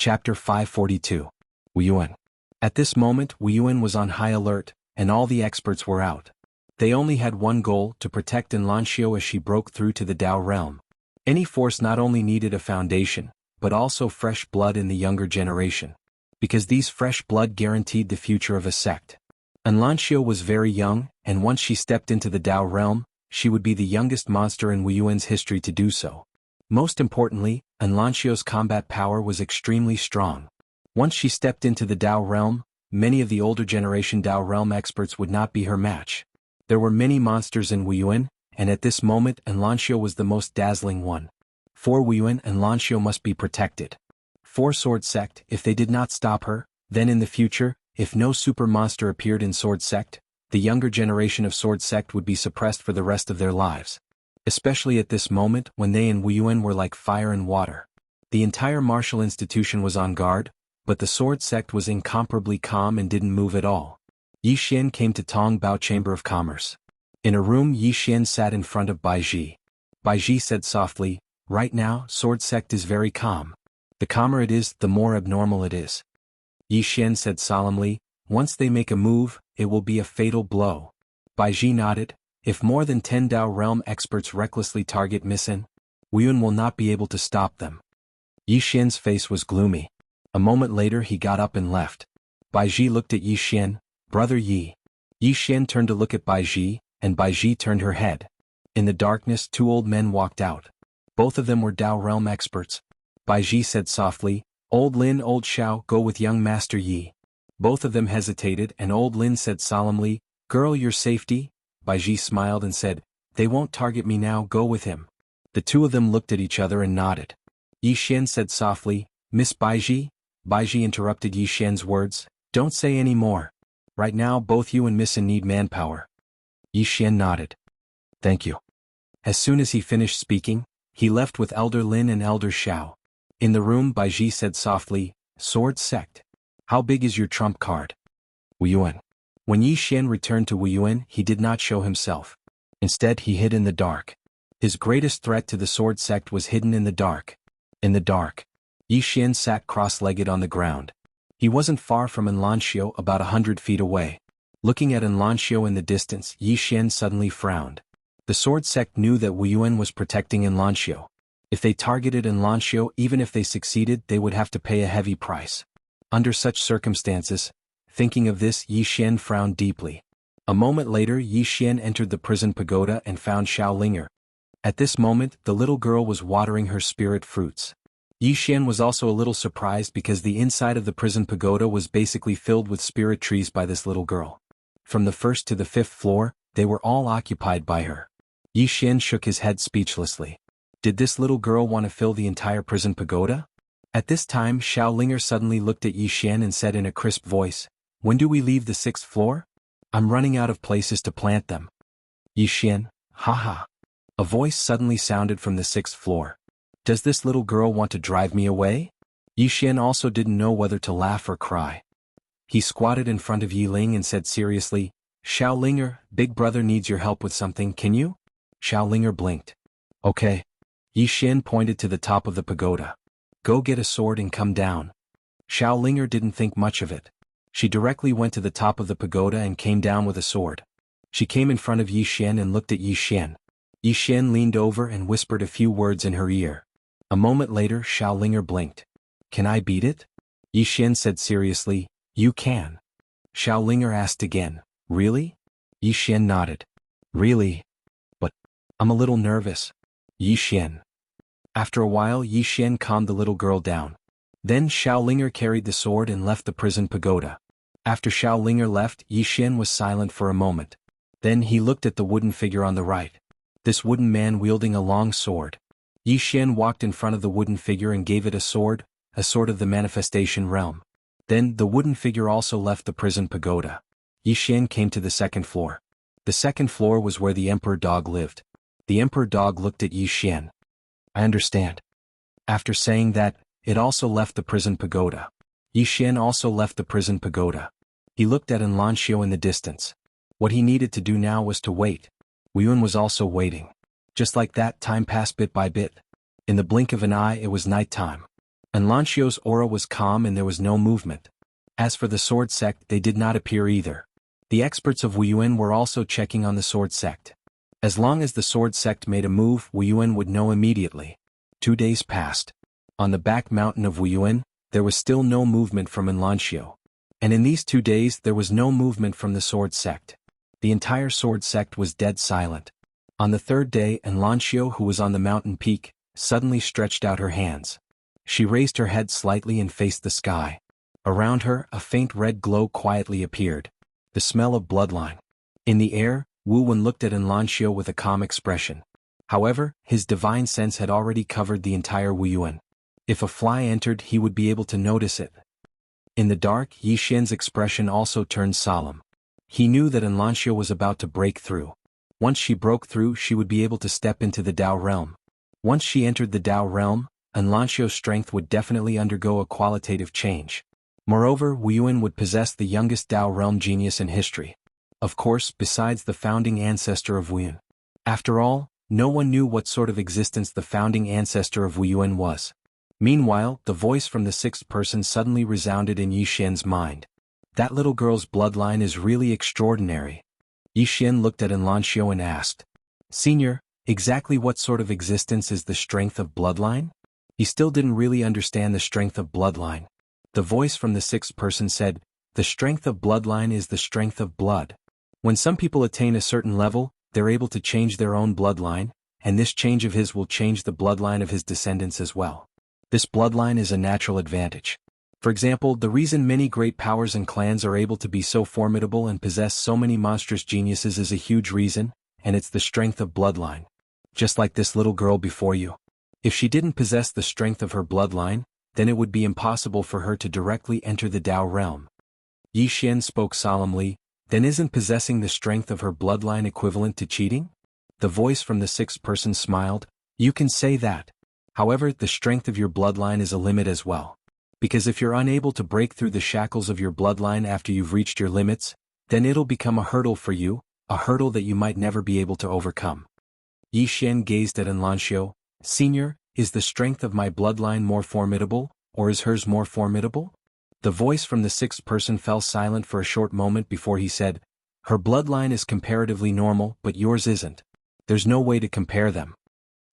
Chapter 542. Wuyuan. At this moment Wuyuan was on high alert, and all the experts were out. They only had one goal: to protect Enlancio as she broke through to the Dao realm. Any force not only needed a foundation, but also fresh blood in the younger generation. Because these fresh blood guaranteed the future of a sect. Enlancio was very young, and once she stepped into the Dao realm, she would be the youngest monster in Wuyuan's history to do so. Most importantly, Enlancio's combat power was extremely strong. Once she stepped into the Dao realm, many of the older generation Dao realm experts would not be her match. There were many monsters in Wuyuan, and at this moment Enlancio was the most dazzling one. For Wuyuan, Enlancio must be protected. For Sword Sect, if they did not stop her, then in the future, if no super monster appeared in Sword Sect, the younger generation of Sword Sect would be suppressed for the rest of their lives. Especially at this moment when they and Wuyuan were like fire and water. The entire martial institution was on guard, but the Sword Sect was incomparably calm and didn't move at all. Yi Xian came to Tong Bao Chamber of Commerce. In a room Yi Xian sat in front of Bai Ji. Bai Ji said softly, "Right now, Sword Sect is very calm. The calmer it is, the more abnormal it is." Yi Xian said solemnly, "Once they make a move, it will be a fatal blow." Bai Ji nodded. "If more than 10 Dao realm experts recklessly target Missen, Wuyuan will not be able to stop them." Yi Xian's face was gloomy. A moment later he got up and left. Bai Ji looked at Yi Xian. "Brother Yi." Yi Xian turned to look at Bai Ji, and Bai Ji turned her head. In the darkness 2 old men walked out. Both of them were Dao realm experts. Bai Ji said softly, "Old Lin, Old Xiao, go with young Master Yi." Both of them hesitated, and Old Lin said solemnly, "Girl, your safety?" Bai Ji smiled and said, "They won't target me now, go with him." The 2 of them looked at each other and nodded. Yi Xian said softly, "Miss Bai Ji?" Bai Ji interrupted Yi Xian's words, "Don't say any more. Right now both you and Missen need manpower." Yi Xian nodded. "Thank you." As soon as he finished speaking, he left with Elder Lin and Elder Xiao. In the room Bai Ji said softly, "Sword Sect. How big is your trump card?" Wuyuan. When Yi Xian returned to Wuyuan, he did not show himself. Instead he hid in the dark. His greatest threat to the Sword Sect was hidden in the dark. In the dark, Yi Xian sat cross-legged on the ground. He wasn't far from Enlancio, about 100 feet away. Looking at Enlancio in the distance, Yi Xian suddenly frowned. The Sword Sect knew that Wuyuan was protecting Enlancio. If they targeted Enlancio, even if they succeeded, they would have to pay a heavy price. Under such circumstances, thinking of this, Yi Xian frowned deeply. A moment later Yi Xian entered the prison pagoda and found Xiao Linger. At this moment, the little girl was watering her spirit fruits. Yi Xian was also a little surprised because the inside of the prison pagoda was basically filled with spirit trees by this little girl. From the 1st to the 5th floor, they were all occupied by her. Yi Xian shook his head speechlessly. Did this little girl want to fill the entire prison pagoda? At this time Xiao Linger suddenly looked at Yi Xian and said in a crisp voice, "When do we leave the 6th floor? I'm running out of places to plant them." Yi Xian, haha. A voice suddenly sounded from the 6th floor. "Does this little girl want to drive me away?" Yi Xian also didn't know whether to laugh or cry. He squatted in front of Yi Ling and said seriously, "Xiao Linger, big brother needs your help with something, can you?" Xiao Linger blinked. "Okay." Yi Xian pointed to the top of the pagoda. "Go get a sword and come down." Xiao Linger didn't think much of it. She directly went to the top of the pagoda and came down with a sword. She came in front of Yi Xian and looked at Yi Xian. Yi Xian leaned over and whispered a few words in her ear. A moment later Xiao Linger blinked. "Can I beat it?" Yi Xian said seriously, "You can." Xiao Linger asked again, "Really?" Yi Xian nodded. "Really? But I'm a little nervous." Yi Xian. After a while Yi Xian calmed the little girl down. Then Xiao Linger carried the sword and left the prison pagoda. After Xiao Linger left, Yi Xian was silent for a moment. Then he looked at the wooden figure on the right. This wooden man wielding a long sword. Yi Xian walked in front of the wooden figure and gave it a sword of the manifestation realm. Then the wooden figure also left the prison pagoda. Yi Xian came to the 2nd floor. The 2nd floor was where the Emperor Dog lived. The Emperor Dog looked at Yi Xian. "I understand." After saying that, it also left the prison pagoda. Yi Xian also left the prison pagoda. He looked at Enlancio in the distance. What he needed to do now was to wait. Wuyuan was also waiting. Just like that, time passed bit by bit. In the blink of an eye it was night time. And Lancio's aura was calm and there was no movement. As for the sword sect, they did not appear either. The experts of Wuyuan were also checking on the sword sect. As long as the sword sect made a move, Wuyuan would know immediately. 2 days passed. On the back mountain of Wuyuan, there was still no movement from Lancio. And in these 2 days there was no movement from the sword sect. The entire sword sect was dead silent. On the 3rd day, Lancio, who was on the mountain peak, suddenly stretched out her hands. She raised her head slightly and faced the sky. Around her, a faint red glow quietly appeared. The smell of bloodline. In the air, Wu Wen looked at Lancio with a calm expression. However, his divine sense had already covered the entire Wuyuan. If a fly entered, he would be able to notice it. In the dark, Yi Xian's expression also turned solemn. He knew that Lancio was about to break through. Once she broke through, she would be able to step into the Dao realm. Once she entered the Dao realm, Lancio's strength would definitely undergo a qualitative change. Moreover, Wuyuan would possess the youngest Dao realm genius in history. Of course, besides the founding ancestor of Wuyuan. After all, no one knew what sort of existence the founding ancestor of Wuyuan was. Meanwhile, the voice from the 6th person suddenly resounded in Yi Xian's mind. That little girl's bloodline is really extraordinary. Yi Xian looked at Lancio and asked, "Senior, exactly what sort of existence is the strength of bloodline?" He still didn't really understand the strength of bloodline. The voice from the 6th person said, "The strength of bloodline is the strength of blood. When some people attain a certain level, they're able to change their own bloodline, and this change of his will change the bloodline of his descendants as well. This bloodline is a natural advantage. For example, the reason many great powers and clans are able to be so formidable and possess so many monstrous geniuses is a huge reason, and it's the strength of bloodline. Just like this little girl before you. If she didn't possess the strength of her bloodline, then it would be impossible for her to directly enter the Dao realm." Yi Xian spoke solemnly, "Then isn't possessing the strength of her bloodline equivalent to cheating?" The voice from the 6th person smiled, "You can say that. However, the strength of your bloodline is a limit as well. Because if you're unable to break through the shackles of your bloodline after you've reached your limits, then it'll become a hurdle for you, a hurdle that you might never be able to overcome." Yi Xian gazed at Lancio. "Senior, is the strength of my bloodline more formidable, or is hers more formidable?" The voice from the 6th person fell silent for a short moment before he said, "Her bloodline is comparatively normal, but yours isn't. There's no way to compare them."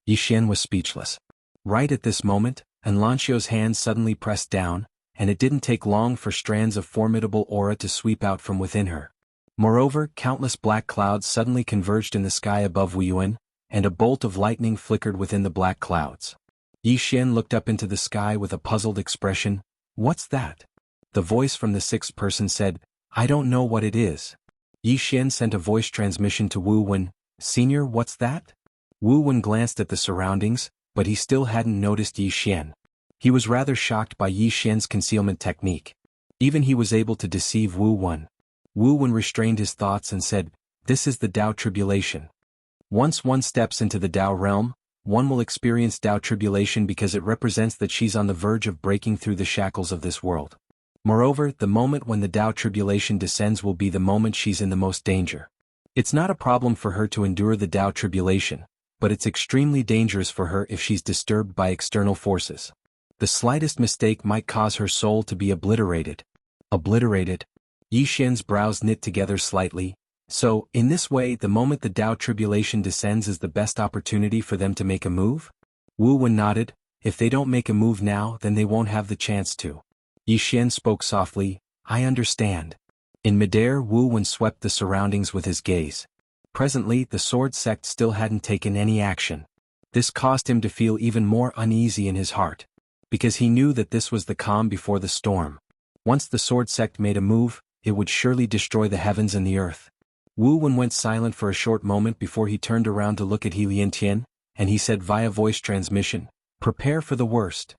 Yi Xian was speechless. Right at this moment, Lancio's hand suddenly pressed down, and it didn't take long for strands of formidable aura to sweep out from within her. Moreover, countless black clouds suddenly converged in the sky above Wuyuan, and a bolt of lightning flickered within the black clouds. Yi Xian looked up into the sky with a puzzled expression. "What's that?" The voice from the 6th person said, "I don't know what it is." Yi Xian sent a voice transmission to Wu Wen. "Senior, what's that?" Wu Wen glanced at the surroundings, but he still hadn't noticed Yi Xian. He was rather shocked by Yi Xian's concealment technique. Even he was able to deceive Wu Wen. Wu Wen restrained his thoughts and said, "This is the Dao tribulation. Once one steps into the Dao realm, one will experience Dao tribulation because it represents that she's on the verge of breaking through the shackles of this world. Moreover, the moment when the Dao tribulation descends will be the moment she's in the most danger. It's not a problem for her to endure the Dao tribulation, but it's extremely dangerous for her if she's disturbed by external forces. The slightest mistake might cause her soul to be obliterated." Obliterated? Yi Xian's brows knit together slightly. "So, in this way, the moment the Dao tribulation descends is the best opportunity for them to make a move?" Wu Wen nodded. "If they don't make a move now, then they won't have the chance to." Yi Xian spoke softly, "I understand." In midair, Wu Wen swept the surroundings with his gaze. Presently, the sword sect still hadn't taken any action. This caused him to feel even more uneasy in his heart. Because he knew that this was the calm before the storm. Once the sword sect made a move, it would surely destroy the heavens and the earth. Wu Wen went silent for a short moment before he turned around to look at He Liantian, and he said via voice transmission, "Prepare for the worst."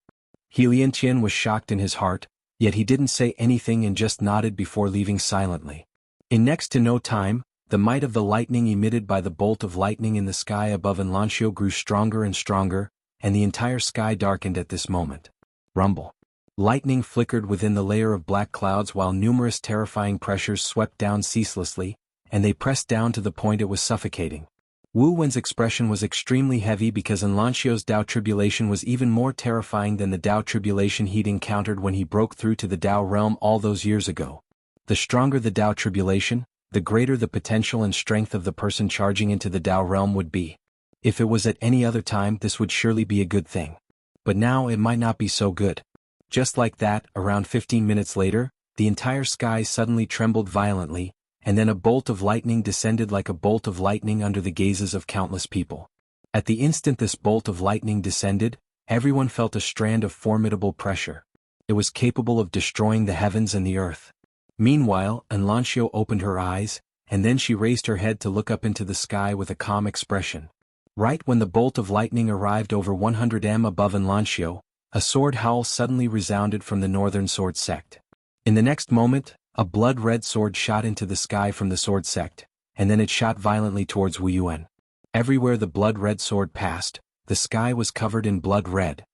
He Liantian was shocked in his heart, yet he didn't say anything and just nodded before leaving silently. In next to no time, the might of the lightning emitted by the bolt of lightning in the sky above Lancio grew stronger and stronger, and the entire sky darkened at this moment. Rumble. Lightning flickered within the layer of black clouds while numerous terrifying pressures swept down ceaselessly, and they pressed down to the point it was suffocating. Wu Wen's expression was extremely heavy because Enlanxio's Dao tribulation was even more terrifying than the Dao tribulation he'd encountered when he broke through to the Dao realm all those years ago. The stronger the Dao tribulation, the greater the potential and strength of the person charging into the Dao realm would be. If it was at any other time, this would surely be a good thing. But now it might not be so good. Just like that, around 15 minutes later, the entire sky suddenly trembled violently, and then a bolt of lightning descended like a bolt of lightning under the gazes of countless people. At the instant this bolt of lightning descended, everyone felt a strand of formidable pressure. It was capable of destroying the heavens and the earth. Meanwhile, Enlanxio opened her eyes, and then she raised her head to look up into the sky with a calm expression. Right when the bolt of lightning arrived over 100 m above Enlanxio, a sword howl suddenly resounded from the northern sword sect. In the next moment, a blood-red sword shot into the sky from the sword sect, and then it shot violently towards Wu Yuan. Everywhere the blood-red sword passed, the sky was covered in blood red.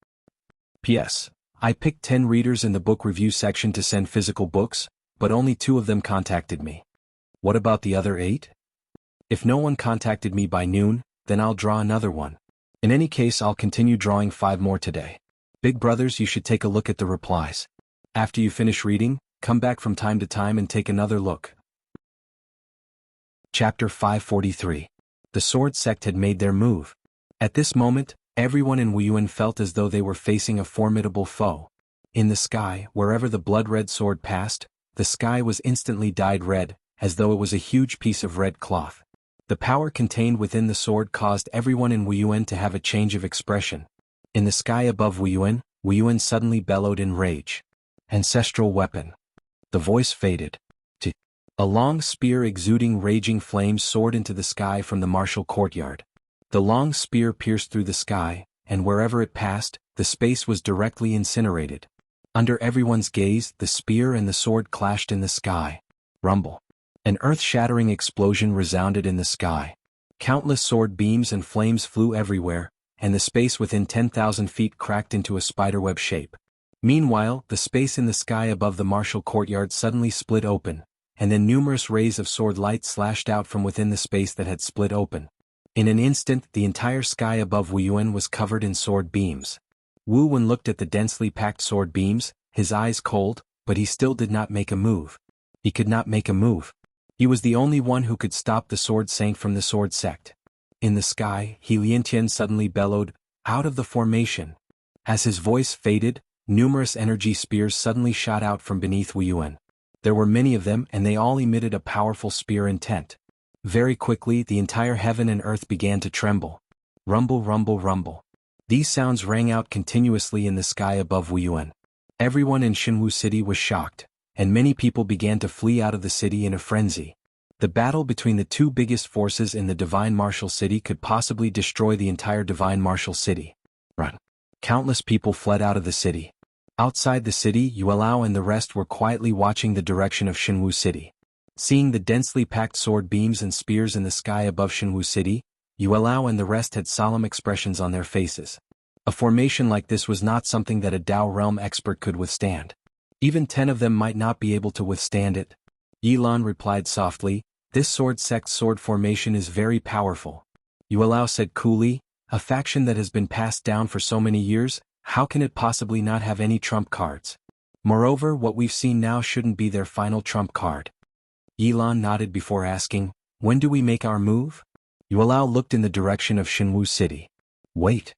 P.S. I picked 10 readers in the book review section to send physical books, but only 2 of them contacted me. What about the other 8? If no one contacted me by noon, then I'll draw another one. In any case, I'll continue drawing 5 more today. Big brothers, you should take a look at the replies. After you finish reading, come back from time to time and take another look. Chapter 543. The Sword Sect had made their move. At this moment, everyone in Wu Yuan felt as though they were facing a formidable foe. In the sky, wherever the blood-red sword passed, the sky was instantly dyed red, as though it was a huge piece of red cloth. The power contained within the sword caused everyone in Wu Yuan to have a change of expression. In the sky above Wu Yuan suddenly bellowed in rage. Ancestral weapon. The voice faded. A long spear exuding raging flames soared into the sky from the martial courtyard. The long spear pierced through the sky, and wherever it passed, the space was directly incinerated. Under everyone's gaze, the spear and the sword clashed in the sky. Rumble. An earth-shattering explosion resounded in the sky. Countless sword beams and flames flew everywhere, and the space within 10,000 feet cracked into a spiderweb shape. Meanwhile, the space in the sky above the martial courtyard suddenly split open, and then numerous rays of sword light slashed out from within the space that had split open. In an instant, the entire sky above Wu Yuan was covered in sword beams. Wu Yuan looked at the densely packed sword beams, his eyes cold, but he still did not make a move. He could not make a move. He was the only one who could stop the sword saint from the sword sect. In the sky, He Liantian suddenly bellowed, "Out of the formation!" As his voice faded, numerous energy spears suddenly shot out from beneath Wu Yuan. There were many of them, and they all emitted a powerful spear intent. Very quickly, the entire heaven and earth began to tremble. Rumble, rumble, rumble. These sounds rang out continuously in the sky above Wu Yuan. Everyone in Xinwu City was shocked, and many people began to flee out of the city in a frenzy. The battle between the 2 biggest forces in the Divine Martial City could possibly destroy the entire Divine Martial City. Run. Countless people fled out of the city. Outside the city, Yuelao and the rest were quietly watching the direction of Xinwu City. Seeing the densely packed sword beams and spears in the sky above Xinwu City, Yuelao and the rest had solemn expressions on their faces. A formation like this was not something that a Dao realm expert could withstand. Even 10 of them might not be able to withstand it. Yilan replied softly, "This sword sect's sword formation is very powerful." Yuelao said coolly, "A faction that has been passed down for so many years, how can it possibly not have any trump cards? Moreover, what we've seen now shouldn't be their final trump card." Yilan nodded before asking, "When do we make our move?" Yuelao looked in the direction of Xinwu City. "Wait."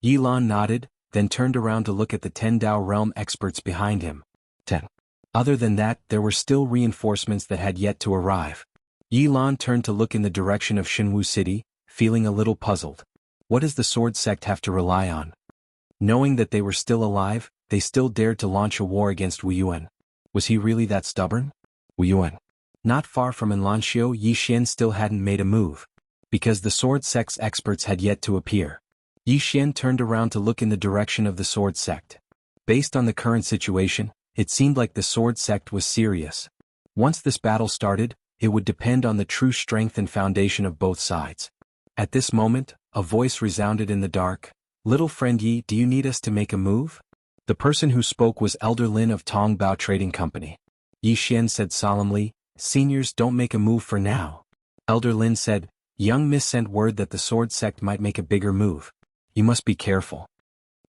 Yilan nodded, then turned around to look at the 10 Dao realm experts behind him. 10. Other than that, there were still reinforcements that had yet to arrive. Yilan turned to look in the direction of Xinwu City, feeling a little puzzled. What does the sword sect have to rely on? Knowing that they were still alive, they still dared to launch a war against Wu Yuan. Was he really that stubborn? Wu Yuan. Not far from Enlanxio, Yi Xian still hadn't made a move. Because the sword sect's experts had yet to appear. Yi Xian turned around to look in the direction of the sword sect. Based on the current situation, it seemed like the sword sect was serious. Once this battle started, it would depend on the true strength and foundation of both sides. At this moment, a voice resounded in the dark. "Little friend Yi, do you need us to make a move?" The person who spoke was Elder Lin of Tongbao Trading Company. Yi Xian said solemnly, "Seniors, don't make a move for now." Elder Lin said, Young Miss sent word that the sword sect might make a bigger move. You must be careful.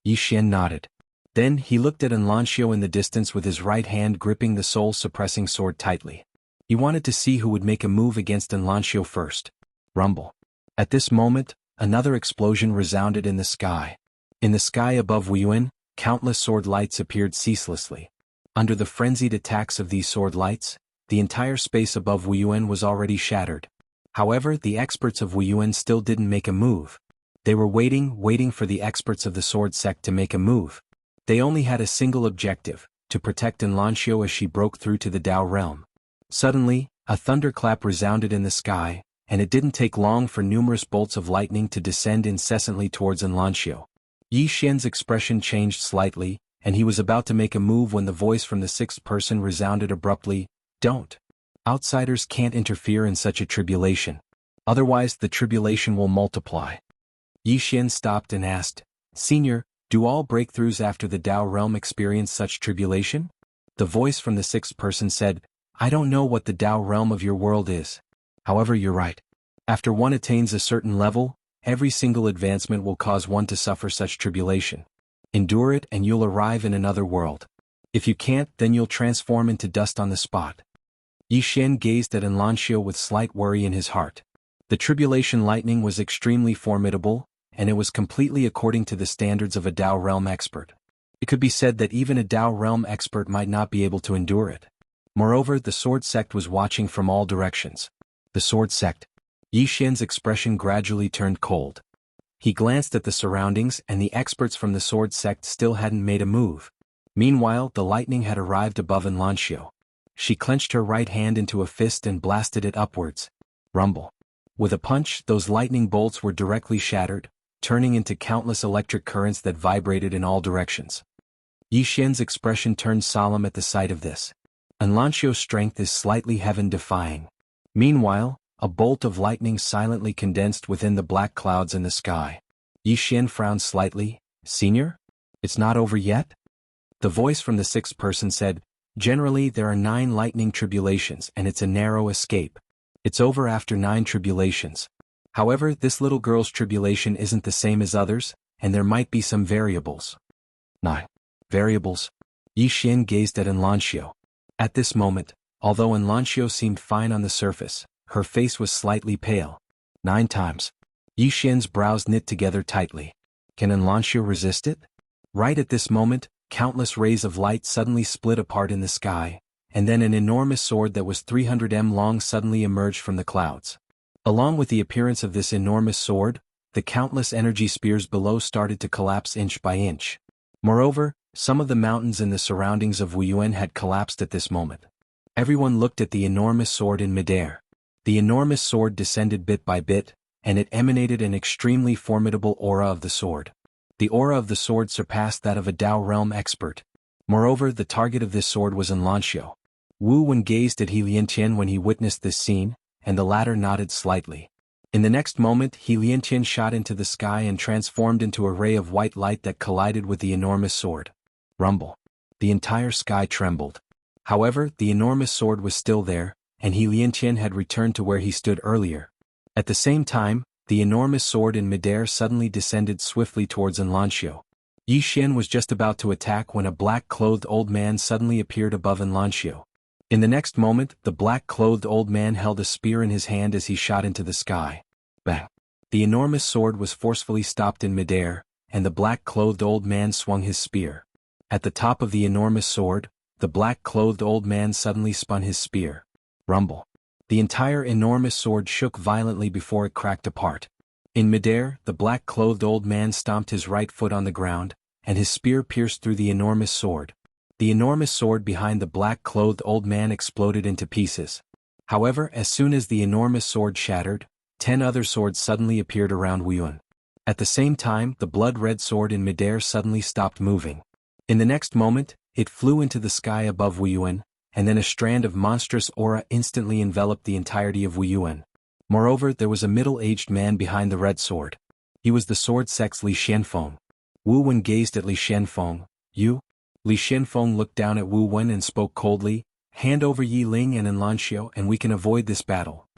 Yi Xian nodded. Then he looked at Enlancio in the distance with his right hand gripping the soul-suppressing sword tightly. He wanted to see who would make a move against Enlancio first. Rumble. At this moment, another explosion resounded in the sky. In the sky above Wuyuan, countless sword lights appeared ceaselessly. Under the frenzied attacks of these sword lights, the entire space above Wuyuan was already shattered. However, the experts of Wuyuan still didn't make a move. They were waiting for the experts of the sword sect to make a move. They only had a single objective, to protect Enlancio as she broke through to the Dao realm. Suddenly, a thunderclap resounded in the sky, and it didn't take long for numerous bolts of lightning to descend incessantly towards Enlancio. Yi Xian's expression changed slightly, and he was about to make a move when the voice from the sixth person resounded abruptly, "Don't. Outsiders can't interfere in such a tribulation. Otherwise the tribulation will multiply." Yi Xian stopped and asked, "Senior, do all breakthroughs after the Dao realm experience such tribulation?" The voice from the sixth person said, "I don't know what the Dao realm of your world is. However, you're right. After one attains a certain level, every single advancement will cause one to suffer such tribulation. Endure it and you'll arrive in another world. If you can't, then you'll transform into dust on the spot." Yi Xian gazed at Enlancio with slight worry in his heart. The tribulation lightning was extremely formidable, and it was completely according to the standards of a Dao realm expert. It could be said that even a Dao realm expert might not be able to endure it. Moreover, the sword sect was watching from all directions. The sword sect. Yi Xian's expression gradually turned cold. He glanced at the surroundings and the experts from the sword sect still hadn't made a move. Meanwhile, the lightning had arrived above Enlancio. She clenched her right hand into a fist and blasted it upwards. Rumble. With a punch, those lightning bolts were directly shattered, turning into countless electric currents that vibrated in all directions. Yi Xian's expression turned solemn at the sight of this. Enlancio's strength is slightly heaven-defying. Meanwhile, a bolt of lightning silently condensed within the black clouds in the sky. Yi Xian frowned slightly. "Senior? It's not over yet?" The voice from the sixth person said, "Generally there are 9 lightning tribulations and it's a narrow escape. It's over after 9 tribulations. However, this little girl's tribulation isn't the same as others, and there might be some variables." 9 variables? Yi Xian gazed at Enlancio. At this moment, although Enlancio seemed fine on the surface, her face was slightly pale. 9 times. Yi Xian's brows knit together tightly. Can Enlancio resist it? Right at this moment, countless rays of light suddenly split apart in the sky, and then an enormous sword that was 300 m long suddenly emerged from the clouds. Along with the appearance of this enormous sword, the countless energy spears below started to collapse inch by inch. Moreover, some of the mountains in the surroundings of Wuyuan had collapsed at this moment. Everyone looked at the enormous sword in midair. The enormous sword descended bit by bit, and it emanated an extremely formidable aura of the sword. The aura of the sword surpassed that of a Dao realm expert. Moreover, the target of this sword was Enlancio. Wu Wen gazed at He Liantian when he witnessed this scene, and the latter nodded slightly. In the next moment, He Liantian shot into the sky and transformed into a ray of white light that collided with the enormous sword. Rumble. The entire sky trembled. However, the enormous sword was still there, and He Liantian had returned to where he stood earlier. At the same time, the enormous sword in midair suddenly descended swiftly towards Enlancio. Yi Xian was just about to attack when a black-clothed old man suddenly appeared above Enlancio. In the next moment, the black-clothed old man held a spear in his hand as he shot into the sky. Bang! The enormous sword was forcefully stopped in midair, and the black-clothed old man swung his spear. At the top of the enormous sword, the black-clothed old man suddenly spun his spear. Rumble. The entire enormous sword shook violently before it cracked apart. In midair, the black-clothed old man stomped his right foot on the ground, and his spear pierced through the enormous sword. The enormous sword behind the black-clothed old man exploded into pieces. However, as soon as the enormous sword shattered, 10 other swords suddenly appeared around Wuyuan. At the same time, the blood-red sword in midair suddenly stopped moving. In the next moment, it flew into the sky above Wuyuan, and then a strand of monstrous aura instantly enveloped the entirety of Wuyuan. Moreover, there was a middle-aged man behind the red sword. He was the sword sect's Li Xianfeng. Wu Wen gazed at Li Xianfeng. "You?" Li Xianfeng looked down at Wu Wen and spoke coldly, "Hand over Yi Ling and Enlancio and we can avoid this battle."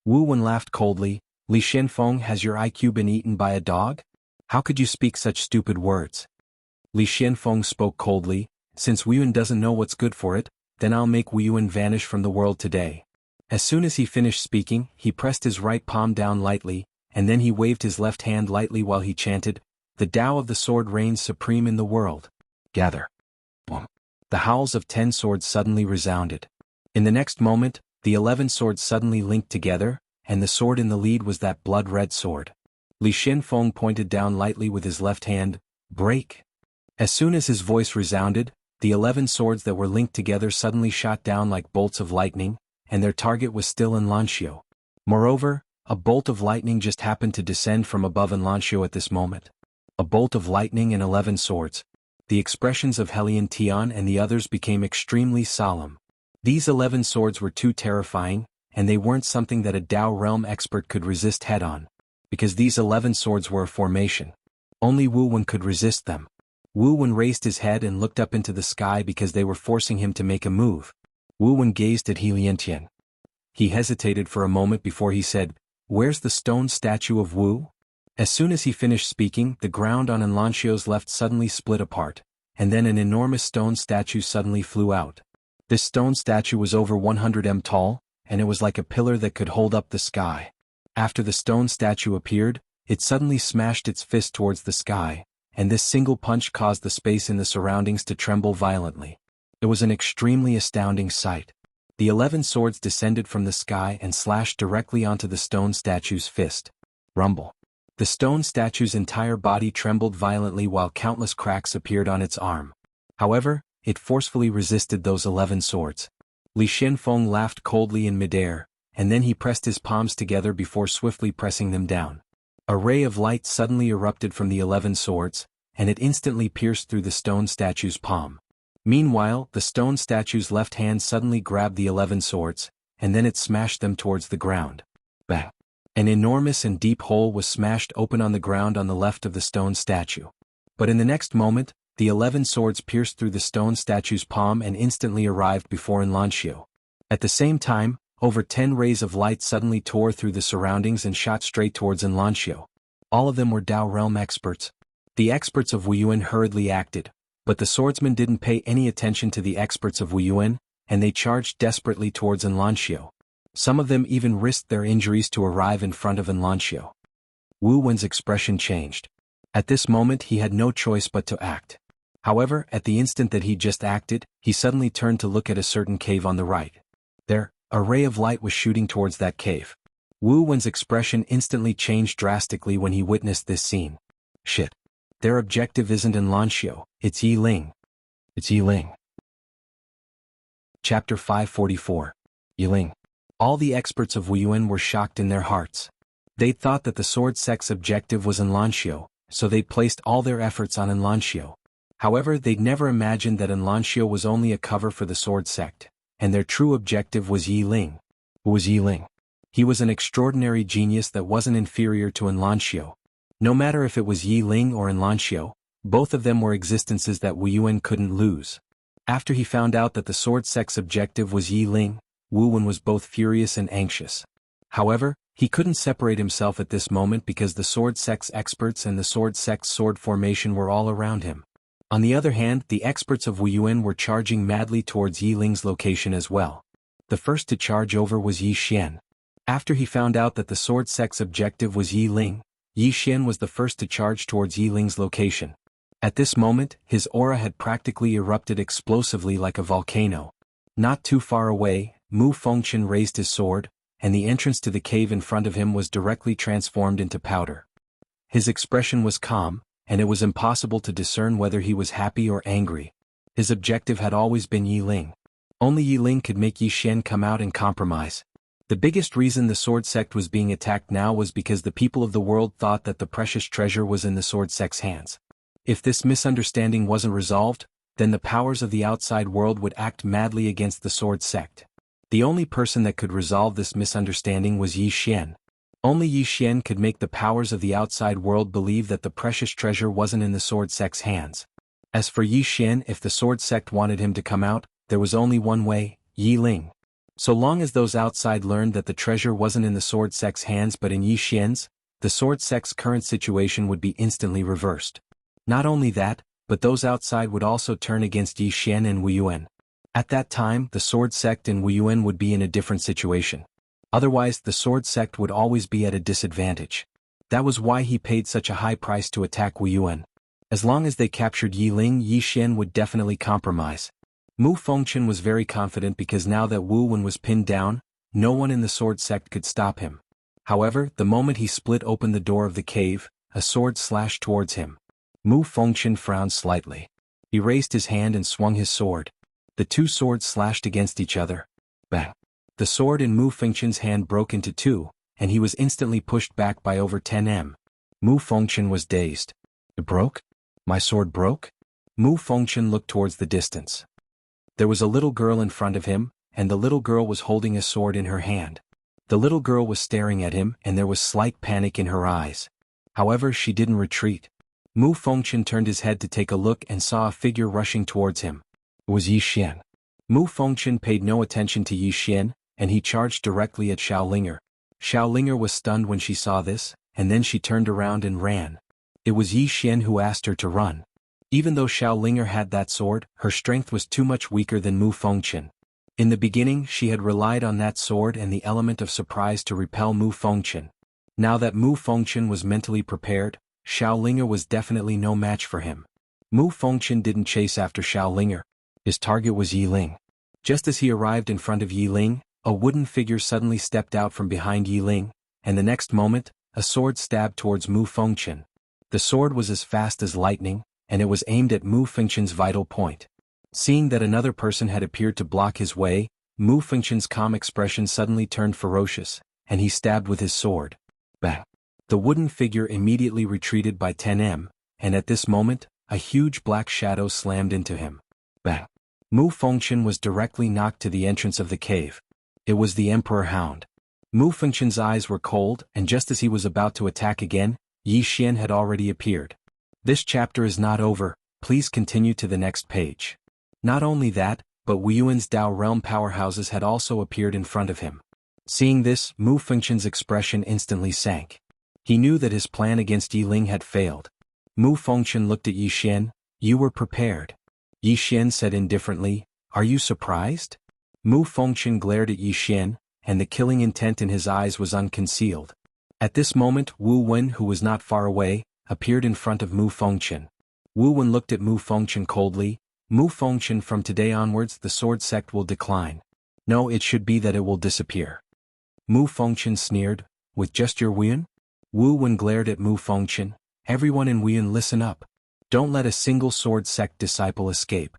Wu Wen laughed coldly. Li Xianfeng, has your IQ been eaten by a dog? How could you speak such stupid words? Li Xianfeng spoke coldly, since Wu Yuan doesn't know what's good for it, then I'll make Wu Yuan vanish from the world today. As soon as he finished speaking, he pressed his right palm down lightly, and then he waved his left hand lightly while he chanted, "The Tao of the sword reigns supreme in the world. Gather." Boom. The howls of 10 swords suddenly resounded. In the next moment, the 11 swords suddenly linked together, and the sword in the lead was that blood-red sword. Li Xianfeng pointed down lightly with his left hand, "Break." As soon as his voice resounded, the 11 swords that were linked together suddenly shot down like bolts of lightning, and their target was still Enlancio. Moreover, a bolt of lightning just happened to descend from above Enlancio at this moment. A bolt of lightning and 11 swords. The expressions of Helian Tian and the others became extremely solemn. These 11 swords were too terrifying, and they weren't something that a Tao realm expert could resist head-on. Because these 11 swords were a formation. Only Wu Wen could resist them. Wu Wen raised his head and looked up into the sky because they were forcing him to make a move. Wu Wen gazed at Helian Tian. He hesitated for a moment before he said, "Where's the stone statue of Wu?" As soon as he finished speaking, the ground on Enlancio's left suddenly split apart, and then an enormous stone statue suddenly flew out. This stone statue was over 100 m tall, and it was like a pillar that could hold up the sky. After the stone statue appeared, it suddenly smashed its fist towards the sky, and this single punch caused the space in the surroundings to tremble violently. It was an extremely astounding sight. The 11 swords descended from the sky and slashed directly onto the stone statue's fist. Rumble. The stone statue's entire body trembled violently while countless cracks appeared on its arm. However, it forcefully resisted those 11 swords. Li Xianfeng laughed coldly in midair, and then he pressed his palms together before swiftly pressing them down. A ray of light suddenly erupted from the 11 swords, and it instantly pierced through the stone statue's palm. Meanwhile, the stone statue's left hand suddenly grabbed the 11 swords, and then it smashed them towards the ground. Bang! An enormous and deep hole was smashed open on the ground on the left of the stone statue. But in the next moment, the 11 swords pierced through the stone statue's palm and instantly arrived before Enlancio. At the same time, over 10 rays of light suddenly tore through the surroundings and shot straight towards Enlancio. All of them were Tao realm experts. The experts of Wu Yuan hurriedly acted, but the swordsmen didn't pay any attention to the experts of Wu Yuan, and they charged desperately towards Enlancio. Some of them even risked their injuries to arrive in front of Enlancio. Wu Wen's expression changed. At this moment he had no choice but to act. However, at the instant that he just acted, he suddenly turned to look at a certain cave on the right. There, a ray of light was shooting towards that cave. Wu Wen's expression instantly changed drastically when he witnessed this scene. Shit. Their objective isn't Enlancio, it's Yi Ling. It's Yi Ling. Chapter 544. Yi Ling. All the experts of Wu Yuan were shocked in their hearts. They thought that the sword sect's objective was Enlancio, so they placed all their efforts on Enlancio. However, they'd never imagined that Enlancio was only a cover for the sword sect, and their true objective was Yi Ling. Who was Yi Ling? He was an extraordinary genius that wasn't inferior to Enlancio. No matter if it was Yi Ling or Enlancio, both of them were existences that Wu Yuan couldn't lose. After he found out that the sword sect's objective was Yi Ling, Wu Wen was both furious and anxious. However, he couldn't separate himself at this moment because the sword sect's experts and the sword sect's sword formation were all around him. On the other hand, the experts of Wu Yuan were charging madly towards Yi Ling's location as well. The first to charge over was Yi Xian. After he found out that the sword sect's objective was Yi Ling, Yi Xian was the first to charge towards Yi Ling's location. At this moment, his aura had practically erupted explosively like a volcano. Not too far away, Mu Fengchen raised his sword, and the entrance to the cave in front of him was directly transformed into powder. His expression was calm, and it was impossible to discern whether he was happy or angry. His objective had always been Yi Ling. Only Yi Ling could make Yi Xian come out and compromise. The biggest reason the sword sect was being attacked now was because the people of the world thought that the precious treasure was in the sword sect's hands. If this misunderstanding wasn't resolved, then the powers of the outside world would act madly against the sword sect. The only person that could resolve this misunderstanding was Yi Xian. Only Yi Xian could make the powers of the outside world believe that the precious treasure wasn't in the sword sect's hands. As for Yi Xian, if the sword sect wanted him to come out, there was only one way, Yi Ling. So long as those outside learned that the treasure wasn't in the sword sect's hands but in Yi Xian's, the sword sect's current situation would be instantly reversed. Not only that, but those outside would also turn against Yi Xian and Wu Yuan. At that time, the sword sect and Wu Yuan would be in a different situation. Otherwise, the sword sect would always be at a disadvantage. That was why he paid such a high price to attack Wu Yuan. As long as they captured Yi Ling, Yi Xian would definitely compromise. Mu Fengchen was very confident because now that Wu Wen was pinned down, no one in the sword sect could stop him. However, the moment he split open the door of the cave, a sword slashed towards him. Mu Fengchen frowned slightly. He raised his hand and swung his sword. The two swords slashed against each other. Bang! The sword in Mu Fengchen's hand broke into two, and he was instantly pushed back by over 10 m. Mu Fengchen was dazed. It broke? My sword broke? Mu Fengchen looked towards the distance. There was a little girl in front of him, and the little girl was holding a sword in her hand. The little girl was staring at him and there was slight panic in her eyes. However, she didn't retreat. Mu Fengchen turned his head to take a look and saw a figure rushing towards him. It was Yi Xian. Mu Fengchen paid no attention to Yi Xian, and he charged directly at Xiaolinger. Xiaolinger was stunned when she saw this, and then she turned around and ran. It was Yi Xian who asked her to run. Even though Xiaolinger had that sword, her strength was too much weaker than Mu Fengchen. In the beginning, she had relied on that sword and the element of surprise to repel Mu Fengchen. Now that Mu Fengchen was mentally prepared, Xiaolinger was definitely no match for him. Mu Fengchen didn't chase after Xiaolinger. His target was Yi Ling. Just as he arrived in front of Yi Ling, a wooden figure suddenly stepped out from behind Yi Ling, and the next moment, a sword stabbed towards Mu Fengchen. The sword was as fast as lightning, and it was aimed at Mu Fengchen's vital point. Seeing that another person had appeared to block his way, Mu Fengchen's calm expression suddenly turned ferocious, and he stabbed with his sword. Bang! The wooden figure immediately retreated by 10 m, and at this moment, a huge black shadow slammed into him. Bang! Mu Fengchen was directly knocked to the entrance of the cave. It was the Emperor Hound. Mu Fengchen's eyes were cold, and just as he was about to attack again, Yi Xian had already appeared. This chapter is not over, please continue to the next page. Not only that, but Wu Yuan's Dao realm powerhouses had also appeared in front of him. Seeing this, Mu Fengchen's expression instantly sank. He knew that his plan against Yi Ling had failed. Mu Fengchen looked at Yi Xian. You were prepared. Yi Xian said indifferently, are you surprised? Mu Fengchen glared at Yi Xian, and the killing intent in his eyes was unconcealed. At this moment, Wu Wen, who was not far away, appeared in front of Mu Fengchen. Wu Wen looked at Mu Fengchen coldly. Mu Fengchen, from today onwards the sword sect will decline. No, it should be that it will disappear. Mu Fengchen sneered, with just your Wuyan? Wu Wen glared at Mu Fengchen. Everyone in Wuyan, listen up. Don't let a single sword sect disciple escape.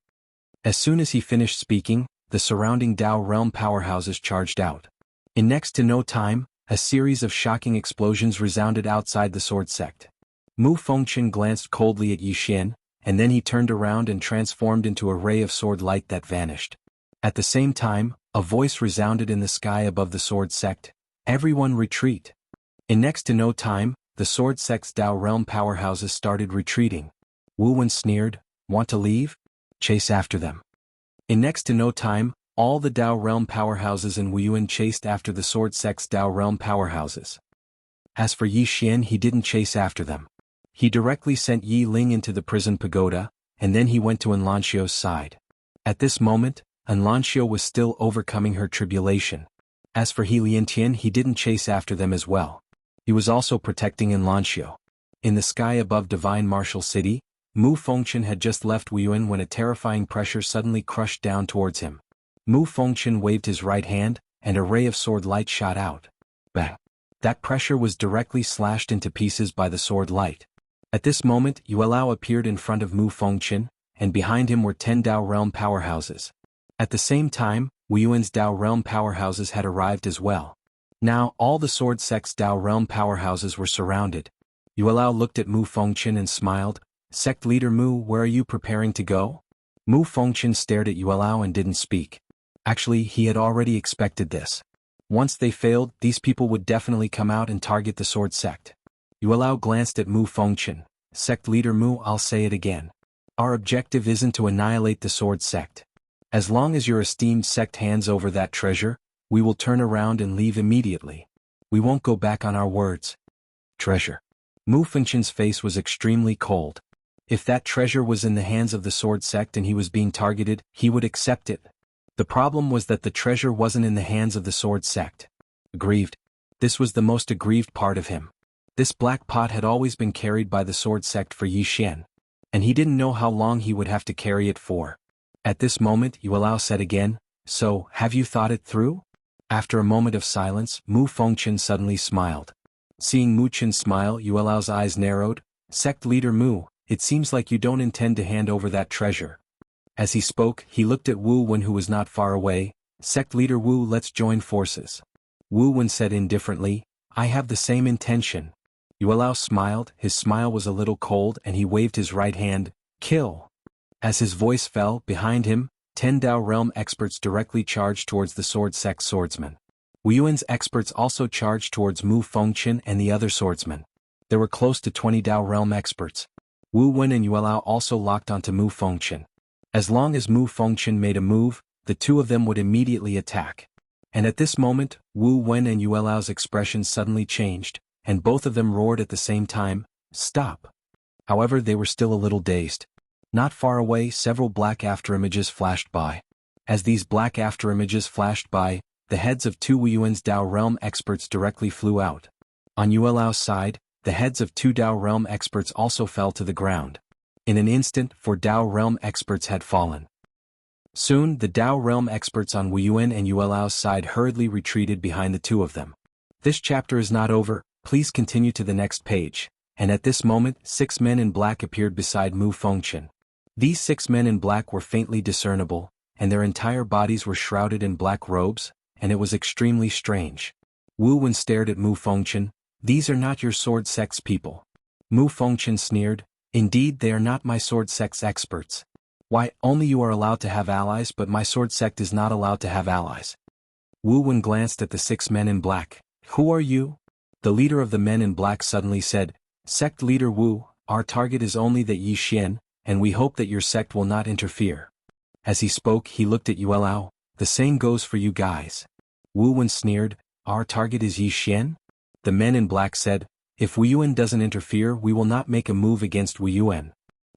As soon as he finished speaking, the surrounding Dao realm powerhouses charged out. In next to no time, a series of shocking explosions resounded outside the sword sect. Mu Fengchen glanced coldly at Yi Xian, and then he turned around and transformed into a ray of sword light that vanished. At the same time, a voice resounded in the sky above the sword sect. Everyone retreat. In next to no time, the sword sect's Dao realm powerhouses started retreating. Wu Wen sneered, want to leave? Chase after them. In next to no time, all the Dao realm powerhouses in Wu Yuan chased after the sword sect's Dao realm powerhouses. As for Yi Xian, he didn't chase after them. He directly sent Yi Ling into the prison pagoda, and then he went to Enlanxio's side. At this moment, Enlanxio was still overcoming her tribulation. As for He Liantian, he didn't chase after them as well. He was also protecting Enlanxio. In the sky above Divine Martial City, Mu Fengchen had just left Wu Yuan when a terrifying pressure suddenly crushed down towards him. Mu Fengchen waved his right hand, and a ray of sword light shot out. Bang! That pressure was directly slashed into pieces by the sword light. At this moment, Yuelao appeared in front of Mu Fengchen, and behind him were 10 Dao realm powerhouses. At the same time, Wu Yuan's Dao realm powerhouses had arrived as well. Now, all the sword sect's Dao realm powerhouses were surrounded. Yuelao looked at Mu Fengchen and smiled. Sect leader Mu, where are you preparing to go? Mu Fengchen stared at Yuelao and didn't speak. Actually, he had already expected this. Once they failed, these people would definitely come out and target the sword sect. Yuelao glanced at Mu Fengchen. Sect leader Mu, I'll say it again. Our objective isn't to annihilate the sword sect. As long as your esteemed sect hands over that treasure, we will turn around and leave immediately. We won't go back on our words. Treasure. Mu Fengqian's face was extremely cold. If that treasure was in the hands of the sword sect and he was being targeted, he would accept it. The problem was that the treasure wasn't in the hands of the sword sect. Aggrieved. This was the most aggrieved part of him. This black pot had always been carried by the sword sect for Yi Xian, and he didn't know how long he would have to carry it for. At this moment Yuelao said again, "So, have you thought it through?" After a moment of silence, Mu Fengqian suddenly smiled. Seeing Mu Qian smile, Yuelao's eyes narrowed. "Sect leader Mu, it seems like you don't intend to hand over that treasure." As he spoke, he looked at Wu Wen, who was not far away. "Sect leader Wu, let's join forces." Wu Wen said indifferently, "I have the same intention." Yuelao smiled, his smile was a little cold and he waved his right hand. "Kill." As his voice fell, behind him, 10 Dao realm experts directly charged towards the sword sect swordsmen. Wu Yuan's experts also charged towards Mu Fengqian and the other swordsmen. There were close to 20 Dao realm experts. Wu Wen and Yuelao also locked onto Mu Fengqian. As long as Mu Fengqian made a move, the two of them would immediately attack. And at this moment, Wu Wen and Yuelao's expressions suddenly changed, and both of them roared at the same time, "Stop!" However, they were still a little dazed. Not far away, several black afterimages flashed by. As these black afterimages flashed by, the heads of 2 Wu Yuan's Dao realm experts directly flew out. On Yuelao's side, the heads of 2 Dao realm experts also fell to the ground. In an instant, 4 Dao realm experts had fallen. Soon, the Dao realm experts on Wu Yuan and Yuelao's side hurriedly retreated behind the two of them. This chapter is not over, please continue to the next page. And at this moment, 6 men in black appeared beside Mu Fengqian. These 6 men in black were faintly discernible, and their entire bodies were shrouded in black robes, and it was extremely strange. Wu Wen stared at Mu Fengqian. "These are not your sword sect's people." Mu Fengqian sneered, "Indeed, they are not my sword sect's experts. Why, only you are allowed to have allies, but my sword sect is not allowed to have allies." Wu Wen glanced at the 6 men in black. "Who are you?" The leader of the men in black suddenly said, "Sect leader Wu, our target is only that Yi Xian, and we hope that your sect will not interfere." As he spoke, he looked at Yuelao. "The same goes for you guys." Wu Wen sneered, "Our target is Yi Xian?" The men in black said, "If Wu Yuan doesn't interfere, we will not make a move against Wu Yuan."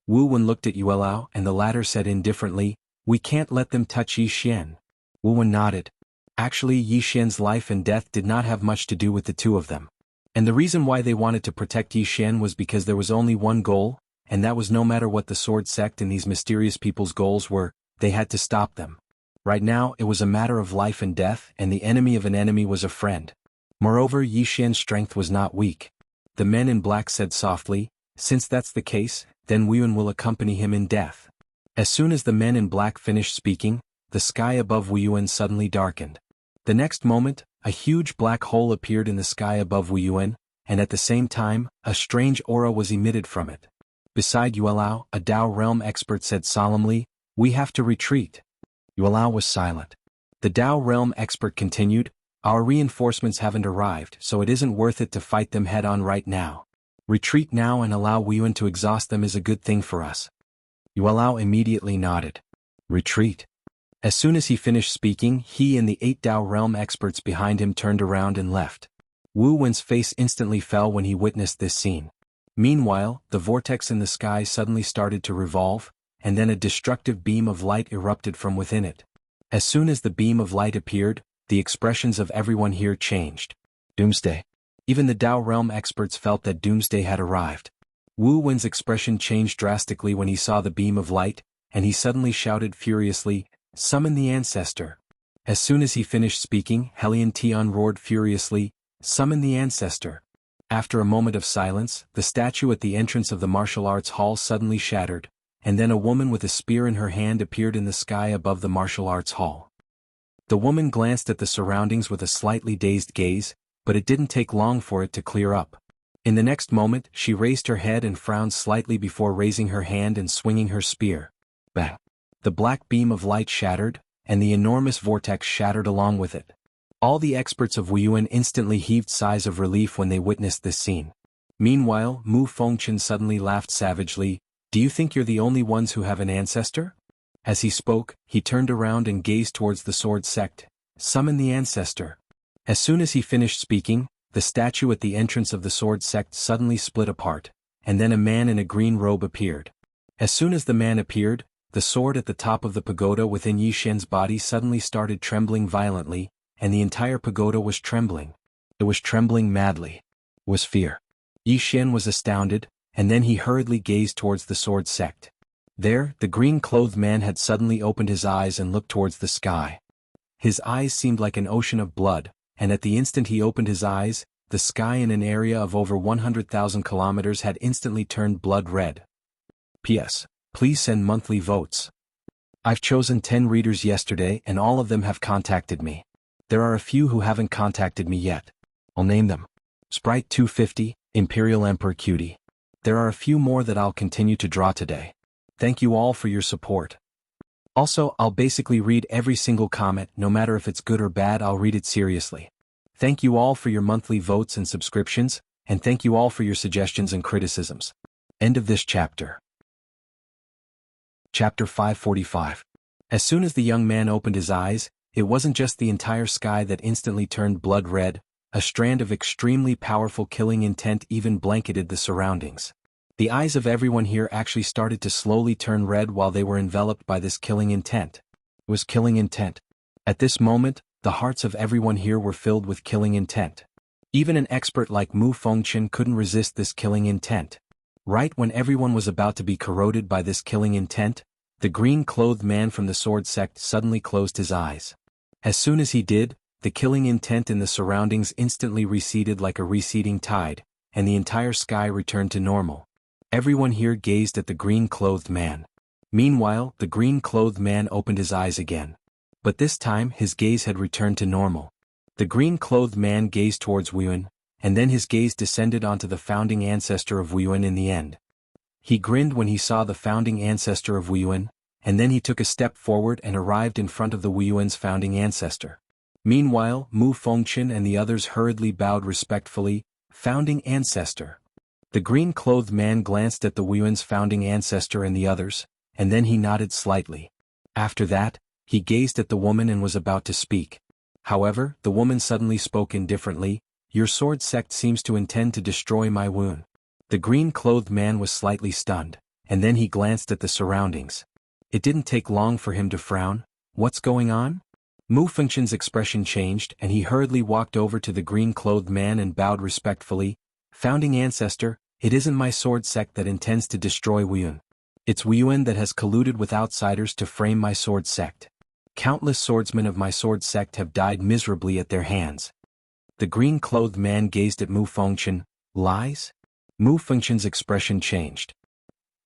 Wu Wen looked at Yuelao and the latter said indifferently, "We can't let them touch Yi Xian." Wu Wen nodded. Actually, Yi Xian's life and death did not have much to do with the two of them. And the reason why they wanted to protect Yi Xian was because there was only one goal, and that was no matter what the sword sect and these mysterious people's goals were, they had to stop them. Right now, it was a matter of life and death, and the enemy of an enemy was a friend. Moreover, Yi Xian's strength was not weak. The men in black said softly, "Since that's the case, then Wu Yuan will accompany him in death." As soon as the men in black finished speaking, the sky above Wu Yuan suddenly darkened. The next moment, a huge black hole appeared in the sky above Wu Yuan, and at the same time, a strange aura was emitted from it. Beside Yuelao, a Dao realm expert said solemnly, "We have to retreat." Yuelao was silent. The Dao realm expert continued, "Our reinforcements haven't arrived, so it isn't worth it to fight them head-on right now. Retreat now and allow Wu Yuan to exhaust them is a good thing for us." Yuelao immediately nodded. "Retreat." As soon as he finished speaking, he and the 8 Dao realm experts behind him turned around and left. Wu Wen's face instantly fell when he witnessed this scene. Meanwhile, the vortex in the sky suddenly started to revolve, and then a destructive beam of light erupted from within it. As soon as the beam of light appeared, the expressions of everyone here changed. Doomsday. Even the Dao realm experts felt that doomsday had arrived. Wu Wen's expression changed drastically when he saw the beam of light, and he suddenly shouted furiously, "Summon the ancestor." As soon as he finished speaking, Helion Tian roared furiously, "Summon the ancestor." After a moment of silence, the statue at the entrance of the martial arts hall suddenly shattered, and then a woman with a spear in her hand appeared in the sky above the martial arts hall. The woman glanced at the surroundings with a slightly dazed gaze, but it didn't take long for it to clear up. In the next moment, she raised her head and frowned slightly before raising her hand and swinging her spear. Bang! The black beam of light shattered, and the enormous vortex shattered along with it. All the experts of Wu Yuan instantly heaved sighs of relief when they witnessed this scene. Meanwhile, Mu Fengqian suddenly laughed savagely, "Do you think you're the only ones who have an ancestor?" As he spoke, he turned around and gazed towards the sword sect. Summon the ancestor. As soon as he finished speaking, the statue at the entrance of the sword sect suddenly split apart, and then a man in a green robe appeared. As soon as the man appeared, the sword at the top of the pagoda within Yi Xian's body suddenly started trembling violently, and the entire pagoda was trembling. It was trembling madly. It was fear. Yi Xian was astounded, and then he hurriedly gazed towards the sword sect. There, the green-clothed man had suddenly opened his eyes and looked towards the sky. His eyes seemed like an ocean of blood, and at the instant he opened his eyes, the sky in an area of over 100,000 kilometers had instantly turned blood red. P.S. Please send monthly votes. I've chosen 10 readers yesterday and all of them have contacted me. There are a few who haven't contacted me yet. I'll name them. Sprite 250, Imperial Emperor Cutie. There are a few more that I'll continue to draw today. Thank you all for your support. Also, I'll basically read every single comment, no matter if it's good or bad, I'll read it seriously. Thank you all for your monthly votes and subscriptions, and thank you all for your suggestions and criticisms. End of this chapter. Chapter 545. As soon as the young man opened his eyes, it wasn't just the entire sky that instantly turned blood red, a strand of extremely powerful killing intent even blanketed the surroundings. The eyes of everyone here actually started to slowly turn red while they were enveloped by this killing intent. It was killing intent. At this moment, the hearts of everyone here were filled with killing intent. Even an expert like Mu Fengchen couldn't resist this killing intent. Right when everyone was about to be corroded by this killing intent, the green-clothed man from the sword sect suddenly closed his eyes. As soon as he did, the killing intent in the surroundings instantly receded like a receding tide, and the entire sky returned to normal. Everyone here gazed at the green-clothed man. Meanwhile, the green-clothed man opened his eyes again. But this time his gaze had returned to normal. The green-clothed man gazed towards Wuyuan, and then his gaze descended onto the founding ancestor of Wuyuan in the end. He grinned when he saw the founding ancestor of Wuyuan, and then he took a step forward and arrived in front of the Wuyuan's founding ancestor. Meanwhile, Mu Fengchen and the others hurriedly bowed respectfully. Founding ancestor. The green-clothed man glanced at the Wuyuan's founding ancestor and the others, and then he nodded slightly. After that, he gazed at the woman and was about to speak. However, the woman suddenly spoke indifferently. Your sword sect seems to intend to destroy my Wuyuan. The green-clothed man was slightly stunned, and then he glanced at the surroundings. It didn't take long for him to frown. What's going on? Mu Fengchen's expression changed and he hurriedly walked over to the green-clothed man and bowed respectfully. Founding ancestor, it isn't my sword sect that intends to destroy Wuyuan. It's Wuyuan that has colluded with outsiders to frame my sword sect. Countless swordsmen of my sword sect have died miserably at their hands. The green-clothed man gazed at Mu Fengchen. Lies? Mu Fengchen's expression changed.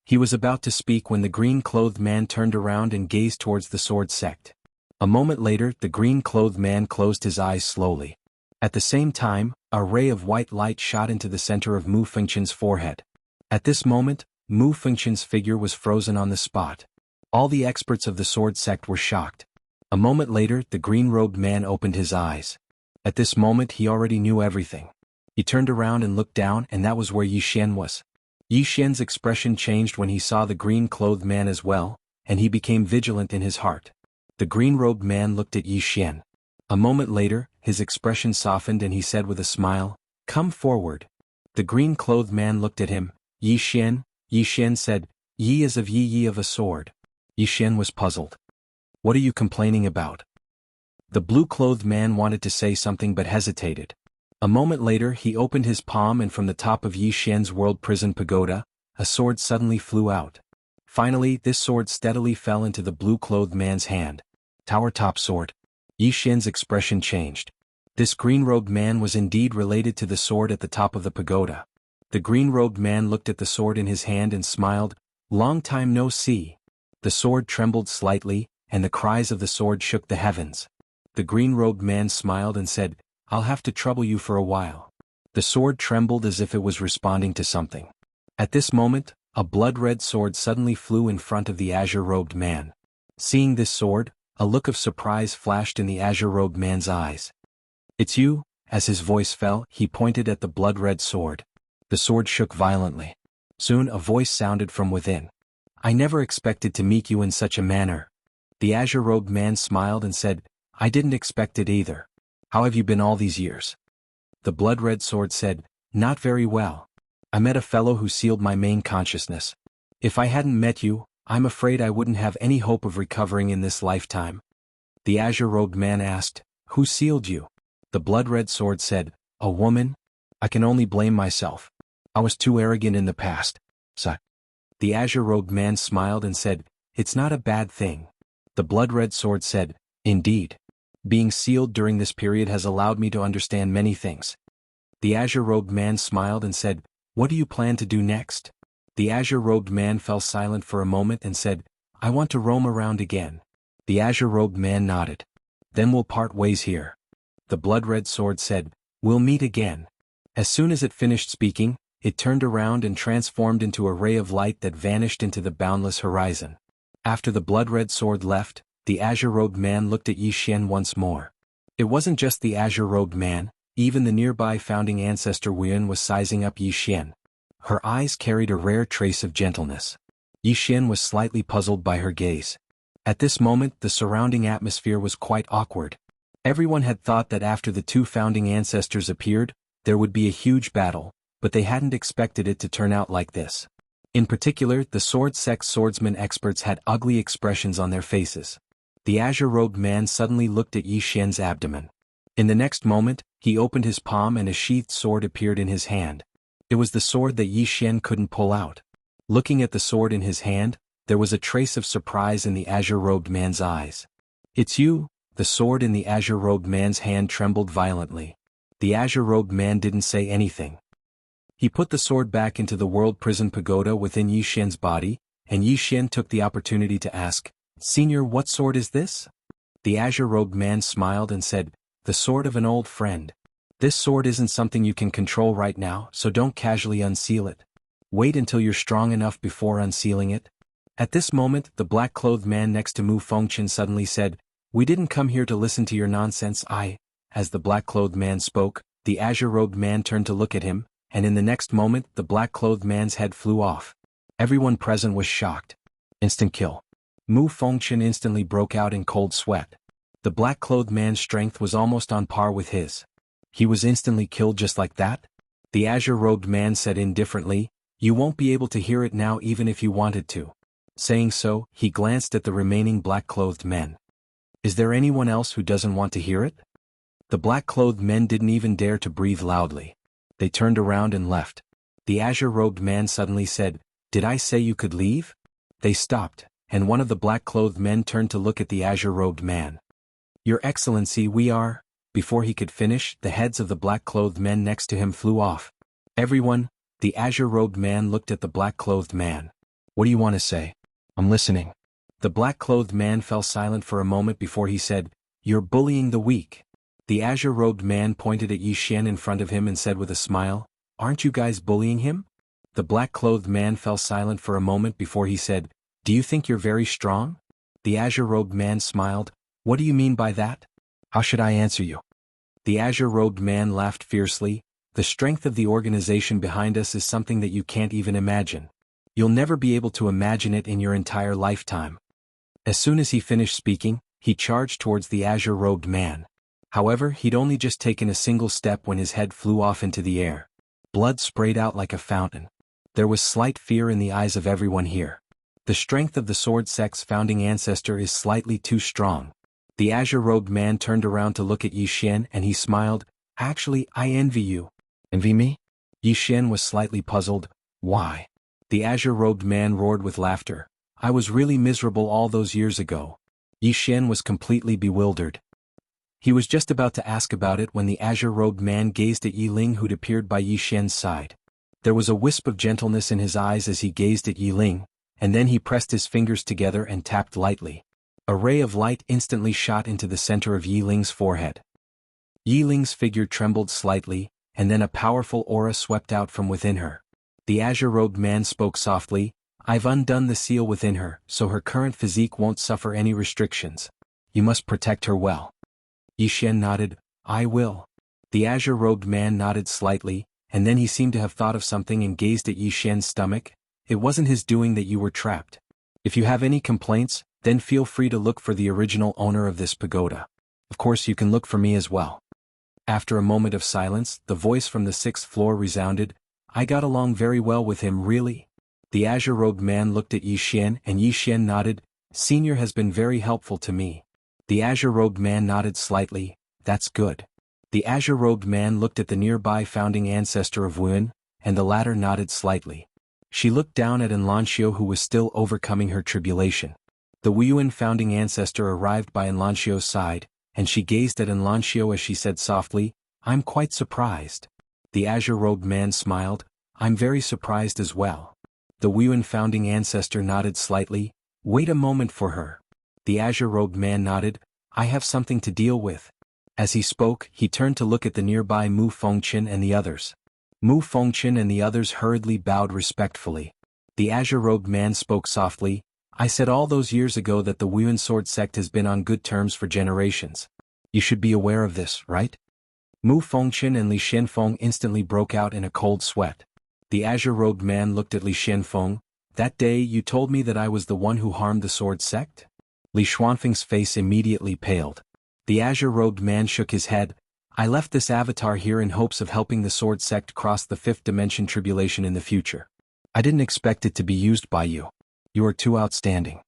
He was about to speak when the green-clothed man turned around and gazed towards the sword sect. A moment later, the green-clothed man closed his eyes slowly. At the same time, a ray of white light shot into the center of Mu Fengchen's forehead. At this moment, Mu Fengchen's figure was frozen on the spot. All the experts of the sword sect were shocked. A moment later, the green-robed man opened his eyes. At this moment he already knew everything. He turned around and looked down, and that was where Yi Xian was. Yi Xian's expression changed when he saw the green-clothed man as well, and he became vigilant in his heart. The green-robed man looked at Yi Xian. A moment later, his expression softened and he said with a smile, "Come forward." The green-clothed man looked at him. Yi Xian. Yi Xian said, "Yi is of Yi, Yi of a sword." Yi Xian was puzzled. "What are you complaining about?" The blue-clothed man wanted to say something but hesitated. A moment later he opened his palm and from the top of Yi Xian's world prison pagoda, a sword suddenly flew out. Finally, this sword steadily fell into the blue-clothed man's hand. Tower-top sword. Yi Xian's expression changed. This green-robed man was indeed related to the sword at the top of the pagoda. The green-robed man looked at the sword in his hand and smiled. "Long time no see." The sword trembled slightly, and the cries of the sword shook the heavens. The green-robed man smiled and said, "I'll have to trouble you for a while." The sword trembled as if it was responding to something. At this moment, a blood-red sword suddenly flew in front of the azure-robed man. Seeing this sword, a look of surprise flashed in the azure-robed man's eyes. "It's you?" As his voice fell, he pointed at the blood-red sword. The sword shook violently. Soon a voice sounded from within. "I never expected to meet you in such a manner." The azure-robed man smiled and said, I didn't expect it either. How have you been all these years? The blood-red sword said, Not very well. I met a fellow who sealed my main consciousness. If I hadn't met you, I'm afraid I wouldn't have any hope of recovering in this lifetime. The azure-robed man asked, Who sealed you? The blood-red sword said, A woman? I can only blame myself. I was too arrogant in the past. So. The azure-robed man smiled and said, It's not a bad thing. The blood-red sword said, Indeed. Being sealed during this period has allowed me to understand many things. The azure-robed man smiled and said, What do you plan to do next? The azure-robed man fell silent for a moment and said, I want to roam around again. The azure-robed man nodded. Then we'll part ways here. The blood-red sword said, We'll meet again. As soon as it finished speaking, it turned around and transformed into a ray of light that vanished into the boundless horizon. After the blood-red sword left, the azure-robed man looked at Yi Xian once more. It wasn't just the azure-robed man, even the nearby founding ancestor Wuyan was sizing up Yi Xian. Her eyes carried a rare trace of gentleness. Yi Xian was slightly puzzled by her gaze. At this moment the surrounding atmosphere was quite awkward. Everyone had thought that after the two founding ancestors appeared, there would be a huge battle, but they hadn't expected it to turn out like this. In particular, the sword sex swordsman experts had ugly expressions on their faces. The azure-robed man suddenly looked at Yi Xian's abdomen. In the next moment, he opened his palm and a sheathed sword appeared in his hand. It was the sword that Yi Xian couldn't pull out. Looking at the sword in his hand, there was a trace of surprise in the azure-robed man's eyes. It's you? The sword in the azure-robed man's hand trembled violently. The azure-robed man didn't say anything. He put the sword back into the world prison pagoda within Yi Xian's body, and Yi Xian took the opportunity to ask, Senior, what sword is this? The azure-robed man smiled and said, The sword of an old friend. This sword isn't something you can control right now, so don't casually unseal it. Wait until you're strong enough before unsealing it. At this moment, the black-clothed man next to Mu Fengqian suddenly said, We didn't come here to listen to your nonsense. As the black-clothed man spoke, the azure-robed man turned to look at him, and in the next moment the black-clothed man's head flew off. Everyone present was shocked. Instant kill. Mu Fengqian instantly broke out in cold sweat. The black-clothed man's strength was almost on par with his. He was instantly killed just like that? The azure-robed man said indifferently, You won't be able to hear it now even if you wanted to. Saying so, he glanced at the remaining black-clothed men. Is there anyone else who doesn't want to hear it? The black-clothed men didn't even dare to breathe loudly. They turned around and left. The azure-robed man suddenly said, Did I say you could leave? They stopped, and one of the black-clothed men turned to look at the azure-robed man. Your Excellency, we are... Before he could finish, the heads of the black-clothed men next to him flew off. Everyone, the azure-robed man looked at the black-clothed man. What do you want to say? I'm listening. The black-clothed man fell silent for a moment before he said, You're bullying the weak. The azure-robed man pointed at Yi Xian in front of him and said with a smile, Aren't you guys bullying him? The black-clothed man fell silent for a moment before he said, Do you think you're very strong? The azure-robed man smiled, What do you mean by that? How should I answer you? The azure-robed man laughed fiercely, The strength of the organization behind us is something that you can't even imagine. You'll never be able to imagine it in your entire lifetime. As soon as he finished speaking, he charged towards the azure-robed man. However, he'd only just taken a single step when his head flew off into the air. Blood sprayed out like a fountain. There was slight fear in the eyes of everyone here. The strength of the sword sex founding ancestor is slightly too strong. The azure-robed man turned around to look at Yi Xian and he smiled, Actually, I envy you. Envy me? Yi Xian was slightly puzzled. Why? The azure-robed man roared with laughter. I was really miserable all those years ago. Yi Xian was completely bewildered. He was just about to ask about it when the azure-robed man gazed at Yi Ling who'd appeared by Yi Xian's side. There was a wisp of gentleness in his eyes as he gazed at Yi Ling, and then he pressed his fingers together and tapped lightly. A ray of light instantly shot into the center of Yi Ling's forehead. Yi Ling's figure trembled slightly, and then a powerful aura swept out from within her. The azure-robed man spoke softly, I've undone the seal within her, so her current physique won't suffer any restrictions. You must protect her well. Yi Xian nodded, I will. The azure-robed man nodded slightly, and then he seemed to have thought of something and gazed at Yi Xian's stomach. It wasn't his doing that you were trapped. If you have any complaints, then feel free to look for the original owner of this pagoda. Of course you can look for me as well. After a moment of silence, the voice from the sixth floor resounded, I got along very well with him, really. The azure-robed man looked at Yi Xian and Yi Xian nodded, Senior has been very helpful to me. The azure-robed man nodded slightly, that's good. The azure-robed man looked at the nearby founding ancestor of Wuan, and the latter nodded slightly. She looked down at Enlancio who was still overcoming her tribulation. The Wuan founding ancestor arrived by Enlancio's side, and she gazed at Enlancio as she said softly, I'm quite surprised. The azure-robed man smiled, I'm very surprised as well. The Wuan founding ancestor nodded slightly, wait a moment for her. The azure-robed man nodded, I have something to deal with. As he spoke, he turned to look at the nearby Mu Fengchen and the others. Mu Fengchen and the others hurriedly bowed respectfully. The azure-robed man spoke softly, I said all those years ago that the Wuan sword sect has been on good terms for generations. You should be aware of this, right? Mu Fengchen and Li Xianfeng instantly broke out in a cold sweat. The azure-robed man looked at Li Xianfeng, that day you told me that I was the one who harmed the sword sect? Li Xuanfeng's face immediately paled. The azure-robed man shook his head, I left this avatar here in hopes of helping the sword sect cross the fifth dimension tribulation in the future. I didn't expect it to be used by you. You are too outstanding.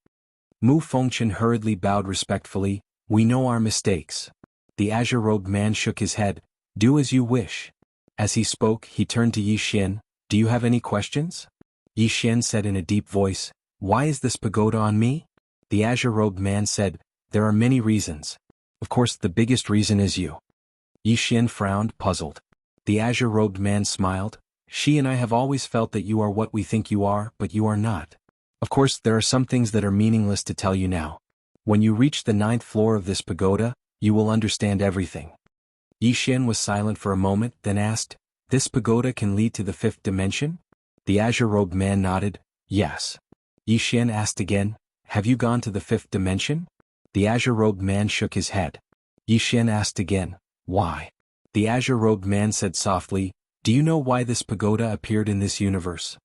Mu Fengchen hurriedly bowed respectfully, we know our mistakes. The azure-robed man shook his head, do as you wish. As he spoke, he turned to Yi Xian, do you have any questions? Yi Xian said in a deep voice, why is this pagoda on me? The azure-robed man said, there are many reasons. Of course the biggest reason is you. Yi Xian frowned, puzzled. The azure-robed man smiled, she and I have always felt that you are what we think you are, but you are not. Of course there are some things that are meaningless to tell you now. When you reach the 9th floor of this pagoda, you will understand everything. Yi Xian was silent for a moment, then asked, this pagoda can lead to the 5th dimension? The azure-robed man nodded, yes. Yi Xian asked again, have you gone to the 5th dimension? The azure-robed man shook his head. Yi Xian asked again, why? The azure-robed man said softly, do you know why this pagoda appeared in this universe?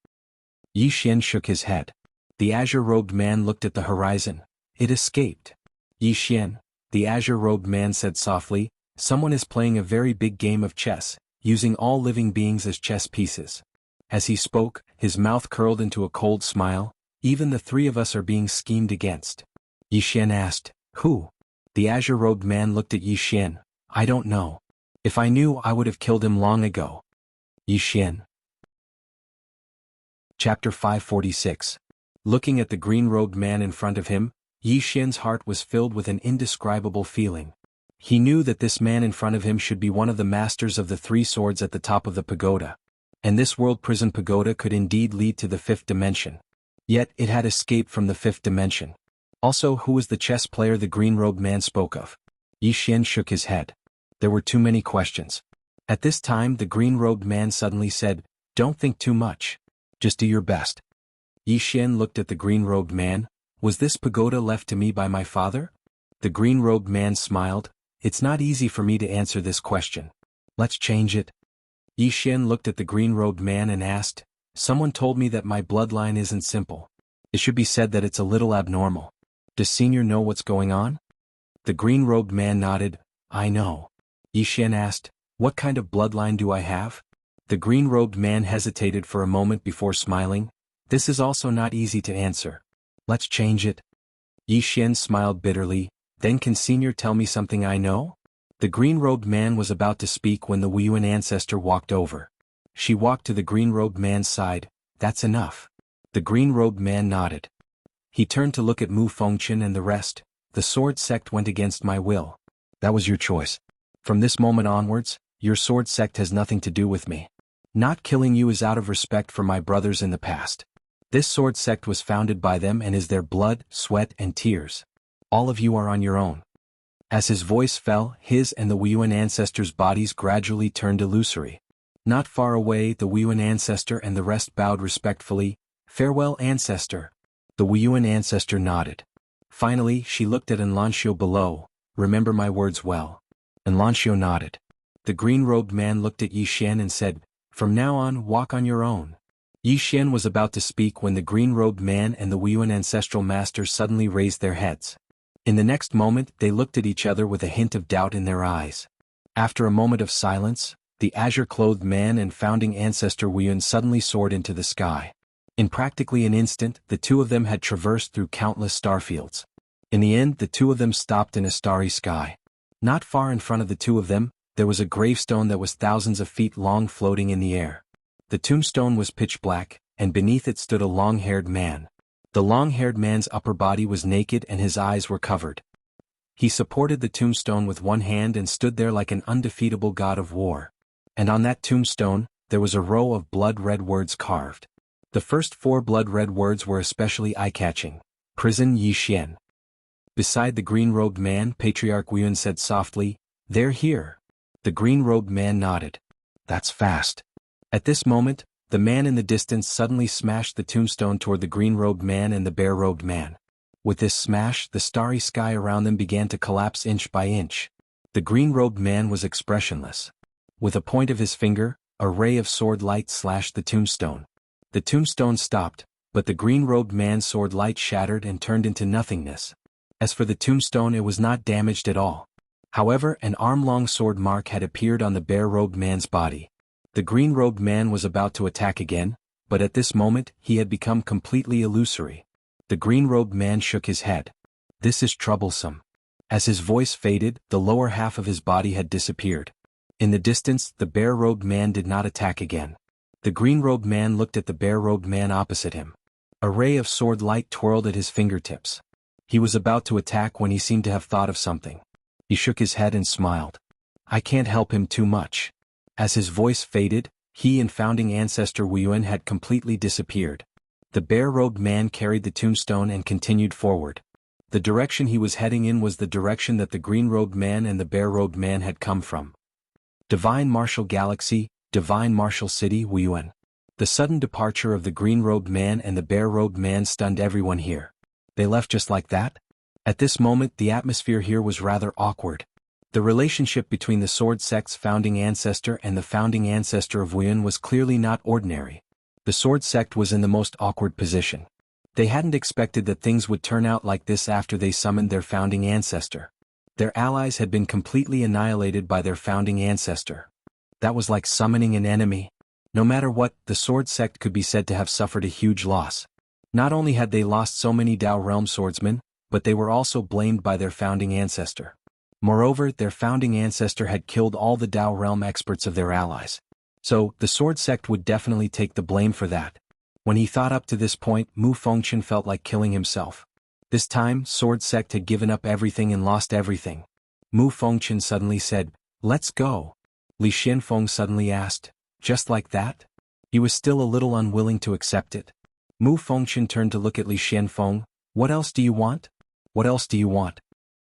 Yi Xian shook his head. The azure-robed man looked at the horizon. It escaped. Yi Xian, the azure-robed man said softly, someone is playing a very big game of chess, using all living beings as chess pieces. As he spoke, his mouth curled into a cold smile, even the three of us are being schemed against. Yi Xian asked, who? The azure-robed man looked at Yi Xian, I don't know. If I knew I would have killed him long ago. Yi Xian. Chapter 546. Looking at the green-robed man in front of him, Yi Xian's heart was filled with an indescribable feeling. He knew that this man in front of him should be one of the masters of the 3 swords at the top of the pagoda. And this world prison pagoda could indeed lead to the 5th dimension. Yet it had escaped from the 5th dimension. Also, who was the chess player the green-robed man spoke of? Yi Xian shook his head. There were too many questions. At this time the green-robed man suddenly said, don't think too much. Just do your best. Yi Xian looked at the green-robed man, was this pagoda left to me by my father? The green-robed man smiled, it's not easy for me to answer this question. Let's change it. Yi Xian looked at the green-robed man and asked, someone told me that my bloodline isn't simple. It should be said that it's a little abnormal. Does Senior know what's going on? The green-robed man nodded, I know. Yi Xian asked, what kind of bloodline do I have? The green-robed man hesitated for a moment before smiling, this is also not easy to answer. Let's change it. Yi Xian smiled bitterly, then can Senior tell me something I know? The green-robed man was about to speak when the Wuan ancestor walked over. She walked to the green-robed man's side, that's enough. The green-robed man nodded. He turned to look at Mu Fengchen and the rest, the sword sect went against my will. That was your choice. From this moment onwards, your sword sect has nothing to do with me. Not killing you is out of respect for my brothers in the past. This sword sect was founded by them and is their blood, sweat and tears. All of you are on your own. As his voice fell, his and the Wuan ancestors' bodies gradually turned illusory. Not far away the Wuan ancestor and the rest bowed respectfully, farewell ancestor. The Wuan ancestor nodded. Finally she looked at Enlancio below, remember my words well. Enlancio nodded. The green-robed man looked at Yi Xian and said, from now on walk on your own. Yi Xian was about to speak when the green-robed man and the Wuan ancestral master suddenly raised their heads. In the next moment they looked at each other with a hint of doubt in their eyes. After a moment of silence, the azure-clothed man and founding ancestor Wuyun suddenly soared into the sky. In practically an instant, the two of them had traversed through countless starfields. In the end, the two of them stopped in a starry sky. Not far in front of the two of them, there was a gravestone that was thousands of feet long floating in the air. The tombstone was pitch black, and beneath it stood a long-haired man. The long-haired man's upper body was naked and his eyes were covered. He supported the tombstone with one hand and stood there like an undefeatable god of war. And on that tombstone, there was a row of blood-red words carved. The first 4 blood-red words were especially eye-catching. Prison Yixian. Beside the green-robed man, Patriarch Wuyun said softly, "They're here." The green-robed man nodded. "That's fast." At this moment, the man in the distance suddenly smashed the tombstone toward the green-robed man and the bare-robed man. With this smash, the starry sky around them began to collapse inch by inch. The green-robed man was expressionless. With a point of his finger, a ray of sword light slashed the tombstone. The tombstone stopped, but the green-robed man's sword light shattered and turned into nothingness. As for the tombstone, it was not damaged at all. However, an arm-long sword mark had appeared on the bare-robed man's body. The green-robed man was about to attack again, but at this moment, he had become completely illusory. The green-robed man shook his head. "This is troublesome." As his voice faded, the lower half of his body had disappeared. In the distance, the bare-robed man did not attack again. The green-robed man looked at the bare-robed man opposite him. A ray of sword light twirled at his fingertips. He was about to attack when he seemed to have thought of something. He shook his head and smiled. "I can't help him too much." As his voice faded, he and founding ancestor Wuyun had completely disappeared. The bare-robed man carried the tombstone and continued forward. The direction he was heading in was the direction that the green-robed man and the bare-robed man had come from. Divine Martial Galaxy, Divine Martial City, Wuyuan. The sudden departure of the green-robed man and the bare-robed man stunned everyone here. They left just like that? At this moment the atmosphere here was rather awkward. The relationship between the Sword Sect's founding ancestor and the founding ancestor of Wuyun was clearly not ordinary. The Sword Sect was in the most awkward position. They hadn't expected that things would turn out like this after they summoned their founding ancestor. Their allies had been completely annihilated by their founding ancestor. That was like summoning an enemy. No matter what, the Sword Sect could be said to have suffered a huge loss. Not only had they lost so many Dao Realm swordsmen, but they were also blamed by their founding ancestor. Moreover, their founding ancestor had killed all the Dao Realm experts of their allies. So, the Sword Sect would definitely take the blame for that. When he thought up to this point, Mu Fengchen felt like killing himself. This time, Sword Sect had given up everything and lost everything. Mu Fengchen suddenly said, "Let's go." Li Xianfeng suddenly asked, "Just like that?" He was still a little unwilling to accept it. Mu Fengchen turned to look at Li Xianfeng. "What else do you want? What else do you want?"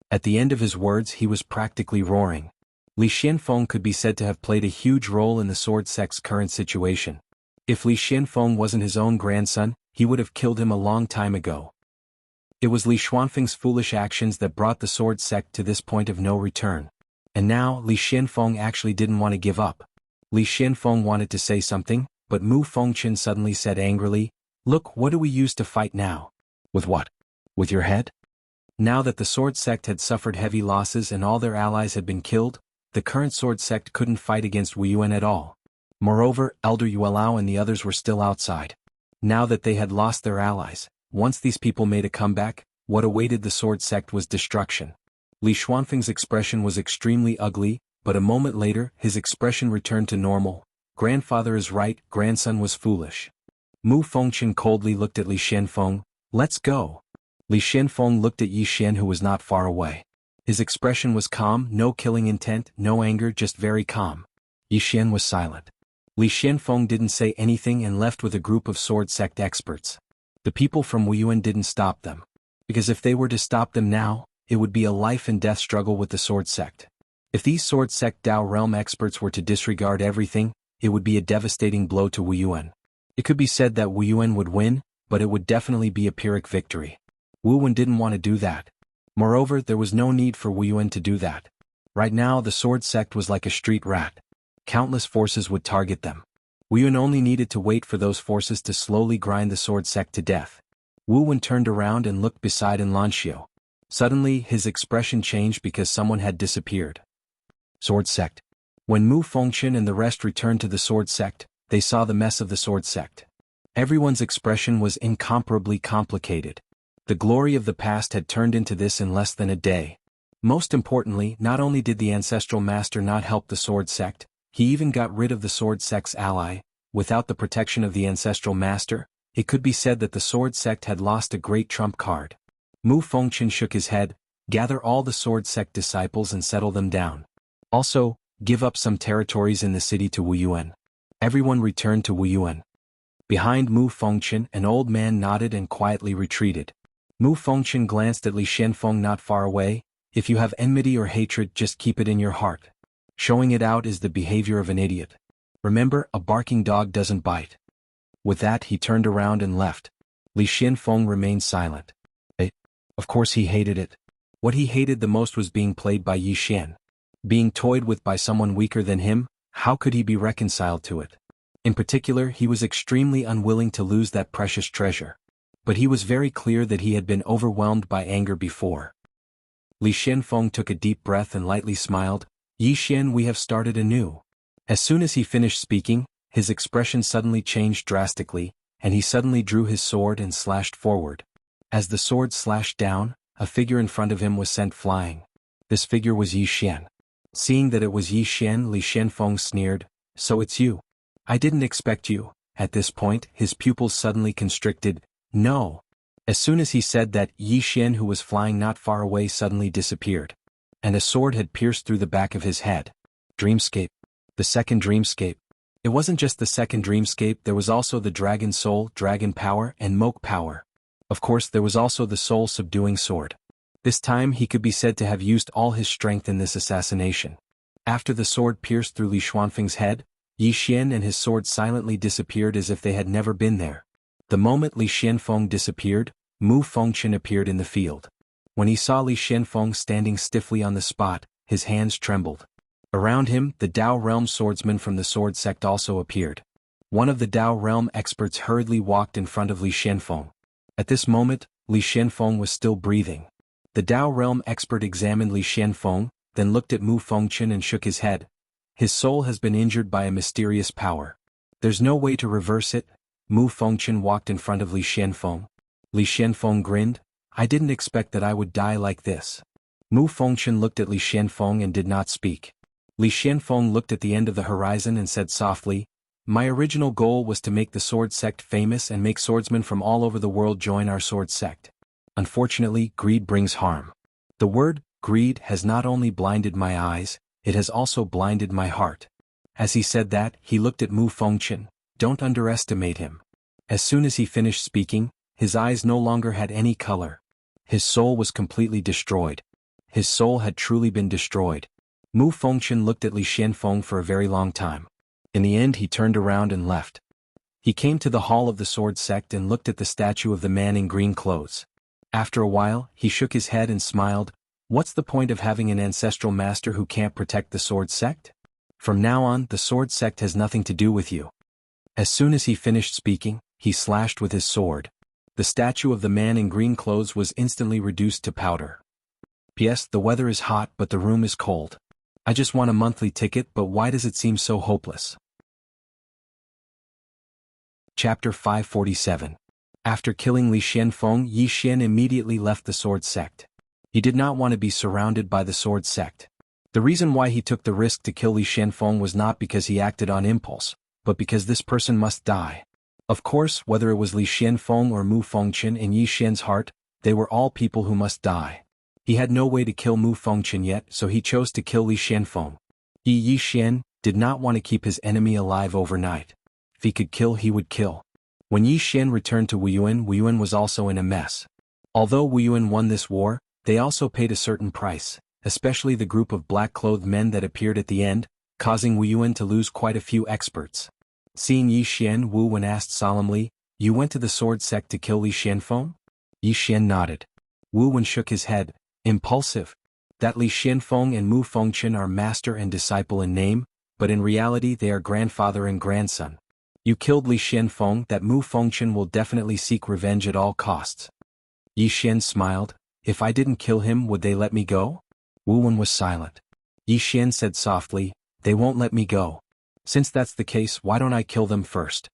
At the end of his words he was practically roaring. Li Xianfeng could be said to have played a huge role in the Sword Sect's current situation. If Li Xianfeng wasn't his own grandson, he would have killed him a long time ago. It was Li Xuanfeng's foolish actions that brought the Sword Sect to this point of no return. And now Li Xianfeng actually didn't want to give up. Li Xianfeng wanted to say something, but Mu Fengchen suddenly said angrily, "Look, what do we use to fight now?" "With what? With your head?" Now that the Sword Sect had suffered heavy losses and all their allies had been killed, the current Sword Sect couldn't fight against Wuyuan at all. Moreover, Elder Yuelao and the others were still outside. Now that they had lost their allies, once these people made a comeback, what awaited the Sword Sect was destruction. Li Xuanfeng's expression was extremely ugly, but a moment later his expression returned to normal. "Grandfather is right, grandson was foolish." Mu Fengchen coldly looked at Li Xianfeng. "Let's go." Li Xianfeng looked at Yi Xian, who was not far away. His expression was calm, no killing intent, no anger, just very calm. Yi Xian was silent. Li Xianfeng didn't say anything and left with a group of Sword Sect experts. The people from Wuyuan didn't stop them. Because if they were to stop them now, it would be a life-and-death struggle with the Sword Sect. If these Sword Sect Dao Realm experts were to disregard everything, it would be a devastating blow to Wuyuan. It could be said that Wuyuan would win, but it would definitely be a Pyrrhic victory. Wuyuan didn't want to do that. Moreover, there was no need for Wuyuan to do that. Right now the Sword Sect was like a street rat. Countless forces would target them. Wuyuan only needed to wait for those forces to slowly grind the Sword Sect to death. Wuyuan turned around and looked beside Lanxiu. Suddenly, his expression changed because someone had disappeared. Sword Sect. When Mu Fengchen and the rest returned to the Sword Sect, they saw the mess of the Sword Sect. Everyone's expression was incomparably complicated. The glory of the past had turned into this in less than a day. Most importantly, not only did the Ancestral Master not help the Sword Sect, he even got rid of the Sword Sect's ally. Without the protection of the Ancestral Master, it could be said that the Sword Sect had lost a great trump card. Mu Fengchen shook his head. Gather all the Sword Sect disciples and settle them down. Also, give up some territories in the city to Wu Yuan. Everyone returned to Wu Yuan. Behind Mu Fengchen, an old man nodded and quietly retreated. Mu Fengchen glanced at Li Xianfeng not far away. If you have enmity or hatred, just keep it in your heart. Showing it out is the behavior of an idiot. Remember, a barking dog doesn't bite. With that, he turned around and left. Li Xianfeng remained silent. Of course he hated it. What he hated the most was being played by Yi Xian. Being toyed with by someone weaker than him, how could he be reconciled to it? In particular, he was extremely unwilling to lose that precious treasure. But he was very clear that he had been overwhelmed by anger before. Li Xianfeng took a deep breath and lightly smiled. Yi Xian, we have started anew. As soon as he finished speaking, his expression suddenly changed drastically, and he suddenly drew his sword and slashed forward. As the sword slashed down, a figure in front of him was sent flying. This figure was Yi Xian. Seeing that it was Yi Xian, Li Xianfeng sneered, "So it's you. I didn't expect you." At this point, his pupils suddenly constricted. No. As soon as he said that, Yi Xian, who was flying not far away, suddenly disappeared. And a sword had pierced through the back of his head. Dreamscape. The second dreamscape. It wasn't just the second dreamscape, there was also the dragon soul, dragon power, and moke power. Of course, there was also the soul-subduing sword. This time he could be said to have used all his strength in this assassination. After the sword pierced through Li Xuanfeng's head, Yi Xian and his sword silently disappeared as if they had never been there. The moment Li Xianfeng disappeared, Mu Fengchen appeared in the field. When he saw Li Xianfeng standing stiffly on the spot, his hands trembled. Around him, the Dao Realm swordsman from the Sword Sect also appeared. One of the Dao Realm experts hurriedly walked in front of Li Xianfeng. At this moment, Li Xianfeng was still breathing. The Dao Realm expert examined Li Xianfeng, then looked at Mu Fengchen and shook his head. His soul has been injured by a mysterious power. There's no way to reverse it. Mu Fengchen walked in front of Li Xianfeng. Li Xianfeng grinned. I didn't expect that I would die like this. Mu Fengchen looked at Li Xianfeng and did not speak. Li Xianfeng looked at the end of the horizon and said softly, my original goal was to make the Sword Sect famous and make swordsmen from all over the world join our Sword Sect. Unfortunately, greed brings harm. The word, greed, has not only blinded my eyes, it has also blinded my heart. As he said that, he looked at Mu Fengchen. Don't underestimate him. As soon as he finished speaking, his eyes no longer had any color. His soul was completely destroyed. His soul had truly been destroyed. Mu Fengchen looked at Li Xianfeng for a very long time. In the end, he turned around and left. He came to the hall of the Sword Sect and looked at the statue of the man in green clothes. After a while, he shook his head and smiled. What's the point of having an ancestral master who can't protect the Sword Sect? From now on, the Sword Sect has nothing to do with you. As soon as he finished speaking, he slashed with his sword. The statue of the man in green clothes was instantly reduced to powder. P.S. The weather is hot but the room is cold. I just want a monthly ticket, but why does it seem so hopeless? Chapter 547. After killing Li Xianfeng, Yi Xian immediately left the Sword Sect. He did not want to be surrounded by the Sword Sect. The reason why he took the risk to kill Li Xianfeng was not because he acted on impulse, but because this person must die. Of course, whether it was Li Xianfeng or Mu Fengchen in Yi Xian's heart, they were all people who must die. He had no way to kill Mu Fengchen yet, so he chose to kill Li Xianfeng. Yi Xian did not want to keep his enemy alive overnight. If he could kill, he would kill. When Yi Xian returned to Wu Yuan was also in a mess. Although Wu Yuan won this war, they also paid a certain price, especially the group of black-clothed men that appeared at the end, causing Wu Yuan to lose quite a few experts. Seeing Yi Xian, Wu Yuan asked solemnly, "You went to the Sword Sect to kill Li Xianfeng?" Yi Xian nodded. Wu Yuan shook his head. Impulsive. That Li Xianfeng and Mu Fengchen are master and disciple in name, but in reality they are grandfather and grandson. You killed Li Xianfeng, that Mu Fengchen will definitely seek revenge at all costs. Yi Xian smiled. If I didn't kill him, would they let me go? Wu Wen was silent. Yi Xian said softly, they won't let me go. Since that's the case, why don't I kill them first?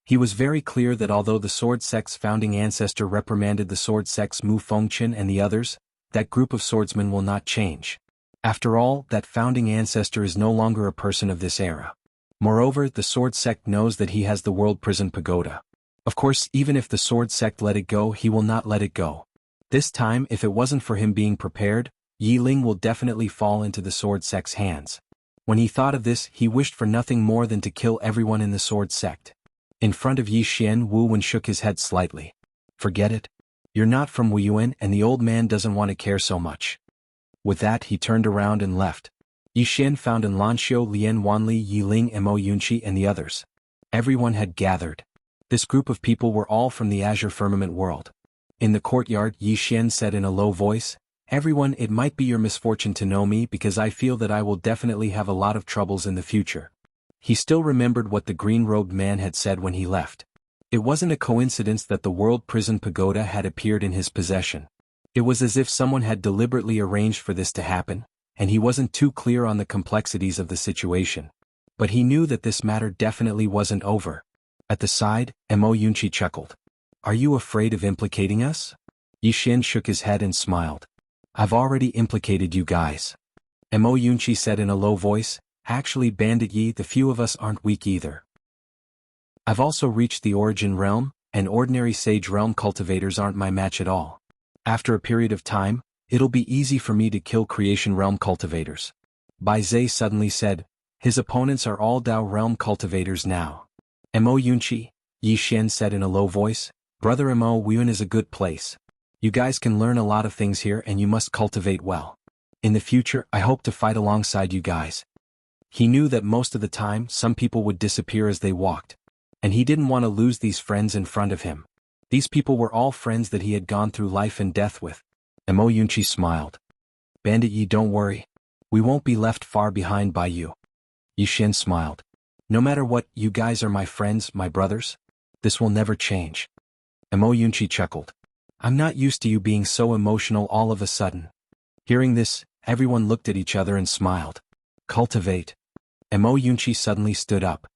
He was very clear that although the Sword Sect's founding ancestor reprimanded the Sword Sect's Mu Fengchen and the others, that group of swordsmen will not change. After all, that founding ancestor is no longer a person of this era. Moreover, the Sword Sect knows that he has the World Prison Pagoda. Of course, even if the Sword Sect let it go, he will not let it go. This time, if it wasn't for him being prepared, Yi Ling will definitely fall into the Sword Sect's hands. When he thought of this, he wished for nothing more than to kill everyone in the Sword Sect. In front of Yi Xian, Wu Wen shook his head slightly. Forget it. You're not from Wuyuan and the old man doesn't want to care so much. With that, he turned around and left. Yi Xian found in Lanxiu, Lian Wanli, Yi Ling, Mo Yunqi and the others. Everyone had gathered. This group of people were all from the Azure Firmament world. In the courtyard, Yi Xian said in a low voice, everyone, it might be your misfortune to know me because I feel that I will definitely have a lot of troubles in the future. He still remembered what the green-robed man had said when he left. It wasn't a coincidence that the World Prison Pagoda had appeared in his possession. It was as if someone had deliberately arranged for this to happen, and he wasn't too clear on the complexities of the situation. But he knew that this matter definitely wasn't over. At the side, Mo Yunqi chuckled. Are you afraid of implicating us? Yi Xian shook his head and smiled. I've already implicated you guys. Mo Yunqi said in a low voice, actually Bandit Yi, the few of us aren't weak either. I've also reached the Origin Realm, and ordinary Sage Realm cultivators aren't my match at all. After a period of time, it'll be easy for me to kill Creation Realm cultivators. Bai Zhe suddenly said, his opponents are all Dao Realm cultivators now. Mo Yunqi, Yi Xian said in a low voice, Brother Mo, Wuyuan is a good place. You guys can learn a lot of things here and you must cultivate well. In the future, I hope to fight alongside you guys. He knew that most of the time, some people would disappear as they walked. And he didn't want to lose these friends in front of him. These people were all friends that he had gone through life and death with. Mo Yunqi smiled. Bandit Yi, don't worry. We won't be left far behind by you. Yi Xian smiled. No matter what, you guys are my friends, my brothers. This will never change. Mo Yunqi chuckled. I'm not used to you being so emotional all of a sudden. Hearing this, everyone looked at each other and smiled. Cultivate. Mo Yunqi suddenly stood up.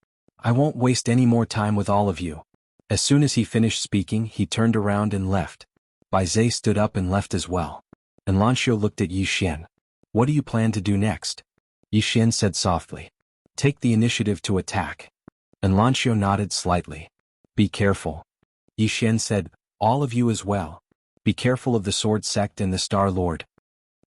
I won't waste any more time with all of you. As soon as he finished speaking, he turned around and left. Bai Zhe stood up and left as well. And Lanxiu looked at Yi Xian. What do you plan to do next? Yi Xian said softly. Take the initiative to attack. And Lanxiu nodded slightly. Be careful. Yi Xian said, all of you as well. Be careful of the Sword Sect and the Star Lord.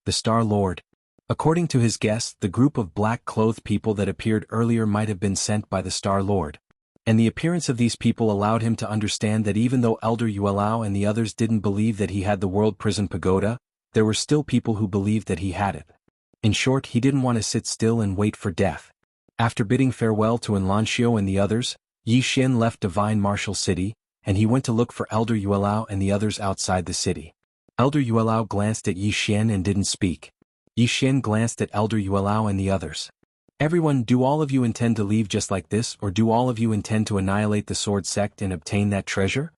The Star Lord. According to his guess, the group of black-clothed people that appeared earlier might have been sent by the Star Lord. And the appearance of these people allowed him to understand that even though Elder Yuelao and the others didn't believe that he had the World Prison Pagoda, there were still people who believed that he had it. In short, he didn't want to sit still and wait for death. After bidding farewell to Lanxiu and the others, Yi Xian left Divine Martial City, and he went to look for Elder Yuelao and the others outside the city. Elder Yuelao glanced at Yi Xian and didn't speak. Yi Xian glanced at Elder Yuelao and the others. Everyone, do all of you intend to leave just like this, or do all of you intend to annihilate the Sword Sect and obtain that treasure?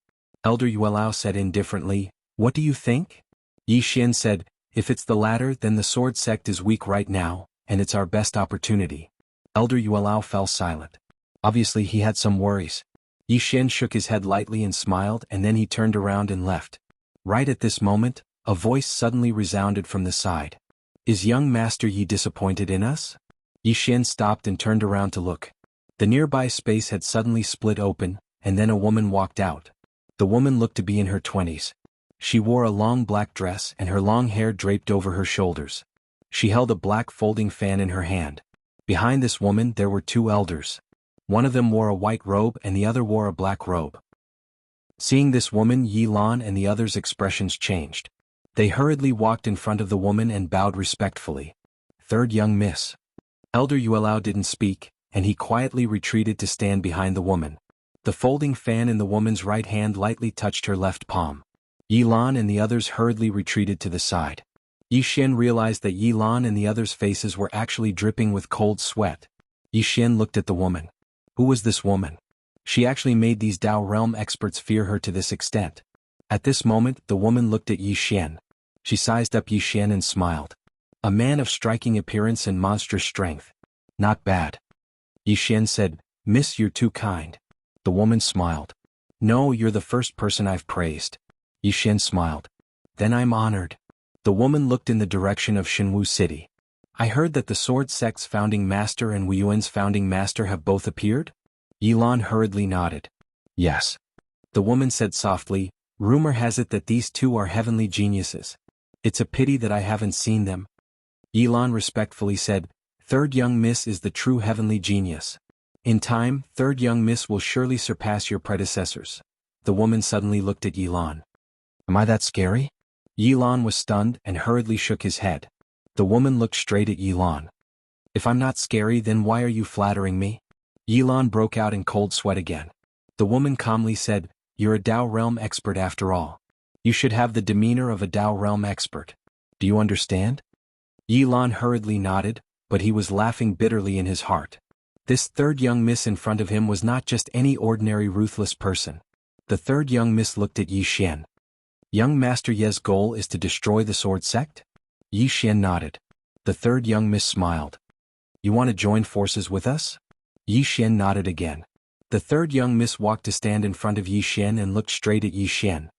Elder Yuelao said indifferently, what do you think? Yi Xian said, if it's the latter, then the Sword Sect is weak right now, and it's our best opportunity. Elder Yuelao fell silent. Obviously he had some worries. Yi Xian shook his head lightly and smiled, and then he turned around and left. Right at this moment, a voice suddenly resounded from the side. Is young Master Yi disappointed in us? Yi Xian stopped and turned around to look. The nearby space had suddenly split open, and then a woman walked out. The woman looked to be in her 20s. She wore a long black dress and her long hair draped over her shoulders. She held a black folding fan in her hand. Behind this woman there were two elders. One of them wore a white robe and the other wore a black robe. Seeing this woman, Yi Lan and the others' expressions changed. They hurriedly walked in front of the woman and bowed respectfully. Third young miss. Elder Yuelao didn't speak, and he quietly retreated to stand behind the woman. The folding fan in the woman's right hand lightly touched her left palm. Yi Lan and the others hurriedly retreated to the side. Yi Xian realized that Yi Lan and the others' faces were actually dripping with cold sweat. Yi Xian looked at the woman. Who was this woman? She actually made these Dao Realm experts fear her to this extent. At this moment, the woman looked at Yi Xian. She sized up Yi Xian and smiled. A man of striking appearance and monstrous strength. Not bad. Yi Xian said, Miss, you're too kind. The woman smiled. No, you're the first person I've praised. Yi Xian smiled. Then I'm honored. The woman looked in the direction of Shenwu City. I heard that the sword sect's founding master and Wu Yuan's founding master have both appeared? Yilan hurriedly nodded. Yes. The woman said softly, rumor has it that these two are heavenly geniuses. It's a pity that I haven't seen them. Yilan respectfully said, Third young miss is the true heavenly genius. In time, third young miss will surely surpass your predecessors. The woman suddenly looked at Yilan. Am I that scary? Yilan was stunned and hurriedly shook his head. The woman looked straight at Yilan. If I'm not scary, then why are you flattering me? Yilan broke out in cold sweat again. The woman calmly said, You're a Dao realm expert after all. You should have the demeanor of a Dao realm expert. Do you understand? Yilan hurriedly nodded, but he was laughing bitterly in his heart. This third young miss in front of him was not just any ordinary ruthless person. The third young miss looked at Yi Xian. Young Master Ye's goal is to destroy the sword sect? Yi Xian nodded. The third young miss smiled. You want to join forces with us? Yi Xian nodded again. The third young miss walked to stand in front of Yi Xian and looked straight at Yi Xian.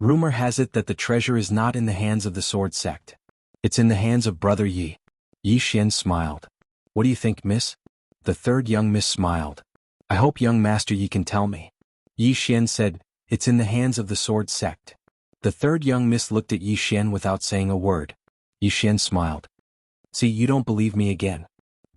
Rumor has it that the treasure is not in the hands of the sword sect. It's in the hands of Brother Yi. Yi Xian smiled. What do you think, miss? The third young miss smiled. I hope young Master Yi can tell me. Yi Xian said, It's in the hands of the sword sect. The third young miss looked at Yi Xian without saying a word. Yi Xian smiled. See, you don't believe me again.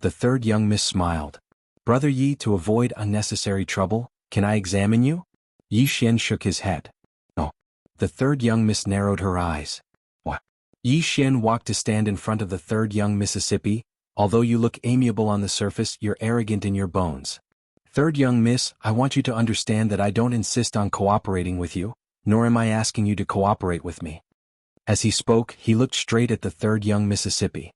The third young miss smiled. Brother Yi, to avoid unnecessary trouble, can I examine you? Yi Xian shook his head. No. The third young miss narrowed her eyes. What? Yi Xian walked to stand in front of the third young Mississippi. Although you look amiable on the surface, you're arrogant in your bones. Third young miss, I want you to understand that I don't insist on cooperating with you, nor am I asking you to cooperate with me. As he spoke, he looked straight at the third young Mississippi.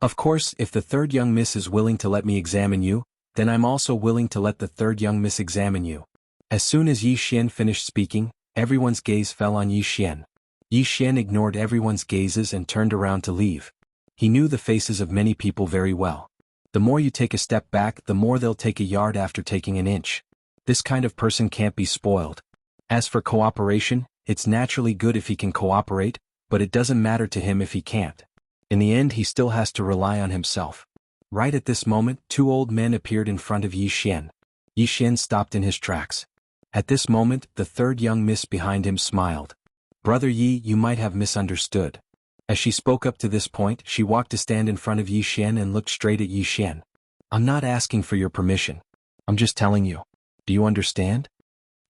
Of course, if the third young miss is willing to let me examine you, then I'm also willing to let the third young miss examine you. As soon as Yi Xian finished speaking, everyone's gaze fell on Yi Xian. Yi Xian ignored everyone's gazes and turned around to leave. He knew the faces of many people very well. The more you take a step back, the more they'll take a yard after taking an inch. This kind of person can't be spoiled. As for cooperation, it's naturally good if he can cooperate, but it doesn't matter to him if he can't. In the end, he still has to rely on himself. Right at this moment, two old men appeared in front of Yi Xian. Yi Xian stopped in his tracks. At this moment, the third young miss behind him smiled. Brother Yi, you might have misunderstood. As she spoke up to this point, she walked to stand in front of Yi Xian and looked straight at Yi Xian. I'm not asking for your permission. I'm just telling you. Do you understand?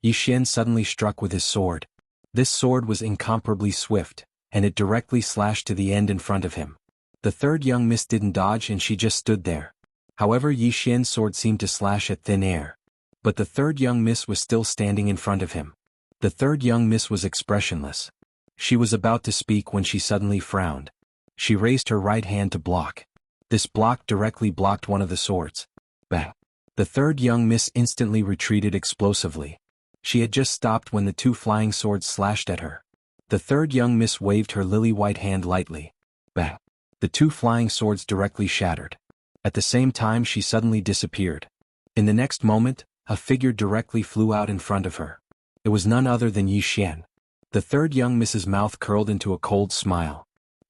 Yi Xian suddenly struck with his sword. This sword was incomparably swift, and it directly slashed to the end in front of him. The third young miss didn't dodge and she just stood there. However, Yi Xian's sword seemed to slash at thin air. But the third young miss was still standing in front of him. The third young miss was expressionless. She was about to speak when she suddenly frowned. She raised her right hand to block. This block directly blocked one of the swords. Bang! The third young miss instantly retreated explosively. She had just stopped when the two flying swords slashed at her. The third young miss waved her lily-white hand lightly. Bang! The two flying swords directly shattered. At the same time, she suddenly disappeared. In the next moment, a figure directly flew out in front of her. It was none other than Yi Xian. The third young miss's mouth curled into a cold smile.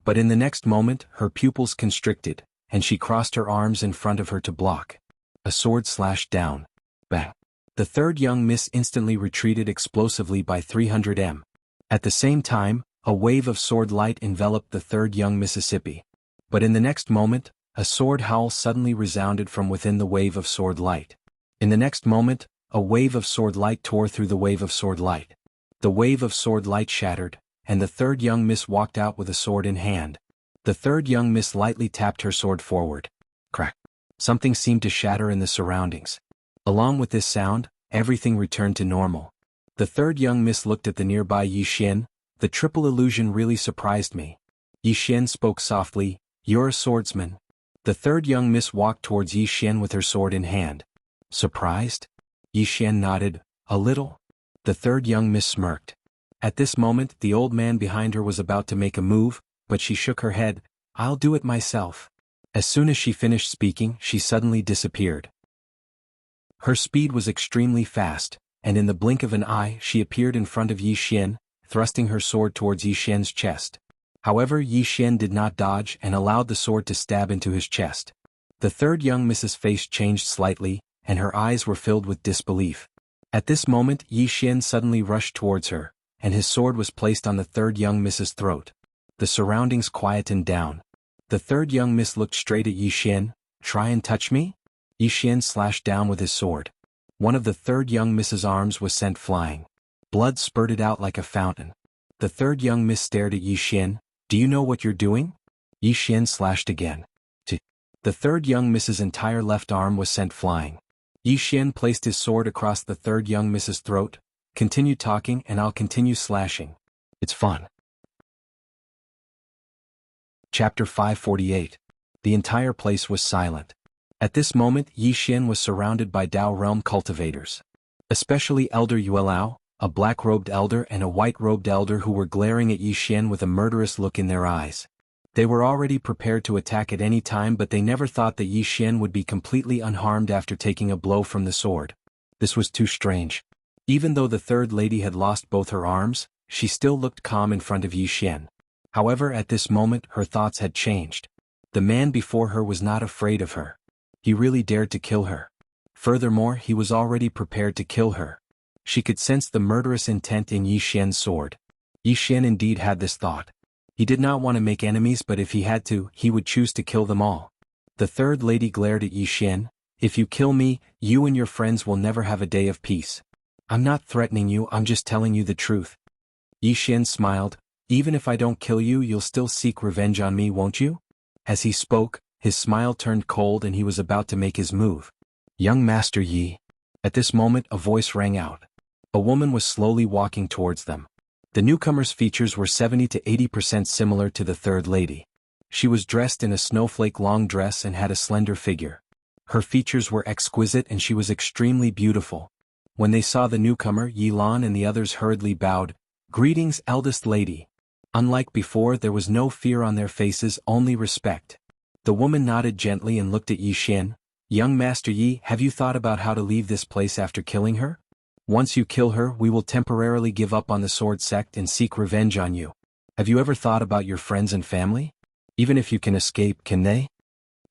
But in the next moment, her pupils constricted, and she crossed her arms in front of her to block. A sword slashed down. Bang! The third young miss instantly retreated explosively by 300 m. At the same time, a wave of sword light enveloped the third young Mississippi. But in the next moment, a sword howl suddenly resounded from within the wave of sword light. In the next moment, a wave of sword light tore through the wave of sword light. The wave of sword light shattered, and the third young miss walked out with a sword in hand. The third young miss lightly tapped her sword forward. Crack! Something seemed to shatter in the surroundings. Along with this sound, everything returned to normal. The third young miss looked at the nearby Yi Xian. The triple illusion really surprised me. Yi Xian spoke softly, You're a swordsman. The third young miss walked towards Yi Xian with her sword in hand. Surprised? Yi Xian nodded, a little. The third young miss smirked. At this moment, the old man behind her was about to make a move, but she shook her head. "I'll do it myself." As soon as she finished speaking, she suddenly disappeared. Her speed was extremely fast, and in the blink of an eye she appeared in front of Yi Xian, thrusting her sword towards Yi Xian's chest. However, Yi Xian did not dodge and allowed the sword to stab into his chest. The third young Mrs. face changed slightly, and her eyes were filled with disbelief. At this moment, Yi Xian suddenly rushed towards her, and his sword was placed on the third young Mrs.'s throat. The surroundings quietened down. The third young Miss looked straight at Yi Xian. "Try and touch me?" Yi Xian slashed down with his sword. One of the third young Miss's arms was sent flying. Blood spurted out like a fountain. The third young Miss stared at Yi Xian. "Do you know what you're doing?" Yi Xian slashed again. The third young Miss's entire left arm was sent flying. Yi Xian placed his sword across the third young Miss's throat. "Continue talking and I'll continue slashing. It's fun." Chapter 548. The entire place was silent. At this moment, Yi Xian was surrounded by Dao realm cultivators. Especially Elder Yuelao, a black-robed elder and a white-robed elder who were glaring at Yi Xian with a murderous look in their eyes. They were already prepared to attack at any time, but they never thought that Yi Xian would be completely unharmed after taking a blow from the sword. This was too strange. Even though the third lady had lost both her arms, she still looked calm in front of Yi Xian. However, at this moment her thoughts had changed. The man before her was not afraid of her. He really dared to kill her. Furthermore, he was already prepared to kill her. She could sense the murderous intent in Yi Xian's sword. Yi Xian indeed had this thought. He did not want to make enemies, but if he had to, he would choose to kill them all. The third lady glared at Yi Xian. "If you kill me, you and your friends will never have a day of peace." "I'm not threatening you, I'm just telling you the truth." Yi Xian smiled. "Even if I don't kill you, you'll still seek revenge on me, won't you?" As he spoke, his smile turned cold and he was about to make his move. "Young Master Yi." At this moment a voice rang out. A woman was slowly walking towards them. The newcomer's features were 70 to 80% similar to the third lady. She was dressed in a snowflake long dress and had a slender figure. Her features were exquisite and she was extremely beautiful. When they saw the newcomer, Yi Lan and the others hurriedly bowed. "Greetings, eldest lady." Unlike before, there was no fear on their faces, only respect. The woman nodded gently and looked at Yi Xian. "Young Master Yi, have you thought about how to leave this place after killing her? Once you kill her, we will temporarily give up on the sword sect and seek revenge on you. Have you ever thought about your friends and family? Even if you can escape, can they?"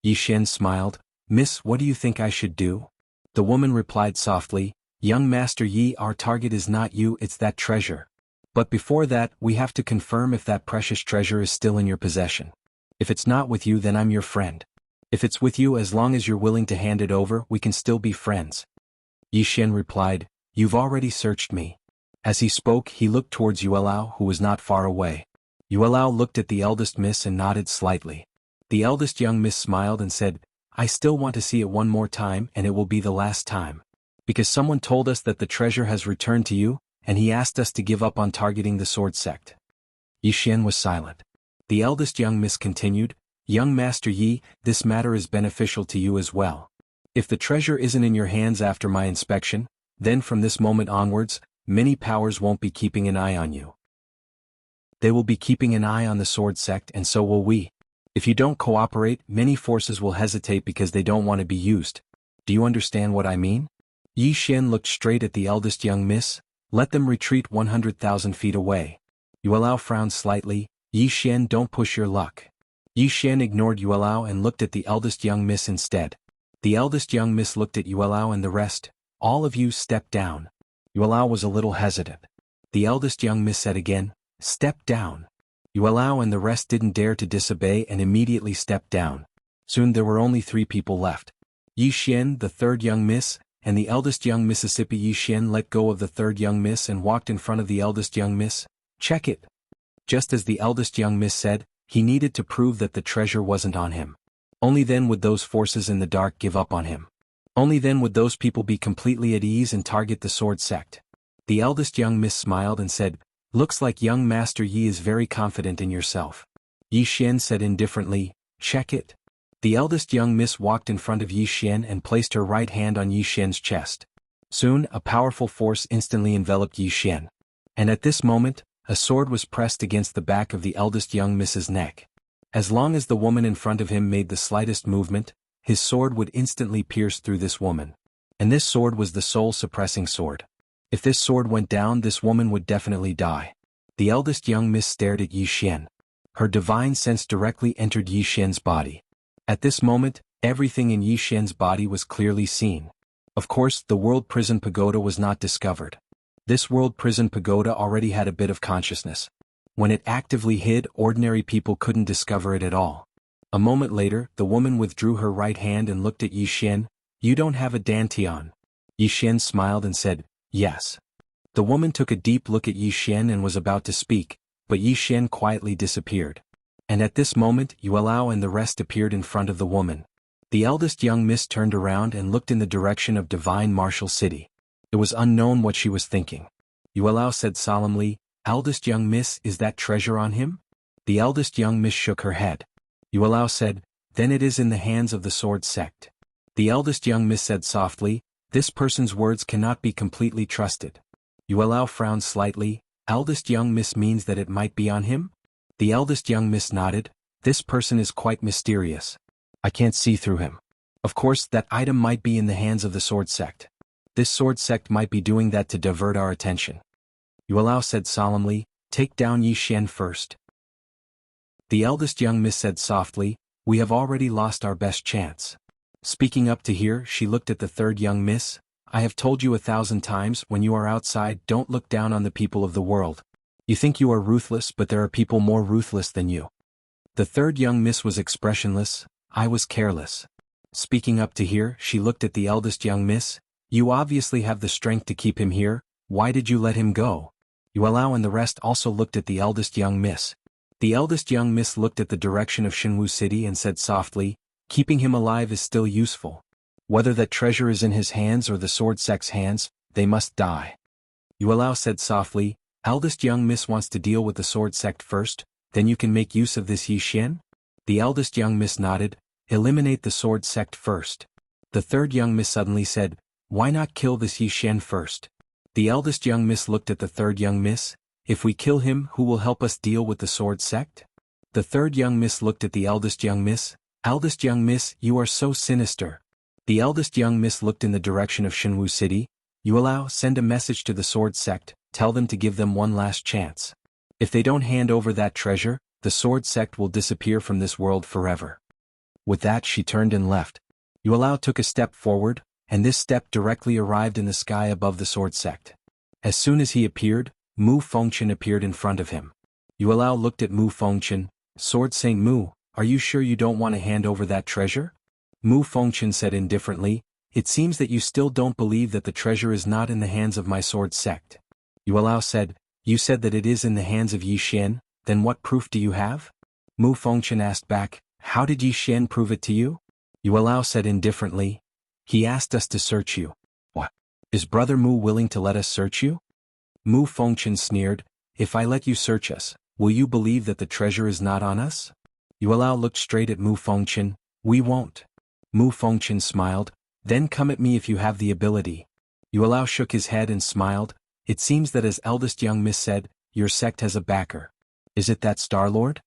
Yi Xian smiled. "Miss, what do you think I should do?" The woman replied softly. "Young Master Yi, our target is not you, it's that treasure. But before that, we have to confirm if that precious treasure is still in your possession. If it's not with you, then I'm your friend. If it's with you, as long as you're willing to hand it over, we can still be friends." Yi Xian replied. "You've already searched me." As he spoke, he looked towards Yuelao, who was not far away. Yuelao looked at the eldest miss and nodded slightly. The eldest young miss smiled and said, "I still want to see it one more time, and it will be the last time. Because someone told us that the treasure has returned to you, and he asked us to give up on targeting the sword sect." Yi Xian was silent. The eldest young miss continued, "Young Master Yi, this matter is beneficial to you as well. If the treasure isn't in your hands after my inspection, then from this moment onwards, many powers won't be keeping an eye on you. They will be keeping an eye on the sword sect, and so will we. If you don't cooperate, many forces will hesitate because they don't want to be used. Do you understand what I mean?" Yi Xian looked straight at the eldest young miss. "Let them retreat 100,000 feet away." Yuelao frowned slightly. "Yi Xian, don't push your luck." Yi Xian ignored Yuelao and looked at the eldest young miss instead. The eldest young miss looked at Yuelao and the rest. "All of you step down." Yuelao was a little hesitant. The eldest young miss said again, "Step down." Yuelao and the rest didn't dare to disobey and immediately stepped down. Soon there were only 3 people left. Yi Xian, the third young miss, and the eldest young Mississippi. Yi Xian let go of the third young miss and walked in front of the eldest young miss. "Check it." Just as the eldest young miss said, he needed to prove that the treasure wasn't on him. Only then would those forces in the dark give up on him. Only then would those people be completely at ease and target the sword sect. The eldest young miss smiled and said, "Looks like young Master Yi is very confident in yourself." Yi Xian said indifferently, "Check it." The eldest young miss walked in front of Yi Xian and placed her right hand on Yi Xian's chest. Soon, a powerful force instantly enveloped Yi Xian. And at this moment, a sword was pressed against the back of the eldest young Miss's neck. As long as the woman in front of him made the slightest movement, his sword would instantly pierce through this woman. And this sword was the soul-suppressing sword. If this sword went down, this woman would definitely die. The eldest young Miss stared at Yi Xian. Her divine sense directly entered Yi Xian's body. At this moment, everything in Yi Xian's body was clearly seen. Of course, the World Prison Pagoda was not discovered. This World Prison Pagoda already had a bit of consciousness. When it actively hid, ordinary people couldn't discover it at all. A moment later, the woman withdrew her right hand and looked at Yi Xian. "You don't have a dantian." Yi Xian smiled and said, "Yes." The woman took a deep look at Yi Xian and was about to speak, but Yi Xian quietly disappeared. And at this moment, Yuelao and the rest appeared in front of the woman. The eldest young Miss turned around and looked in the direction of Divine Martial City. It was unknown what she was thinking. Yuelao said solemnly, "Eldest young Miss, is that treasure on him?" The eldest young Miss shook her head. Yuelao said, "Then it is in the hands of the sword sect." The eldest young Miss said softly, "This person's words cannot be completely trusted." Yuelao frowned slightly. "Eldest young Miss means that it might be on him?" The eldest young Miss nodded. "This person is quite mysterious. I can't see through him. Of course, that item might be in the hands of the sword sect. This sword sect might be doing that to divert our attention." Yuelao said solemnly, "Take down Yi Xian first." The eldest young Miss said softly, "We have already lost our best chance." Speaking up to here, she looked at the third young Miss. "I have told you 1,000 times, when you are outside, don't look down on the people of the world. You think you are ruthless, but there are people more ruthless than you." The third young Miss was expressionless. "I was careless." Speaking up to here, she looked at the eldest young Miss. "You obviously have the strength to keep him here. Why did you let him go?" Yuelao and the rest also looked at the eldest young Miss. The eldest young Miss looked at the direction of Xinwu City and said softly, "Keeping him alive is still useful. Whether that treasure is in his hands or the sword sect's hands, they must die." Yuelao said softly, "Eldest young Miss wants to deal with the sword sect first, then you can make use of this Yi Xian?" The eldest young Miss nodded. "Eliminate the sword sect first." The third young Miss suddenly said, "Why not kill this Yi Xian first?" The eldest young Miss looked at the third young Miss. "If we kill him, who will help us deal with the sword sect?" The third young Miss looked at the eldest young Miss. "Eldest young Miss, you are so sinister." The eldest young Miss looked in the direction of Xinwu City. "Yuelao, send a message to the sword sect, tell them to give them one last chance. If they don't hand over that treasure, the sword sect will disappear from this world forever." With that, she turned and left. Yuelao took a step forward, and this step directly arrived in the sky above the sword sect. As soon as he appeared, Mu Fengchen appeared in front of him. Yuelao looked at Mu Fengchen. "Sword Saint Mu, are you sure you don't want to hand over that treasure?" Mu Fengchen said indifferently, "It seems that you still don't believe that the treasure is not in the hands of my sword sect." Yuelao said, "You said that it is in the hands of Yi Xian, then what proof do you have?" Mu Fengchen asked back, "How did Yi Xian prove it to you?" Yuelao said indifferently, "He asked us to search you." "What? Is Brother Mu willing to let us search you?" Mu Fengchen sneered, "If I let you search us, will you believe that the treasure is not on us?" Yuelao looked straight at Mu Fengchen. "We won't." Mu Fengchen smiled, "Then come at me if you have the ability." Yuelao shook his head and smiled. "It seems that as eldest young Miss said, your sect has a backer. Is it that Star-Lord?"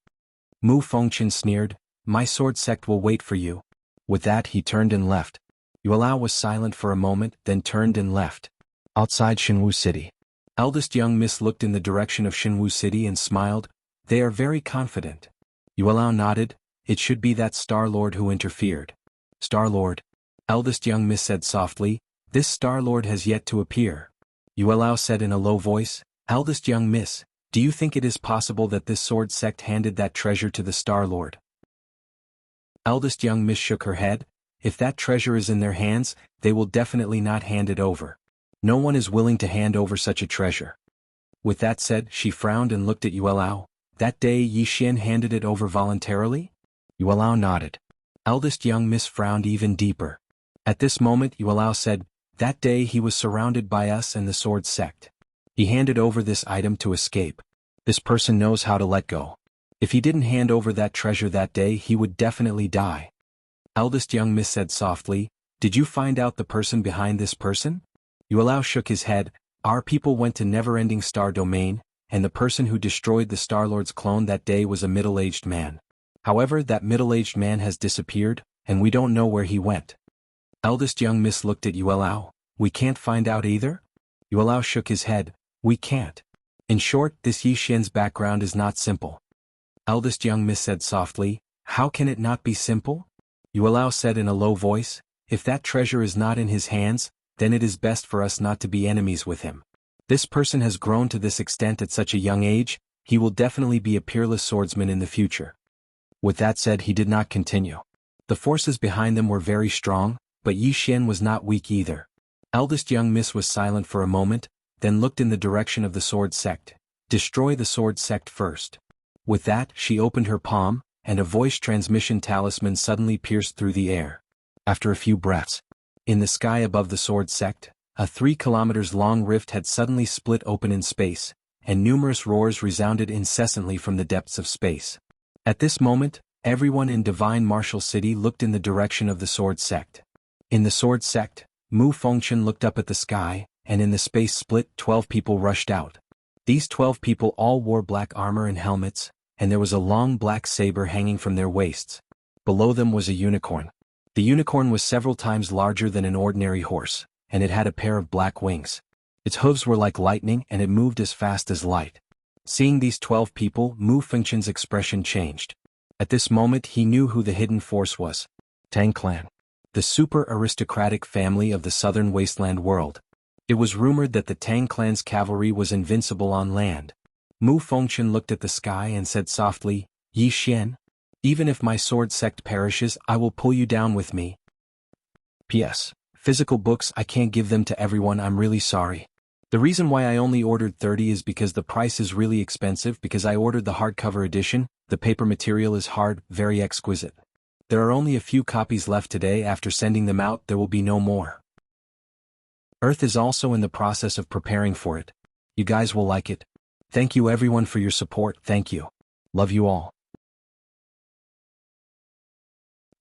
Mu Fengchen sneered, "My sword sect will wait for you." With that, he turned and left. Yuelao was silent for a moment, then turned and left. Outside Xinwu City. Eldest young Miss looked in the direction of Xinwu City and smiled. "They are very confident." Yuelao nodded. "It should be that Star-Lord who interfered." "Star-Lord?" Eldest young Miss said softly. "This Star-Lord has yet to appear." Yuelao said in a low voice, "Eldest young Miss, do you think it is possible that this sword sect handed that treasure to the Star-Lord?" Eldest young Miss shook her head. "If that treasure is in their hands, they will definitely not hand it over. No one is willing to hand over such a treasure." With that said, she frowned and looked at Yuelao. "That day Yi Xian handed it over voluntarily?" Yuelao nodded. Eldest young Miss frowned even deeper. At this moment Yuelao said, "That day he was surrounded by us and the sword sect. He handed over this item to escape. This person knows how to let go. If he didn't hand over that treasure that day, he would definitely die." Eldest young Miss said softly, "Did you find out the person behind this person?" Yuelao shook his head. Our people went to never-ending star domain, and the person who destroyed the Star-Lord's clone that day was a middle-aged man. However, that middle-aged man has disappeared, and we don't know where he went. Eldest young miss looked at Yuelao. We can't find out either? Yuelao shook his head. We can't. In short, this Yi Xian's background is not simple. Eldest young miss said softly, how can it not be simple? Yuelao said in a low voice, if that treasure is not in his hands, then it is best for us not to be enemies with him. This person has grown to this extent at such a young age, he will definitely be a peerless swordsman in the future. With that said, he did not continue. The forces behind them were very strong, but Yi Xian was not weak either. Eldest young miss was silent for a moment, then looked in the direction of the sword sect. Destroy the sword sect first. With that, she opened her palm, and a voice transmission talisman suddenly pierced through the air. After a few breaths, in the sky above the sword sect, a 3 kilometers long rift had suddenly split open in space, and numerous roars resounded incessantly from the depths of space. At this moment, everyone in Divine Martial City looked in the direction of the sword sect. In the sword sect, Mu Fengchen looked up at the sky, and in the space split 12 people rushed out. These 12 people all wore black armor and helmets, and there was a long black saber hanging from their waists. Below them was a unicorn. The unicorn was several times larger than an ordinary horse, and it had a pair of black wings. Its hooves were like lightning and it moved as fast as light. Seeing these 12 people, Mu Fengchen's expression changed. At this moment he knew who the hidden force was. Tang Clan. The super aristocratic family of the southern wasteland world. It was rumored that the Tang Clan's cavalry was invincible on land. Mu Fengchen looked at the sky and said softly, Yi Xian? Even if my sword sect perishes, I will pull you down with me. P.S. Physical books, I can't give them to everyone, I'm really sorry. The reason why I only ordered 30 is because the price is really expensive because I ordered the hardcover edition, the paper material is hard, very exquisite. There are only a few copies left today. After sending them out there will be no more. Earth is also in the process of preparing for it. You guys will like it. Thank you everyone for your support, thank you. Love you all.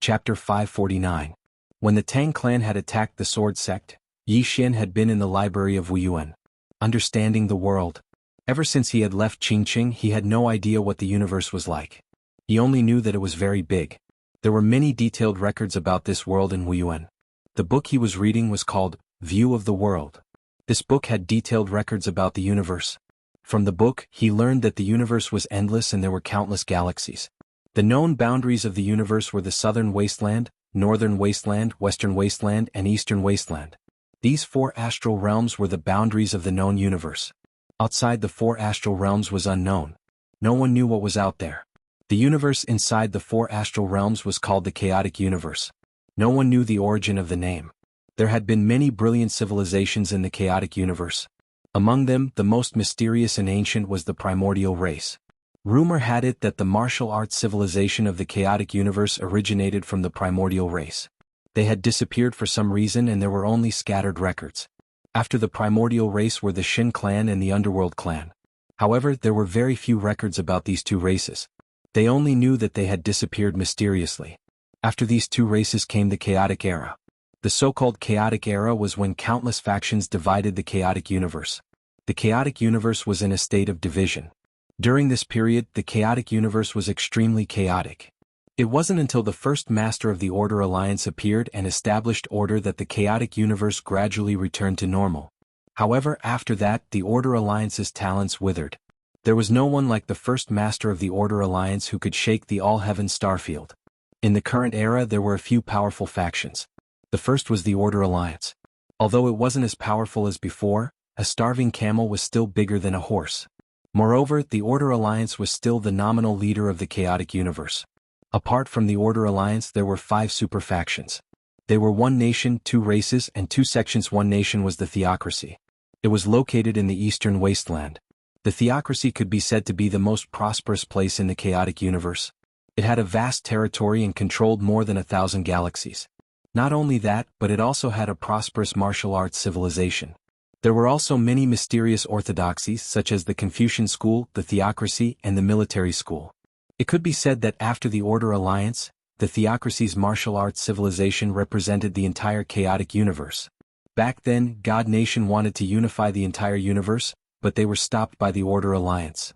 Chapter 549. When the Tang clan had attacked the sword sect, Yi Xian had been in the library of Wuyuan. Understanding the world. Ever since he had left Qingqing he had no idea what the universe was like. He only knew that it was very big. There were many detailed records about this world in Wuyuan. The book he was reading was called View of the World. This book had detailed records about the universe. From the book, he learned that the universe was endless and there were countless galaxies. The known boundaries of the universe were the southern wasteland, northern wasteland, western wasteland, and eastern wasteland. These 4 astral realms were the boundaries of the known universe. Outside the 4 astral realms was unknown. No one knew what was out there. The universe inside the 4 astral realms was called the chaotic universe. No one knew the origin of the name. There had been many brilliant civilizations in the chaotic universe. Among them, the most mysterious and ancient was the primordial race. Rumor had it that the martial arts civilization of the chaotic universe originated from the primordial race. They had disappeared for some reason and there were only scattered records. After the primordial race were the Shin clan and the Underworld clan. However, there were very few records about these 2 races. They only knew that they had disappeared mysteriously. After these 2 races came the chaotic era. The so-called chaotic era was when countless factions divided the chaotic universe. The chaotic universe was in a state of division. During this period, the chaotic universe was extremely chaotic. It wasn't until the first master of the Order Alliance appeared and established order that the chaotic universe gradually returned to normal. However, after that, the Order Alliance's talents withered. There was no one like the first master of the Order Alliance who could shake the all-heaven starfield. In the current era there were a few powerful factions. The first was the Order Alliance. Although it wasn't as powerful as before, a starving camel was still bigger than a horse. Moreover, the Order Alliance was still the nominal leader of the chaotic universe. Apart from the Order Alliance there were 5 super factions. They were 1 nation, 2 races, and 2 sections. 1 nation was the Theocracy. It was located in the eastern wasteland. The Theocracy could be said to be the most prosperous place in the chaotic universe. It had a vast territory and controlled more than 1,000 galaxies. Not only that, but it also had a prosperous martial arts civilization. There were also many mysterious orthodoxies such as the Confucian school, the Theocracy, and the military school. It could be said that after the Order Alliance, the Theocracy's martial arts civilization represented the entire chaotic universe. Back then, God Nation wanted to unify the entire universe, but they were stopped by the Order Alliance.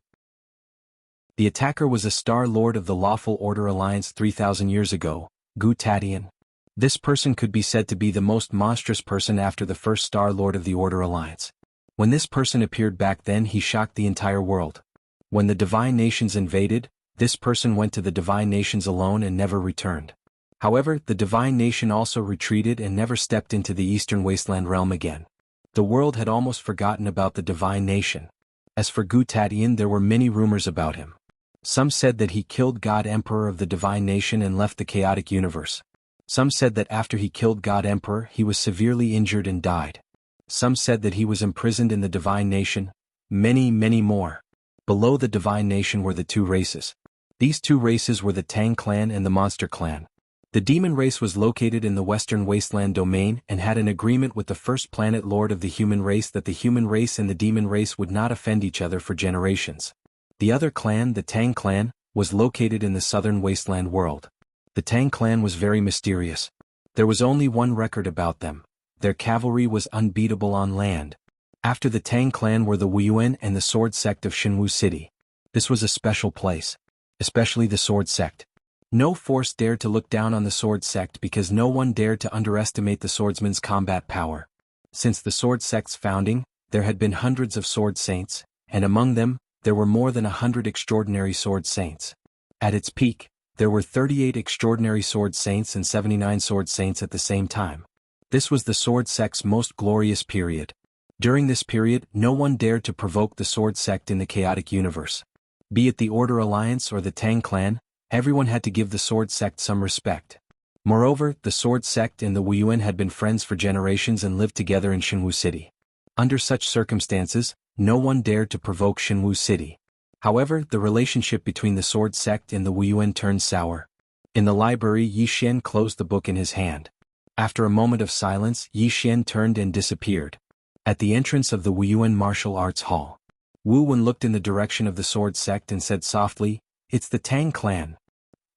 The attacker was a Star Lord of the Lawful Order Alliance 3,000 years ago, Gu Tadian. This person could be said to be the most monstrous person after the first Star Lord of the Order Alliance. When this person appeared back then, he shocked the entire world. When the Divine Nations invaded, this person went to the Divine Nations alone and never returned. However, the Divine Nation also retreated and never stepped into the Eastern Wasteland realm again. The world had almost forgotten about the Divine Nation. As for Gu Tadian, there were many rumors about him. Some said that he killed God Emperor of the Divine Nation and left the chaotic universe. Some said that after he killed God Emperor, he was severely injured and died. Some said that he was imprisoned in the Divine Nation. Many more. Below the Divine Nation were the two races. These two races were the Tang clan and the Monster clan. The demon race was located in the Western Wasteland domain and had an agreement with the first planet lord of the human race that the human race and the demon race would not offend each other for generations. The other clan, the Tang clan, was located in the Southern Wasteland world. The Tang clan was very mysterious. There was only one record about them. Their cavalry was unbeatable on land. After the Tang clan were the Wuyuan and the sword sect of Shenwu City. This was a special place. Especially the sword sect. No force dared to look down on the sword sect because no one dared to underestimate the swordsman's combat power. Since the sword sect's founding, there had been hundreds of sword saints, and among them, there were more than 100 extraordinary sword saints. At its peak, there were 38 extraordinary sword saints and 79 sword saints at the same time. This was the sword sect's most glorious period. During this period, no one dared to provoke the sword sect in the chaotic universe. Be it the Order Alliance or the Tang clan, everyone had to give the sword sect some respect. Moreover, the sword sect and the Wuyuan had been friends for generations and lived together in Shenwu City. Under such circumstances, no one dared to provoke Shenwu City. However, the relationship between the sword sect and the Wuyuan turned sour. In the library, Yi Xian closed the book in his hand. After a moment of silence, Yi Xian turned and disappeared. At the entrance of the Wuyuan Martial Arts Hall, Wu Wen looked in the direction of the sword sect and said softly, "It's the Tang clan."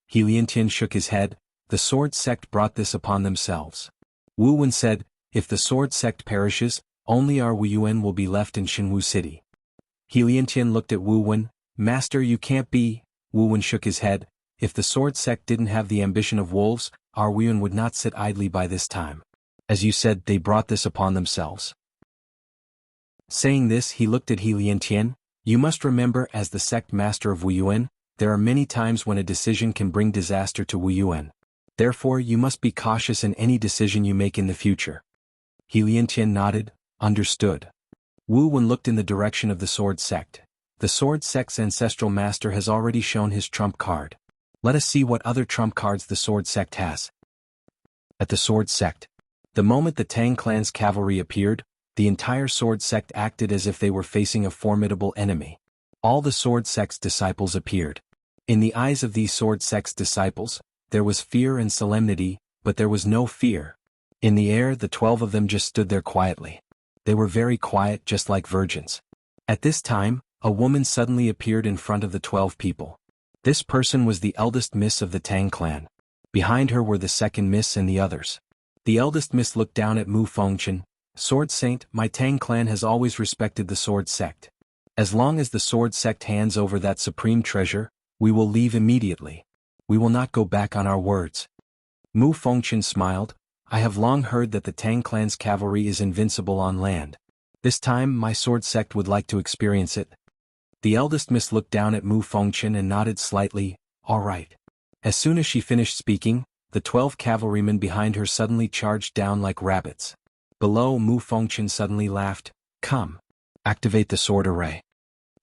He Liantian shook his head. The sword sect brought this upon themselves. Wu Wen said, "If the sword sect perishes, only our Wuyuan will be left in Shenwu City." He Liantian looked at Wu Wen. "Master, you can't be." Wu Wen shook his head. "If the sword sect didn't have the ambition of wolves, our Wuyuan would not sit idly by this time. As you said, they brought this upon themselves." Saying this, he looked at He Liantian. "You must remember, as the sect master of Wuyuan, there are many times when a decision can bring disaster to Wuyuan. Therefore, you must be cautious in any decision you make in the future." He Liantian nodded. "Understood." Wu Wen looked in the direction of the sword sect. The sword sect's ancestral master has already shown his trump card. Let us see what other trump cards the sword sect has. At the sword sect. The moment the Tang clan's cavalry appeared, the entire sword sect acted as if they were facing a formidable enemy. All the sword sect's disciples appeared. In the eyes of these sword sect's disciples, there was fear and solemnity, but there was no fear. In the air, the 12 of them just stood there quietly. They were very quiet, just like virgins. At this time, a woman suddenly appeared in front of the 12 people. This person was the eldest miss of the Tang clan. Behind her were the second miss and the others. The eldest miss looked down at Mu Fengchen. "Sword Saint, my Tang clan has always respected the sword sect. As long as the sword sect hands over that supreme treasure, we will leave immediately. We will not go back on our words." Mu Fengchen smiled. "I have long heard that the Tang clan's cavalry is invincible on land. This time my sword sect would like to experience it." The eldest miss looked down at Mu Fengchen and nodded slightly. "All right." As soon as she finished speaking, the 12 cavalrymen behind her suddenly charged down like rabbits. Below, Mu Fengchen suddenly laughed. "Come. Activate the sword array."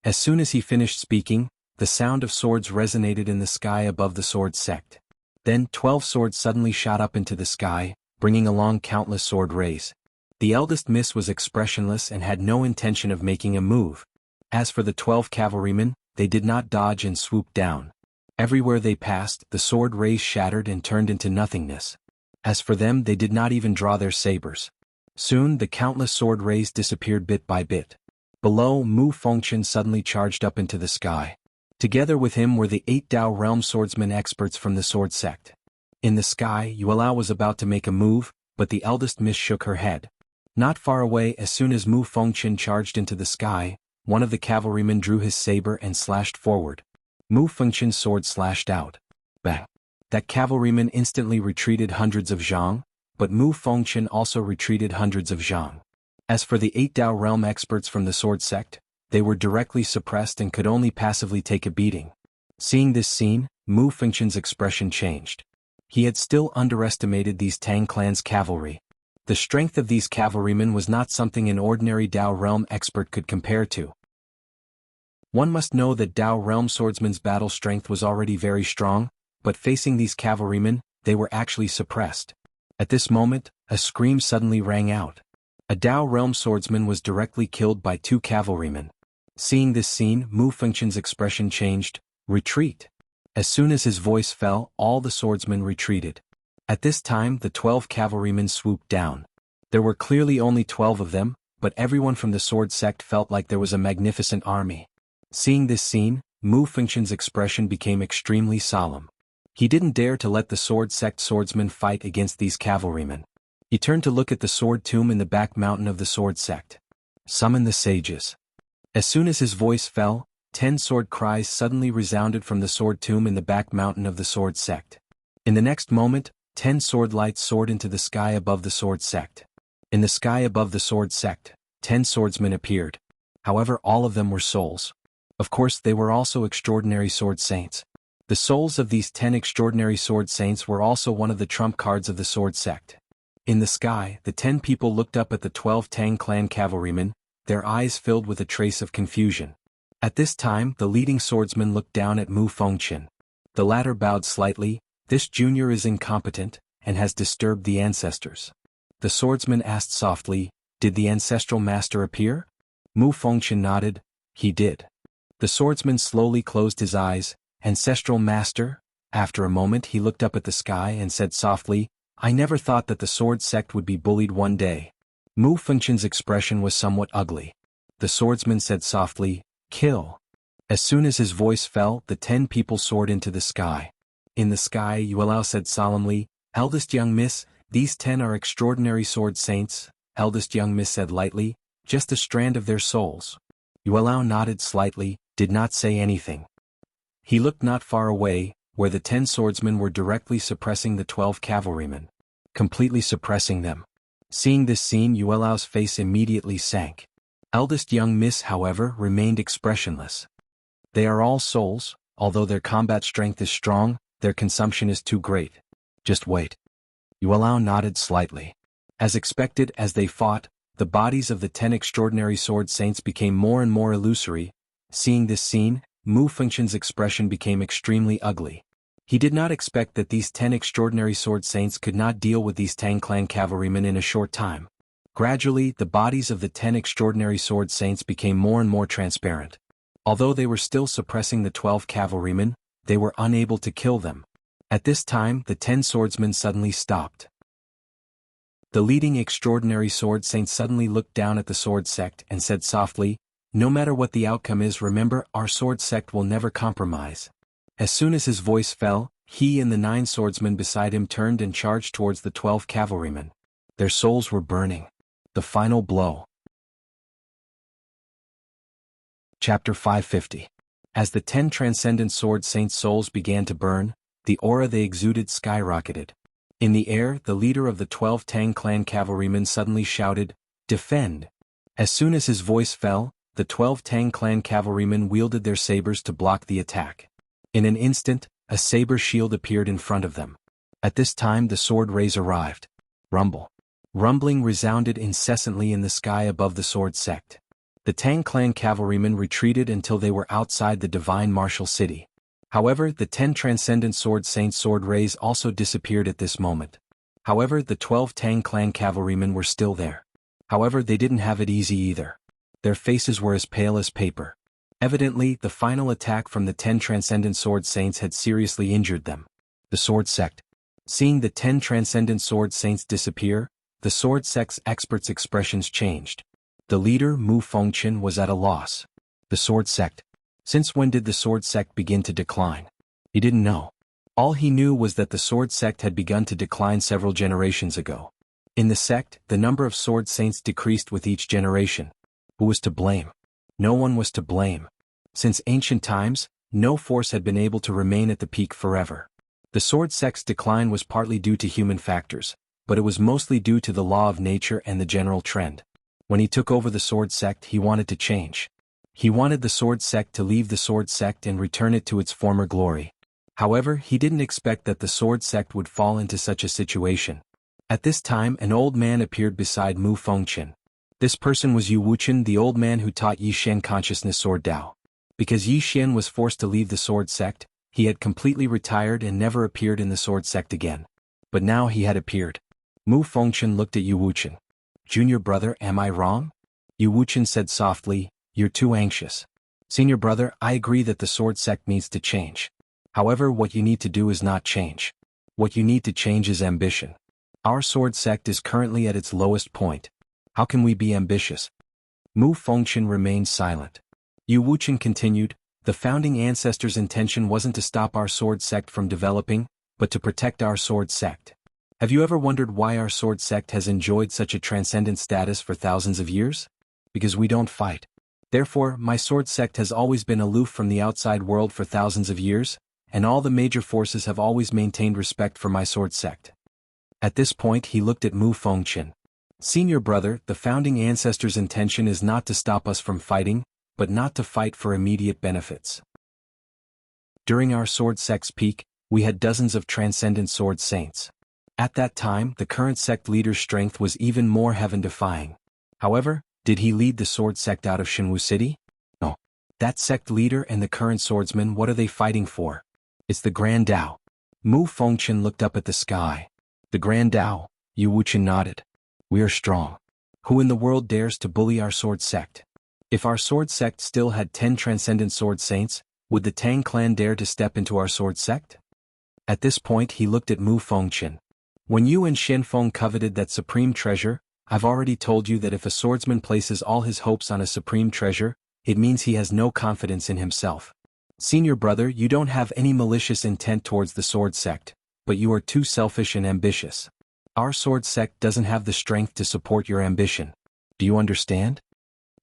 As soon as he finished speaking, the sound of swords resonated in the sky above the sword sect. Then 12 swords suddenly shot up into the sky, bringing along countless sword rays. The eldest miss was expressionless and had no intention of making a move. As for the 12 cavalrymen, they did not dodge and swoop down. Everywhere they passed, the sword rays shattered and turned into nothingness. As for them, they did not even draw their sabers. Soon the countless sword rays disappeared bit by bit. Below, Mu Fengchen suddenly charged up into the sky. Together with him were the 8 Dao realm swordsmen experts from the sword sect. In the sky, Yuelao was about to make a move, but the eldest miss shook her head. Not far away, as soon as Mu Fengqian charged into the sky, one of the cavalrymen drew his saber and slashed forward. Mu Fengqian's sword slashed out. Bang! That cavalryman instantly retreated hundreds of zhang, but Mu Fengqian also retreated hundreds of zhang. As for the 8 Dao realm experts from the sword sect, they were directly suppressed and could only passively take a beating. Seeing this scene, Mu Fengqian's expression changed. He had still underestimated these Tang clan's cavalry. The strength of these cavalrymen was not something an ordinary Dao realm expert could compare to. One must know that Dao realm swordsmen's battle strength was already very strong, but facing these cavalrymen, they were actually suppressed. At this moment, a scream suddenly rang out. A Dao realm swordsman was directly killed by 2 cavalrymen. Seeing this scene, Mu Fengqian's expression changed. Retreat. As soon as his voice fell, all the swordsmen retreated. At this time, the 12 cavalrymen swooped down. There were clearly only 12 of them, but everyone from the sword sect felt like there was a magnificent army. Seeing this scene, Mu Fengqian's expression became extremely solemn. He didn't dare to let the sword sect swordsmen fight against these cavalrymen. He turned to look at the sword tomb in the back mountain of the sword sect. Summon the sages. As soon as his voice fell, 10 sword cries suddenly resounded from the sword tomb in the back mountain of the sword sect. In the next moment, 10 sword lights soared into the sky above the sword sect. In the sky above the sword sect, 10 swordsmen appeared. However, all of them were souls. Of course, they were also extraordinary sword saints. The souls of these 10 extraordinary sword saints were also one of the trump cards of the sword sect. In the sky, the 10 people looked up at the 12 Tang clan cavalrymen, their eyes filled with a trace of confusion. At this time, the leading swordsman looked down at Mu Fengqian. The latter bowed slightly. This junior is incompetent, and has disturbed the ancestors. The swordsman asked softly, did the ancestral master appear? Mu Fengqian nodded. He did. The swordsman slowly closed his eyes. Ancestral master? After a moment he looked up at the sky and said softly, I never thought that the sword sect would be bullied one day. Mu Fengqian's expression was somewhat ugly. The swordsman said softly, kill. As soon as his voice fell, the 10 people soared into the sky. In the sky, Yuelao said solemnly, eldest young miss, these 10 are extraordinary sword saints. Eldest young miss said lightly, just a strand of their souls. Yuelao nodded slightly, did not say anything. He looked not far away, where the 10 swordsmen were directly suppressing the 12 cavalrymen. Completely suppressing them. Seeing this scene, Yuelao's face immediately sank. Eldest young miss, however, remained expressionless. They are all souls, although their combat strength is strong, their consumption is too great. Just wait. Yuelao nodded slightly. As expected, as they fought, the bodies of the 10 extraordinary sword saints became more and more illusory. Seeing this scene, Mu Fengqian's expression became extremely ugly. He did not expect that these 10 extraordinary sword saints could not deal with these Tang clan cavalrymen in a short time. Gradually, the bodies of the 10 extraordinary sword saints became more and more transparent. Although they were still suppressing the 12 cavalrymen, they were unable to kill them. At this time, the 10 swordsmen suddenly stopped. The leading extraordinary sword saint suddenly looked down at the sword sect and said softly, no matter what the outcome is, remember, our sword sect will never compromise. As soon as his voice fell, he and the 9 swordsmen beside him turned and charged towards the 12 cavalrymen. Their souls were burning. The final blow. Chapter 550. As the 10 transcendent sword saints' souls began to burn, the aura they exuded skyrocketed. In the air, the leader of the 12 Tang clan cavalrymen suddenly shouted, defend! As soon as his voice fell, the 12 Tang clan cavalrymen wielded their sabers to block the attack. In an instant, a saber shield appeared in front of them. At this time the sword rays arrived. Rumble. Rumbling resounded incessantly in the sky above the sword sect. The Tang clan cavalrymen retreated until they were outside the divine martial city. However, the 10 transcendent sword saints' sword rays also disappeared at this moment. However, the 12 Tang clan cavalrymen were still there. However, they didn't have it easy either. Their faces were as pale as paper. Evidently, the final attack from the 10 transcendent sword saints had seriously injured them. The sword sect. Seeing the 10 transcendent sword saints disappear, the sword sect's experts' expressions changed. The leader, Mu Fengqian, was at a loss. The sword sect. Since when did the sword sect begin to decline? He didn't know. All he knew was that the sword sect had begun to decline several generations ago. In the sect, the number of sword saints decreased with each generation. Who was to blame? No one was to blame. Since ancient times, no force had been able to remain at the peak forever. The sword sect's decline was partly due to human factors, but it was mostly due to the law of nature and the general trend. When he took over the sword sect, he wanted to change. He wanted the sword sect to leave the sword sect and return it to its former glory. However, he didn't expect that the sword sect would fall into such a situation. At this time, an old man appeared beside Mu Fengqian. This person was Yu Wuqian, the old man who taught Yi Xian consciousness sword Dao. Because Yi Xian was forced to leave the sword sect, he had completely retired and never appeared in the sword sect again. But now he had appeared. Mu Fengqian looked at Yu Wuqian. "Junior brother, am I wrong?" Yu Wuqian said softly, "You're too anxious." "Senior brother, I agree that the sword sect needs to change. However, what you need to do is not change. What you need to change is ambition. Our sword sect is currently at its lowest point. How can we be ambitious?" Mu Fengqian remained silent. Yu Wuqian continued, "The founding ancestors' intention wasn't to stop our sword sect from developing, but to protect our sword sect. Have you ever wondered why our sword sect has enjoyed such a transcendent status for thousands of years? Because we don't fight. Therefore, my sword sect has always been aloof from the outside world for thousands of years, and all the major forces have always maintained respect for my sword sect." At this point he looked at Mu Fengqian. "Senior brother, the founding ancestors' intention is not to stop us from fighting, but not to fight for immediate benefits. During our sword sect's peak, we had dozens of transcendent sword saints. At that time, the current sect leader's strength was even more heaven-defying. However, did he lead the sword sect out of Shenwu City? No. That sect leader and the current swordsman, what are they fighting for? It's the Grand Dao." Mu Fengqian looked up at the sky. "The Grand Dao," Yu Wuqian nodded. "We are strong. Who in the world dares to bully our sword sect? If our sword sect still had 10 transcendent sword saints, would the Tang clan dare to step into our sword sect?" At this point he looked at Mu Fengqian. "When you and Xianfeng coveted that supreme treasure, I've already told you that if a swordsman places all his hopes on a supreme treasure, it means he has no confidence in himself. Senior brother, you don't have any malicious intent towards the sword sect, but you are too selfish and ambitious. Our sword sect doesn't have the strength to support your ambition. Do you understand?"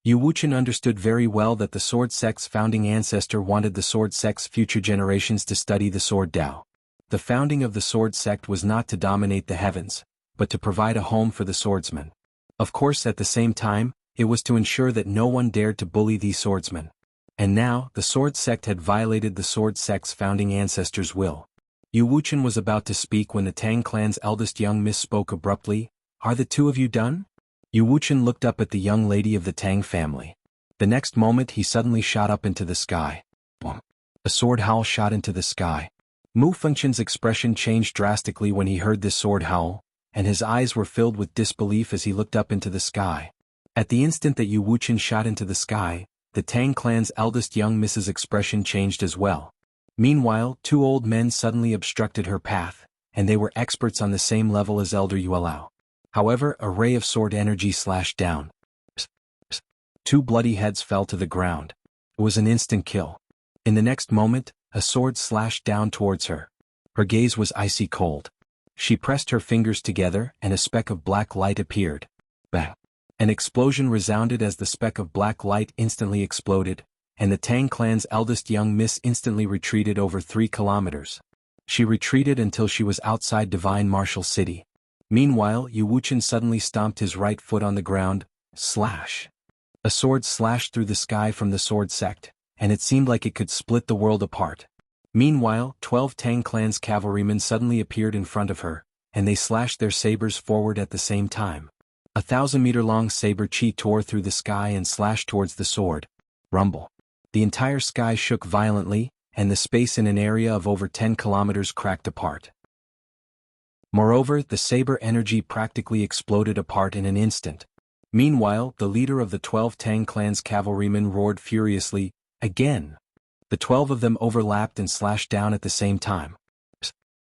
Yu Wuqian understood very well that the sword sect's founding ancestor wanted the sword sect's future generations to study the sword Dao. The founding of the sword sect was not to dominate the heavens, but to provide a home for the swordsmen. Of course, at the same time, it was to ensure that no one dared to bully these swordsmen. And now, the sword sect had violated the sword sect's founding ancestors' will. Yu Wuqian was about to speak when the Tang clan's eldest young miss spoke abruptly. "Are the two of you done?" Yu Wuqian looked up at the young lady of the Tang family. The next moment he suddenly shot up into the sky. Boom. A sword howl shot into the sky. Mu Fengqian's expression changed drastically when he heard this sword howl, and his eyes were filled with disbelief as he looked up into the sky. At the instant that Yu Wuqian shot into the sky, the Tang clan's eldest young miss's expression changed as well. Meanwhile, 2 old men suddenly obstructed her path, and they were experts on the same level as Elder Yuelao. However, a ray of sword energy slashed down. 2 bloody heads fell to the ground. It was an instant kill. In the next moment, a sword slashed down towards her. Her gaze was icy cold. She pressed her fingers together and a speck of black light appeared. Bang! An explosion resounded as the speck of black light instantly exploded, and the Tang clan's eldest young miss instantly retreated over 3 kilometers. She retreated until she was outside Divine Martial City. Meanwhile, Yu Wuqian suddenly stomped his right foot on the ground. Slash! A sword slashed through the sky from the sword sect, and it seemed like it could split the world apart. Meanwhile, 12 Tang clan's cavalrymen suddenly appeared in front of her, and they slashed their sabers forward at the same time. A 1,000-meter-long saber chi tore through the sky and slashed towards the sword. Rumble. The entire sky shook violently, and the space in an area of over 10 kilometers cracked apart. Moreover, the saber energy practically exploded apart in an instant. Meanwhile, the leader of the 12 Tang clan's cavalrymen roared furiously, again. The 12 of them overlapped and slashed down at the same time.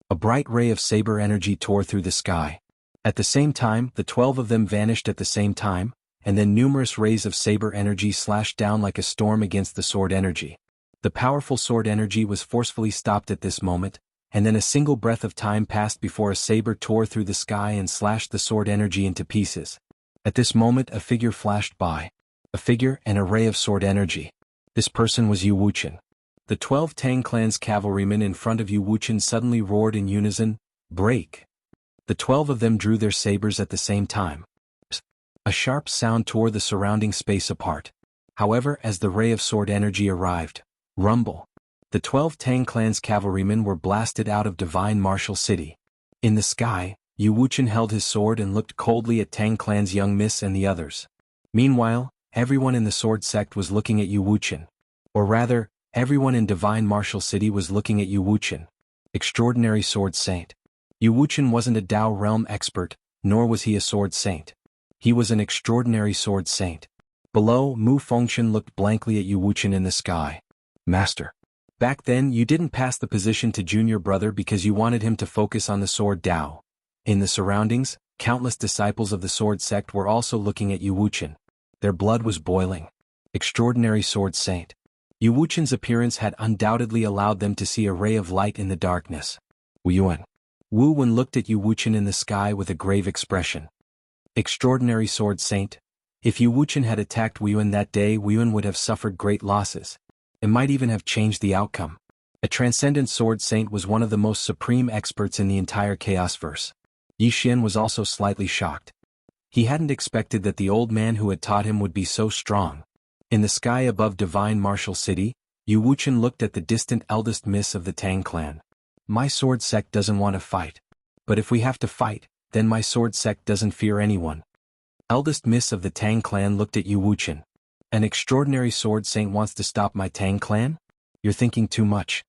A bright ray of saber energy tore through the sky. At the same time, the 12 of them vanished at the same time, and then numerous rays of saber energy slashed down like a storm against the sword energy. The powerful sword energy was forcefully stopped at this moment, and then a single breath of time passed before a saber tore through the sky and slashed the sword energy into pieces. At this moment a figure flashed by. A figure, an array of sword energy. This person was Yu Wuchen. The 12 Tang clan's cavalrymen in front of Yu Wuchen suddenly roared in unison, "Break!" The 12 of them drew their sabers at the same time. A sharp sound tore the surrounding space apart. However, as the ray of sword energy arrived, rumble. The 12 Tang clan's cavalrymen were blasted out of Divine Martial City. In the sky, Yu Wuchen held his sword and looked coldly at Tang clan's young miss and the others. Meanwhile, everyone in the sword sect was looking at Yu Wuchen. Or rather, everyone in Divine Martial City was looking at Yu Wuchen. Extraordinary sword saint. Yu Wuchen wasn't a Dao realm expert, nor was he a sword saint. He was an extraordinary sword saint. Below, Mu Fengshen looked blankly at Yu Wuchen in the sky. "Master. Back then you didn't pass the position to junior brother because you wanted him to focus on the sword Dao." In the surroundings, countless disciples of the sword sect were also looking at Yu Wuchen. Their blood was boiling. Extraordinary sword saint. Yu Wuchen's appearance had undoubtedly allowed them to see a ray of light in the darkness. Wu Yuan. Wu Wen looked at Yu Wuchen in the sky with a grave expression. Extraordinary sword saint. If Yu Wuchen had attacked Wu Yuan that day, Wu Yuan would have suffered great losses. It might even have changed the outcome. A transcendent sword saint was one of the most supreme experts in the entire Chaosverse. Yi Xian was also slightly shocked. He hadn't expected that the old man who had taught him would be so strong. In the sky above Divine Martial City, Yu Wuchen looked at the distant eldest miss of the Tang clan. "My sword sect doesn't want to fight. But if we have to fight, then my sword sect doesn't fear anyone." Eldest miss of the Tang clan looked at Yu Wuchen. "An extraordinary sword saint wants to stop my Tang clan? You're thinking too much."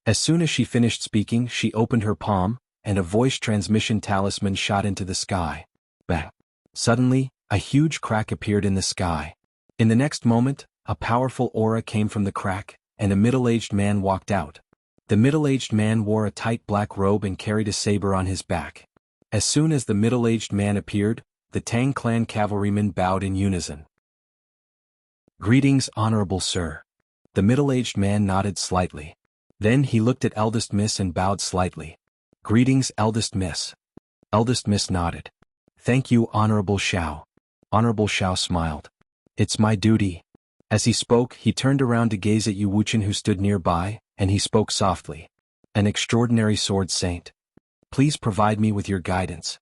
As soon as she finished speaking, she opened her palm, and a voice transmission talisman shot into the sky. Bang! Suddenly, a huge crack appeared in the sky. In the next moment, a powerful aura came from the crack, and a middle-aged man walked out. The middle-aged man wore a tight black robe and carried a saber on his back. As soon as the middle-aged man appeared, the Tang clan cavalrymen bowed in unison. "Greetings, honorable sir." The middle-aged man nodded slightly. Then he looked at eldest miss and bowed slightly. "Greetings, eldest miss." Eldest miss nodded. "Thank you, honorable Xiao." Honorable Xiao smiled. "It's my duty." As he spoke, he turned around to gaze at Yu Wuchen who stood nearby, and he spoke softly. "An extraordinary sword saint. Please provide me with your guidance."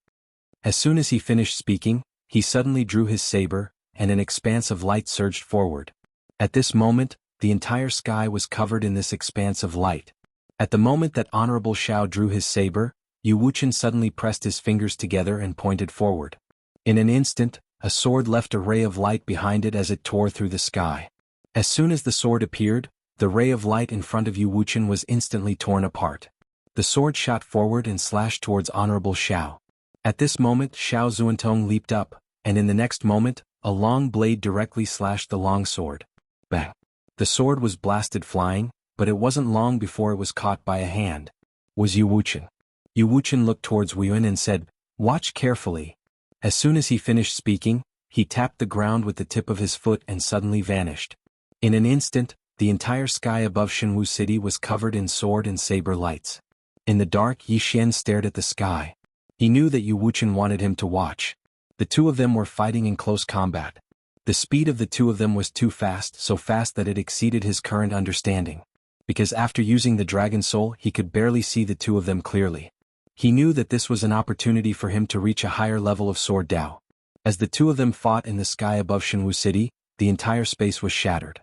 As soon as he finished speaking, he suddenly drew his saber, and an expanse of light surged forward. At this moment, the entire sky was covered in this expanse of light. At the moment that Honorable Xiao drew his saber, Yu Wuchen suddenly pressed his fingers together and pointed forward. In an instant, a sword left a ray of light behind it as it tore through the sky. As soon as the sword appeared, the ray of light in front of Yu Wuchen was instantly torn apart. The sword shot forward and slashed towards Honorable Xiao. At this moment, Xiao Zuantong leaped up, and in the next moment, a long blade directly slashed the long sword. Bang! The sword was blasted flying, but it wasn't long before it was caught by a hand. Was Yu Wuchen. Yu Wuchen looked towards Wu Yuan and said, "Watch carefully." As soon as he finished speaking, he tapped the ground with the tip of his foot and suddenly vanished. In an instant, the entire sky above Shenwu City was covered in sword and saber lights. In the dark, Yi Xian stared at the sky. He knew that Yu Wuchen wanted him to watch. The two of them were fighting in close combat. The speed of the two of them was too fast, so fast that it exceeded his current understanding. Because after using the Dragon Soul, he could barely see the two of them clearly. He knew that this was an opportunity for him to reach a higher level of Sword Dao. As the two of them fought in the sky above Shenwu City, the entire space was shattered.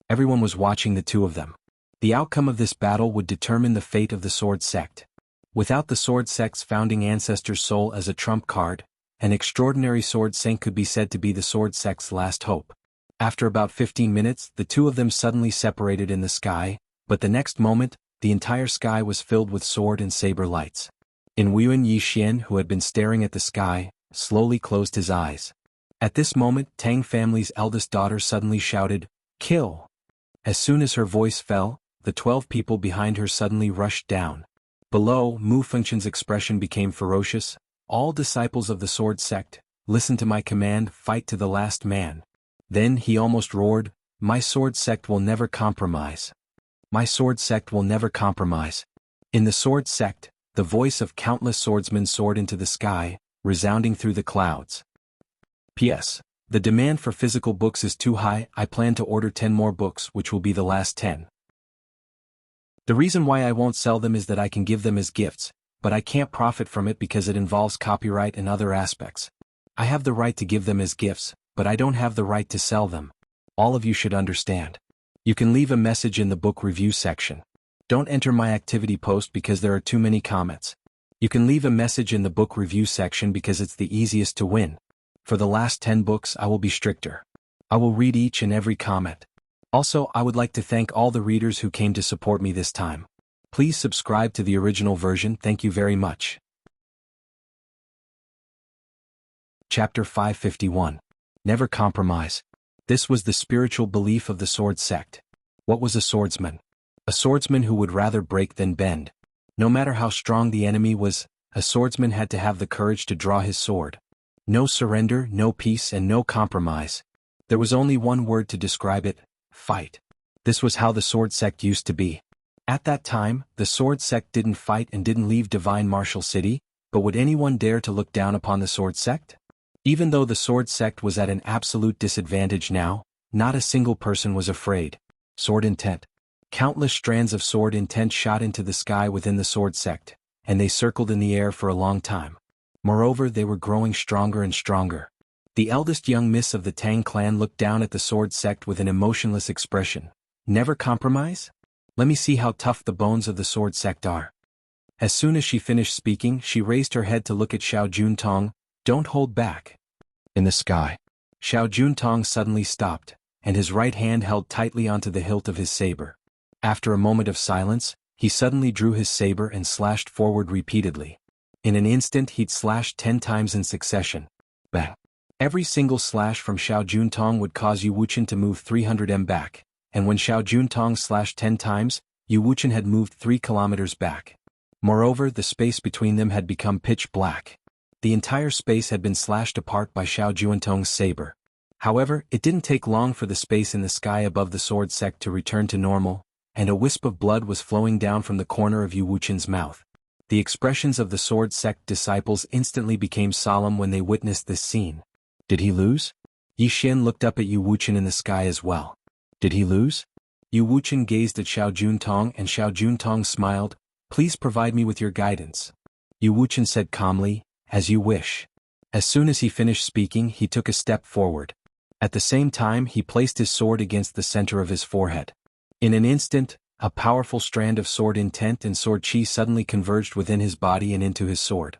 Everyone was watching the two of them. The outcome of this battle would determine the fate of the Sword Sect. Without the Sword Sect's founding ancestor's soul as a trump card, an extraordinary sword saint could be said to be the Sword Sect's last hope. After about 15 minutes, the two of them suddenly separated in the sky, but the next moment, the entire sky was filled with sword and saber lights. In Wu Yuan, Yi Xian, who had been staring at the sky, slowly closed his eyes. At this moment, Tang family's eldest daughter suddenly shouted, "Kill!" As soon as her voice fell, the 12 people behind her suddenly rushed down. Below, Mu Fengshen's expression became ferocious. "All disciples of the Sword Sect, listen to my command, fight to the last man." Then he almost roared, "My Sword Sect will never compromise. My Sword Sect will never compromise." In the sword sect, the voice of countless swordsmen soared into the sky, resounding through the clouds. P.S. The demand for physical books is too high. I plan to order 10 more books, which will be the last 10. The reason why I won't sell them is that I can give them as gifts, but I can't profit from it because it involves copyright and other aspects. I have the right to give them as gifts, but I don't have the right to sell them. All of you should understand. You can leave a message in the book review section. Don't enter my activity post because there are too many comments. You can leave a message in the book review section because it's the easiest to win. For the last 10 books I will be stricter. I will read each and every comment. Also, I would like to thank all the readers who came to support me this time. Please subscribe to the original version. Thank you very much. Chapter 551. Never compromise. This was the spiritual belief of the sword sect. What was a swordsman? A swordsman who would rather break than bend. No matter how strong the enemy was, a swordsman had to have the courage to draw his sword. No surrender, no peace, and no compromise. There was only one word to describe it: fight. This was how the sword sect used to be. At that time, the sword sect didn't fight and didn't leave divine martial city, but would anyone dare to look down upon the sword sect? Even though the sword sect was at an absolute disadvantage now, not a single person was afraid. Sword intent. Countless strands of sword intent shot into the sky within the sword sect, and they circled in the air for a long time. Moreover, they were growing stronger and stronger. The eldest young miss of the Tang clan looked down at the sword sect with an emotionless expression. Never compromise? Let me see how tough the bones of the sword sect are. As soon as she finished speaking, she raised her head to look at Xiao Juntong. Don't hold back. In the sky. Xiao Juntong suddenly stopped, and his right hand held tightly onto the hilt of his saber. After a moment of silence, he suddenly drew his saber and slashed forward repeatedly. In an instant he'd slashed 10 times in succession. Bang. Every single slash from Xiao Juntong would cause Yu Wuchen to move 300 m back, and when Xiao Juntong slashed 10 times, Yu Wuchen had moved 3 kilometers back. Moreover, the space between them had become pitch black. The entire space had been slashed apart by Xiao Juntong's saber. However, it didn't take long for the space in the sky above the sword sect to return to normal, and a wisp of blood was flowing down from the corner of Yu Wuchen's mouth. The expressions of the sword sect disciples instantly became solemn when they witnessed this scene. Did he lose? Yi Xin looked up at Yu Wuchen in the sky as well. Did he lose? Yu Wuchen gazed at Xiao Juntong and Xiao Juntong smiled. Please provide me with your guidance. Yu Wuchen said calmly, as you wish. As soon as he finished speaking, he took a step forward. At the same time, he placed his sword against the center of his forehead. In an instant, a powerful strand of sword intent and sword chi suddenly converged within his body and into his sword.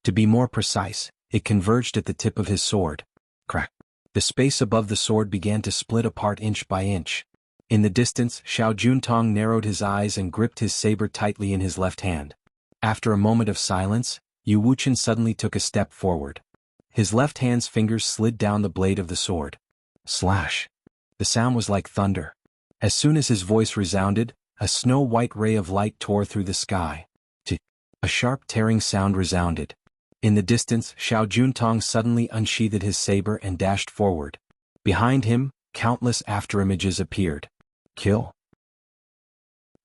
To be more precise, it converged at the tip of his sword. Crack. The space above the sword began to split apart inch by inch. In the distance, Xiao Juntong narrowed his eyes and gripped his saber tightly in his left hand. After a moment of silence, Yu Wuchen suddenly took a step forward. His left hand's fingers slid down the blade of the sword. Slash. The sound was like thunder. As soon as his voice resounded, a snow-white ray of light tore through the sky. A sharp tearing sound resounded. In the distance, Xiao Juntong suddenly unsheathed his saber and dashed forward. Behind him, countless afterimages appeared. Kill.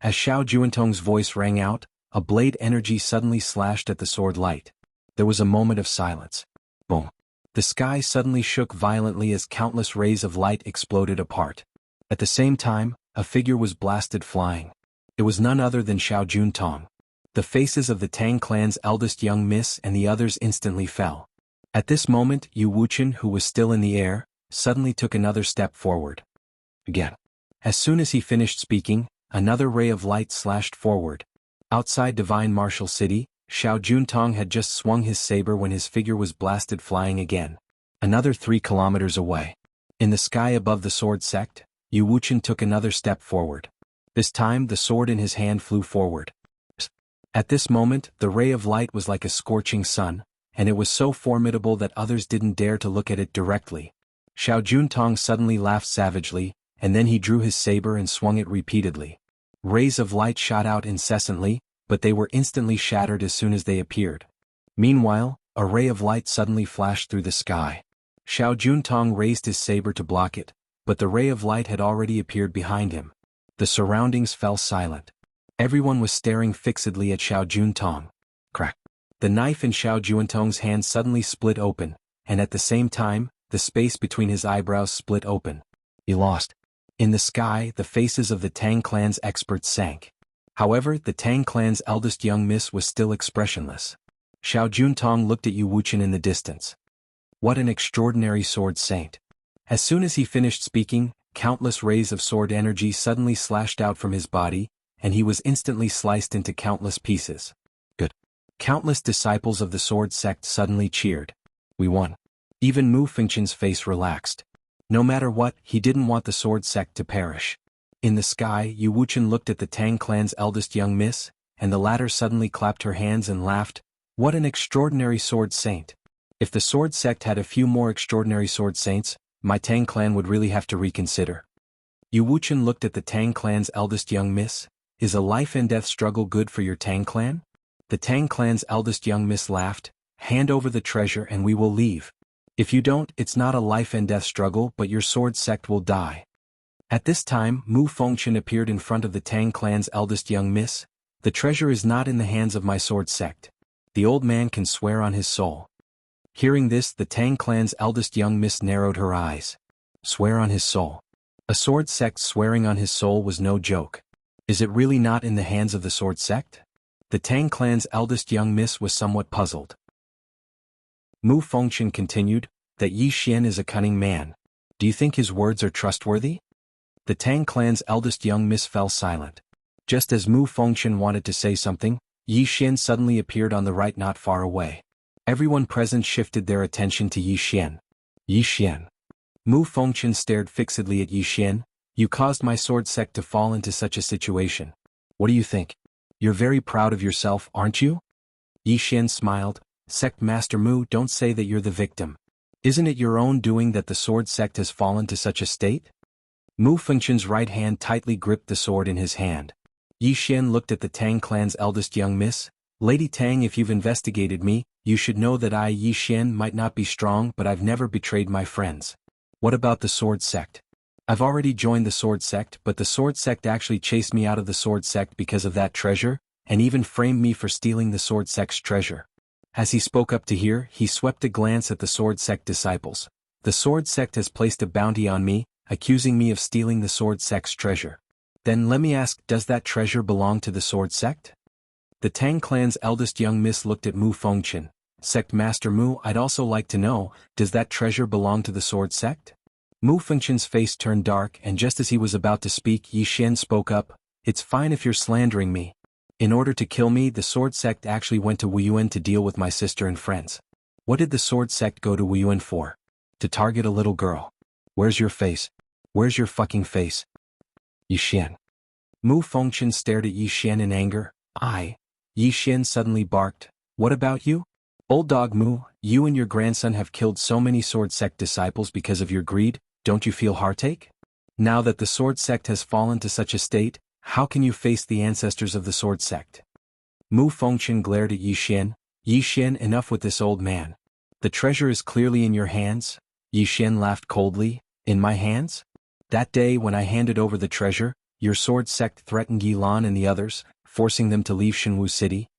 As Xiao Juntong's voice rang out, a blade energy suddenly slashed at the sword light. There was a moment of silence. Boom. The sky suddenly shook violently as countless rays of light exploded apart. At the same time, a figure was blasted flying. It was none other than Xiao Juntong. The faces of the Tang clan's eldest young miss and the others instantly fell. At this moment, Yu Wuchen, who was still in the air, suddenly took another step forward. Again. As soon as he finished speaking, another ray of light slashed forward. Outside Divine Martial City, Xiao Juntong had just swung his saber when his figure was blasted flying again. Another 3 kilometers away. In the sky above the sword sect, Yu Wuchen took another step forward. This time the sword in his hand flew forward. At this moment, the ray of light was like a scorching sun, and it was so formidable that others didn't dare to look at it directly. Xiao Juntong suddenly laughed savagely, and then he drew his saber and swung it repeatedly. Rays of light shot out incessantly, but they were instantly shattered as soon as they appeared. Meanwhile, a ray of light suddenly flashed through the sky. Xiao Juntong raised his saber to block it, but the ray of light had already appeared behind him. The surroundings fell silent. Everyone was staring fixedly at Xiao Juntong. Crack. The knife in Xiao Juntong's hand suddenly split open, and at the same time, the space between his eyebrows split open. You lost. In the sky, the faces of the Tang clan's experts sank. However, the Tang clan's eldest young miss was still expressionless. Xiao Juntong looked at Yu Wuchen in the distance. What an extraordinary sword saint. As soon as he finished speaking, countless rays of sword energy suddenly slashed out from his body, and he was instantly sliced into countless pieces. Good. Countless disciples of the sword sect suddenly cheered. We won. Even Mu Fengqian's face relaxed. No matter what, he didn't want the sword sect to perish. In the sky, Yu Wuchen looked at the Tang clan's eldest young miss, and the latter suddenly clapped her hands and laughed. What an extraordinary sword saint. If the sword sect had a few more extraordinary sword saints, my Tang clan would really have to reconsider. Yu Wuchen looked at the Tang clan's eldest young miss. Is a life and death struggle good for your Tang clan? The Tang clan's eldest young miss laughed. Hand over the treasure and we will leave. If you don't, it's not a life and death struggle, but your sword sect will die. At this time, Mu Fengqian appeared in front of the Tang clan's eldest young miss. The treasure is not in the hands of my sword sect. The old man can swear on his soul. Hearing this, the Tang clan's eldest young miss narrowed her eyes. Swear on his soul. A sword sect swearing on his soul was no joke. Is it really not in the hands of the sword sect? The Tang clan's eldest young miss was somewhat puzzled. Mu Fengqian continued, that Yi Xian is a cunning man. Do you think his words are trustworthy? The Tang clan's eldest young miss fell silent. Just as Mu Fengqian wanted to say something, Yi Xian suddenly appeared on the right not far away. Everyone present shifted their attention to Yi Xian. Yi Xian. Mu Fengqian stared fixedly at Yi Xian. You caused my sword sect to fall into such a situation. What do you think? You're very proud of yourself, aren't you? Yi Xian smiled. Sect Master Mu, don't say that you're the victim. Isn't it your own doing that the sword sect has fallen to such a state? Mu Fengqian's right hand tightly gripped the sword in his hand. Yi Xian looked at the Tang clan's eldest young miss. Lady Tang, if you've investigated me, you should know that I, Yi Xian, might not be strong, but I've never betrayed my friends. What about the sword sect? I've already joined the sword sect, but the sword sect actually chased me out of the sword sect because of that treasure, and even framed me for stealing the sword sect's treasure. As he spoke up to here, he swept a glance at the sword sect disciples. The sword sect has placed a bounty on me, accusing me of stealing the sword sect's treasure. Then let me ask, does that treasure belong to the sword sect? The Tang clan's eldest young miss looked at Mu Fengqian. Sect Master Mu, I'd also like to know, does that treasure belong to the sword sect? Mu Fengqian's face turned dark, and just as he was about to speak, Yi Xian spoke up. It's fine if you're slandering me. In order to kill me, the sword sect actually went to Wuyuan to deal with my sister and friends. What did the sword sect go to Wuyuan for? To target a little girl. Where's your face? Where's your fucking face? Yi Xian. Mu Fengqian stared at Yi Xian in anger. Yi Xian suddenly barked. What about you? Old dog Mu, you and your grandson have killed so many sword sect disciples because of your greed, don't you feel heartache? Now that the sword sect has fallen to such a state, how can you face the ancestors of the sword sect? Mu Fengqian glared at Yi Xian. Yi Xian, enough with this old man. The treasure is clearly in your hands. Yi Xian laughed coldly. In my hands? That day when I handed over the treasure, your sword sect threatened Yilan and the others, forcing them to leave Shenwu City.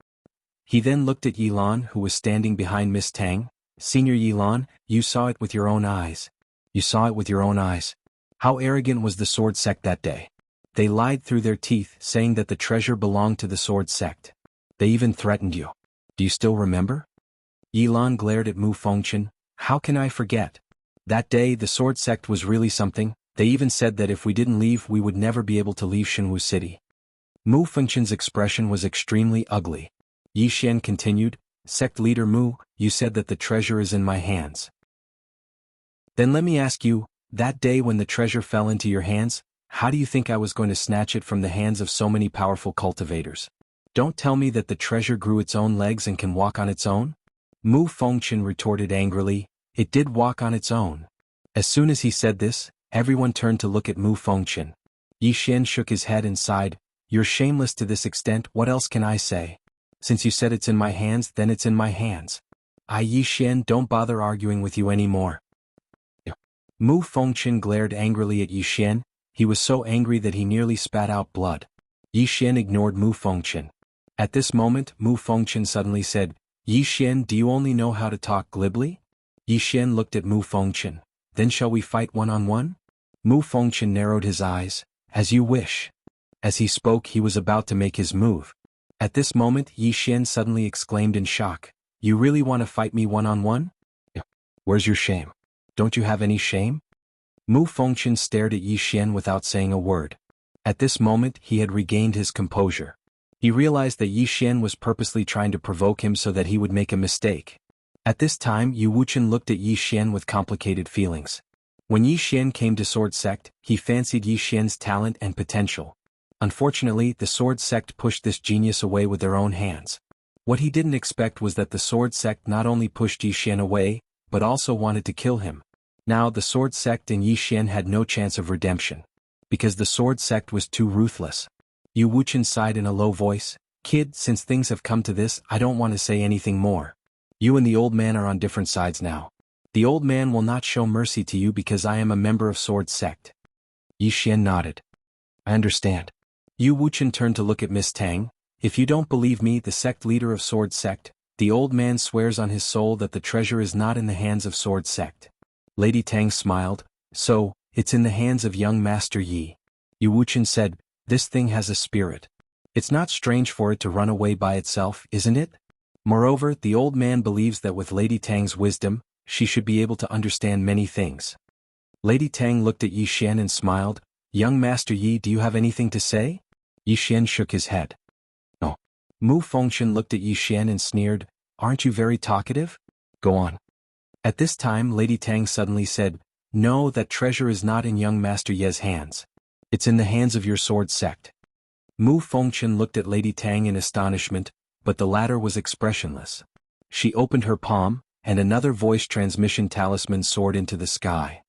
He then looked at Yilan, who was standing behind Miss Tang. Senior Yilan, you saw it with your own eyes. You saw it with your own eyes. How arrogant was the sword sect that day? They lied through their teeth, saying that the treasure belonged to the sword sect. They even threatened you. Do you still remember? Yilan glared at Mu Fengqian. How can I forget? That day the sword sect was really something. They even said that if we didn't leave we would never be able to leave Shenwu City. Mu Fengqian's expression was extremely ugly. Yi Xian continued, Sect leader Mu, you said that the treasure is in my hands. Then let me ask you, that day when the treasure fell into your hands, how do you think I was going to snatch it from the hands of so many powerful cultivators? Don't tell me that the treasure grew its own legs and can walk on its own? Mu Fengqian retorted angrily, it did walk on its own. As soon as he said this, everyone turned to look at Mu Fengqian. Yi Xian shook his head and sighed, you're shameless to this extent, what else can I say? Since you said it's in my hands, then it's in my hands. Yi Xian, don't bother arguing with you anymore. Mu Fengqian glared angrily at Yi Xian. He was so angry that he nearly spat out blood. Yi Xian ignored Mu Fengqian. At this moment, Mu Fengqian suddenly said, Yi Xian, do you only know how to talk glibly? Yi Xian looked at Mu Fengqian. Then shall we fight one-on-one? Mu Fengqian narrowed his eyes. As you wish. As he spoke, he was about to make his move. At this moment, Yi Xian suddenly exclaimed in shock. You really want to fight me one-on-one? Where's your shame? Don't you have any shame? Mu Fengqian stared at Yi Xian without saying a word. At this moment, he had regained his composure. He realized that Yi Xian was purposely trying to provoke him so that he would make a mistake. At this time, Yu Wuchen looked at Yi Xian with complicated feelings. When Yi Xian came to Sword Sect, he fancied Yi Xian's talent and potential. Unfortunately, the Sword Sect pushed this genius away with their own hands. What he didn't expect was that the Sword Sect not only pushed Yi Xian away, but also wanted to kill him. Now the Sword Sect and Yi Xian had no chance of redemption. Because the Sword Sect was too ruthless. Yu Wuchen sighed in a low voice, Kid, since things have come to this, I don't want to say anything more. You and the old man are on different sides now. The old man will not show mercy to you because I am a member of Sword Sect. Yi Xian nodded. I understand. Yu Wuchen turned to look at Miss Tang. If you don't believe me, the sect leader of Sword Sect, the old man swears on his soul that the treasure is not in the hands of Sword Sect. Lady Tang smiled. So, it's in the hands of young Master Yi. Yu Wuchen said, this thing has a spirit. It's not strange for it to run away by itself, isn't it? Moreover, the old man believes that with Lady Tang's wisdom, she should be able to understand many things. Lady Tang looked at Yi Xian and smiled. Young Master Yi, do you have anything to say? Yi Xian shook his head. No. Mu Fengqian looked at Yi Xian and sneered, aren't you very talkative? Go on. At this time, Lady Tang suddenly said, no, that treasure is not in young Master Ye's hands. It's in the hands of your Sword Sect. Mu Fengqian looked at Lady Tang in astonishment, but the latter was expressionless. She opened her palm, and another voice transmission talisman soared into the sky.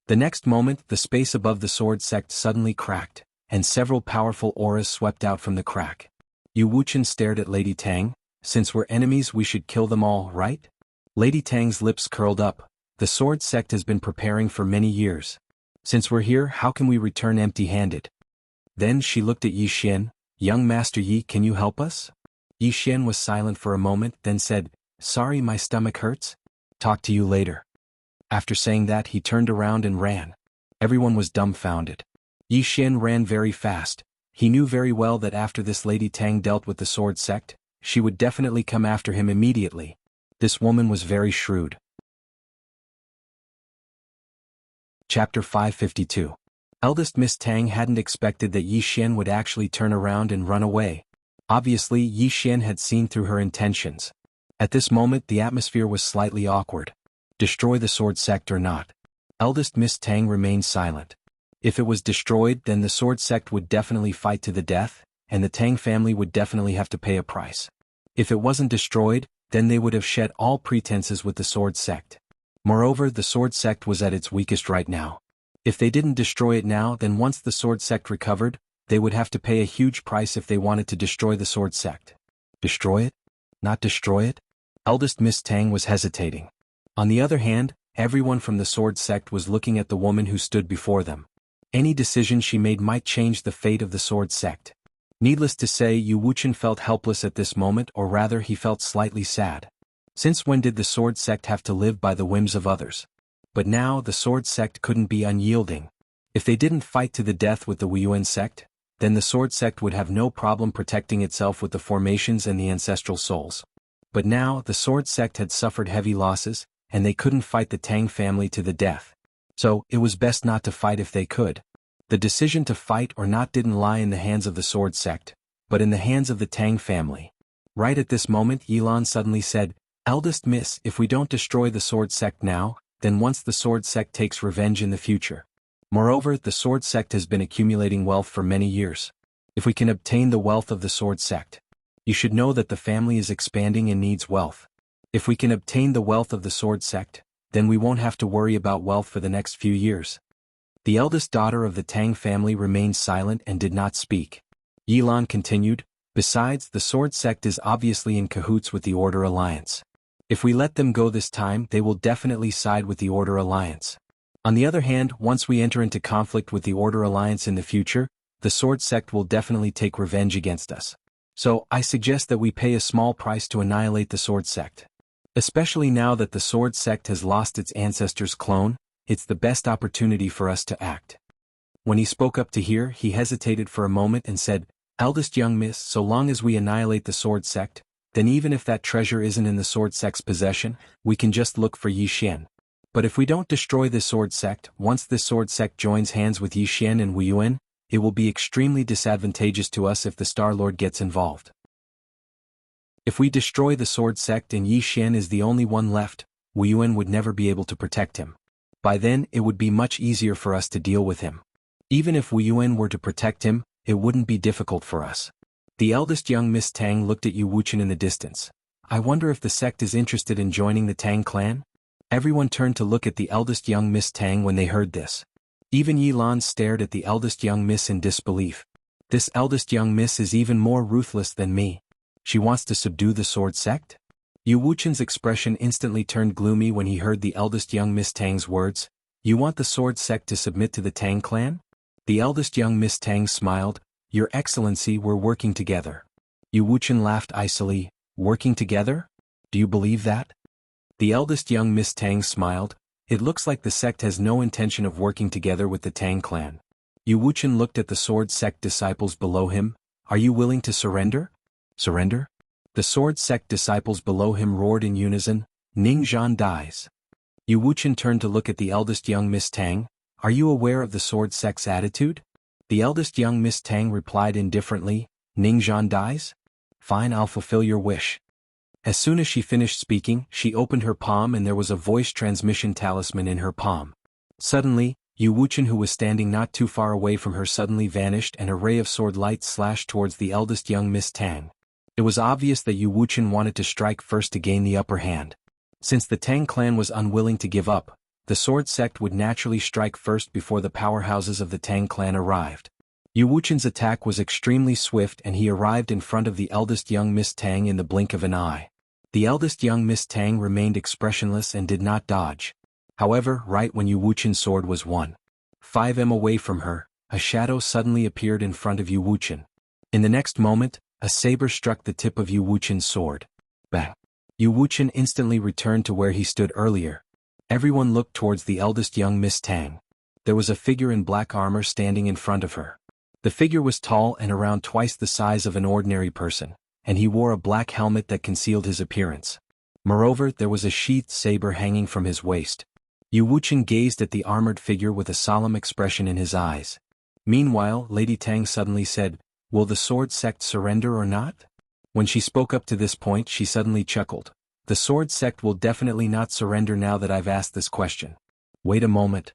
The next moment, the space above the Sword Sect suddenly cracked, and several powerful auras swept out from the crack. Yu Wuchen stared at Lady Tang. Since we're enemies, we should kill them all, right? Lady Tang's lips curled up. The Sword Sect has been preparing for many years. Since we're here, how can we return empty-handed? Then she looked at Yi Xian. Young Master Yi, can you help us? Yi Xian was silent for a moment, then said, sorry, my stomach hurts. Talk to you later. After saying that, he turned around and ran. Everyone was dumbfounded. Yi Xian ran very fast. He knew very well that after this Lady Tang dealt with the Sword Sect, she would definitely come after him immediately. This woman was very shrewd. Chapter 552. Eldest Miss Tang hadn't expected that Yi Xian would actually turn around and run away. Obviously, Yi Xian had seen through her intentions. At this moment, the atmosphere was slightly awkward. Destroy the Sword Sect or not? Eldest Miss Tang remained silent. If it was destroyed, then the Sword Sect would definitely fight to the death, and the Tang family would definitely have to pay a price. If it wasn't destroyed, then they would have shed all pretenses with the Sword Sect. Moreover, the Sword Sect was at its weakest right now. If they didn't destroy it now, then once the Sword Sect recovered, they would have to pay a huge price if they wanted to destroy the Sword Sect. Destroy it? Not destroy it? Eldest Miss Tang was hesitating. On the other hand, everyone from the Sword Sect was looking at the woman who stood before them. Any decision she made might change the fate of the Sword Sect. Needless to say, Yu Wuchen felt helpless at this moment, or rather he felt slightly sad. Since when did the Sword Sect have to live by the whims of others? But now the Sword Sect couldn't be unyielding. If they didn't fight to the death with the Wuyuan sect, then the Sword Sect would have no problem protecting itself with the formations and the ancestral souls. But now the Sword Sect had suffered heavy losses, and they couldn't fight the Tang family to the death. So, it was best not to fight if they could. The decision to fight or not didn't lie in the hands of the Sword Sect, but in the hands of the Tang family. Right at this moment, Yilan suddenly said, Eldest Miss, if we don't destroy the Sword Sect now, then once the Sword Sect takes revenge in the future. Moreover, the Sword Sect has been accumulating wealth for many years. If we can obtain the wealth of the Sword Sect, you should know that the family is expanding and needs wealth. If we can obtain the wealth of the Sword Sect, then we won't have to worry about wealth for the next few years. The eldest daughter of the Tang family remained silent and did not speak. Yilan continued, besides, the Sword Sect is obviously in cahoots with the Order Alliance. If we let them go this time, they will definitely side with the Order Alliance. On the other hand, once we enter into conflict with the Order Alliance in the future, the sword sect will definitely take revenge against us. So, I suggest that we pay a small price to annihilate the sword sect. Especially now that the sword sect has lost its ancestor's clone, it's the best opportunity for us to act. When he spoke up to here, he hesitated for a moment and said, Eldest young miss, so long as we annihilate the sword sect, then even if that treasure isn't in the sword sect's possession, we can just look for Yi Xian. But if we don't destroy the sword sect, once this sword sect joins hands with Yi Xian and Wu Yuan, it will be extremely disadvantageous to us if the Star Lord gets involved. If we destroy the sword sect and Yi Xian is the only one left, Wu Yuan would never be able to protect him. By then, it would be much easier for us to deal with him. Even if Wu Yuan were to protect him, it wouldn't be difficult for us. The eldest young Miss Tang looked at Yu Wuchen in the distance. I wonder if the sect is interested in joining the Tang clan? Everyone turned to look at the eldest young Miss Tang when they heard this. Even Yi Lan stared at the eldest young miss in disbelief. This eldest young miss is even more ruthless than me. She wants to subdue the sword sect? Yu Wuchen's expression instantly turned gloomy when he heard the eldest young Miss Tang's words. You want the sword sect to submit to the Tang clan? The eldest young Miss Tang smiled. Your Excellency, we're working together. Yu Wuchen laughed icily. Working together? Do you believe that? The eldest young Miss Tang smiled. It looks like the sect has no intention of working together with the Tang clan. Yu Wuchen looked at the sword sect disciples below him. Are you willing to surrender? Surrender? The sword sect disciples below him roared in unison. Ning Zhan dies. Yu Wuchen turned to look at the eldest young Miss Tang. Are you aware of the sword sect's attitude? The eldest young Miss Tang replied indifferently. Ning Zhan dies? Fine, I'll fulfill your wish. As soon as she finished speaking, she opened her palm and there was a voice transmission talisman in her palm. Suddenly, Yu Wuchen, who was standing not too far away from her, suddenly vanished and a ray of sword light slashed towards the eldest young Miss Tang. It was obvious that Yu Wuchen wanted to strike first to gain the upper hand. Since the Tang clan was unwilling to give up, the sword sect would naturally strike first before the powerhouses of the Tang clan arrived. Yu Wuchen's attack was extremely swift and he arrived in front of the eldest young Miss Tang in the blink of an eye. The eldest young Miss Tang remained expressionless and did not dodge. However, right when Yu Wuchen's sword was 1.5 m away from her, a shadow suddenly appeared in front of Yu Wuchen. In the next moment, a saber struck the tip of Yu Wuchen's sword. Bang! Yu Wuchen instantly returned to where he stood earlier. Everyone looked towards the eldest young Miss Tang. There was a figure in black armor standing in front of her. The figure was tall and around twice the size of an ordinary person, and he wore a black helmet that concealed his appearance. Moreover, there was a sheathed saber hanging from his waist. Yu Wuchen gazed at the armored figure with a solemn expression in his eyes. Meanwhile, Lady Tang suddenly said, Will the sword sect surrender or not? When she spoke up to this point, she suddenly chuckled. The sword sect will definitely not surrender now that I've asked this question. Wait a moment.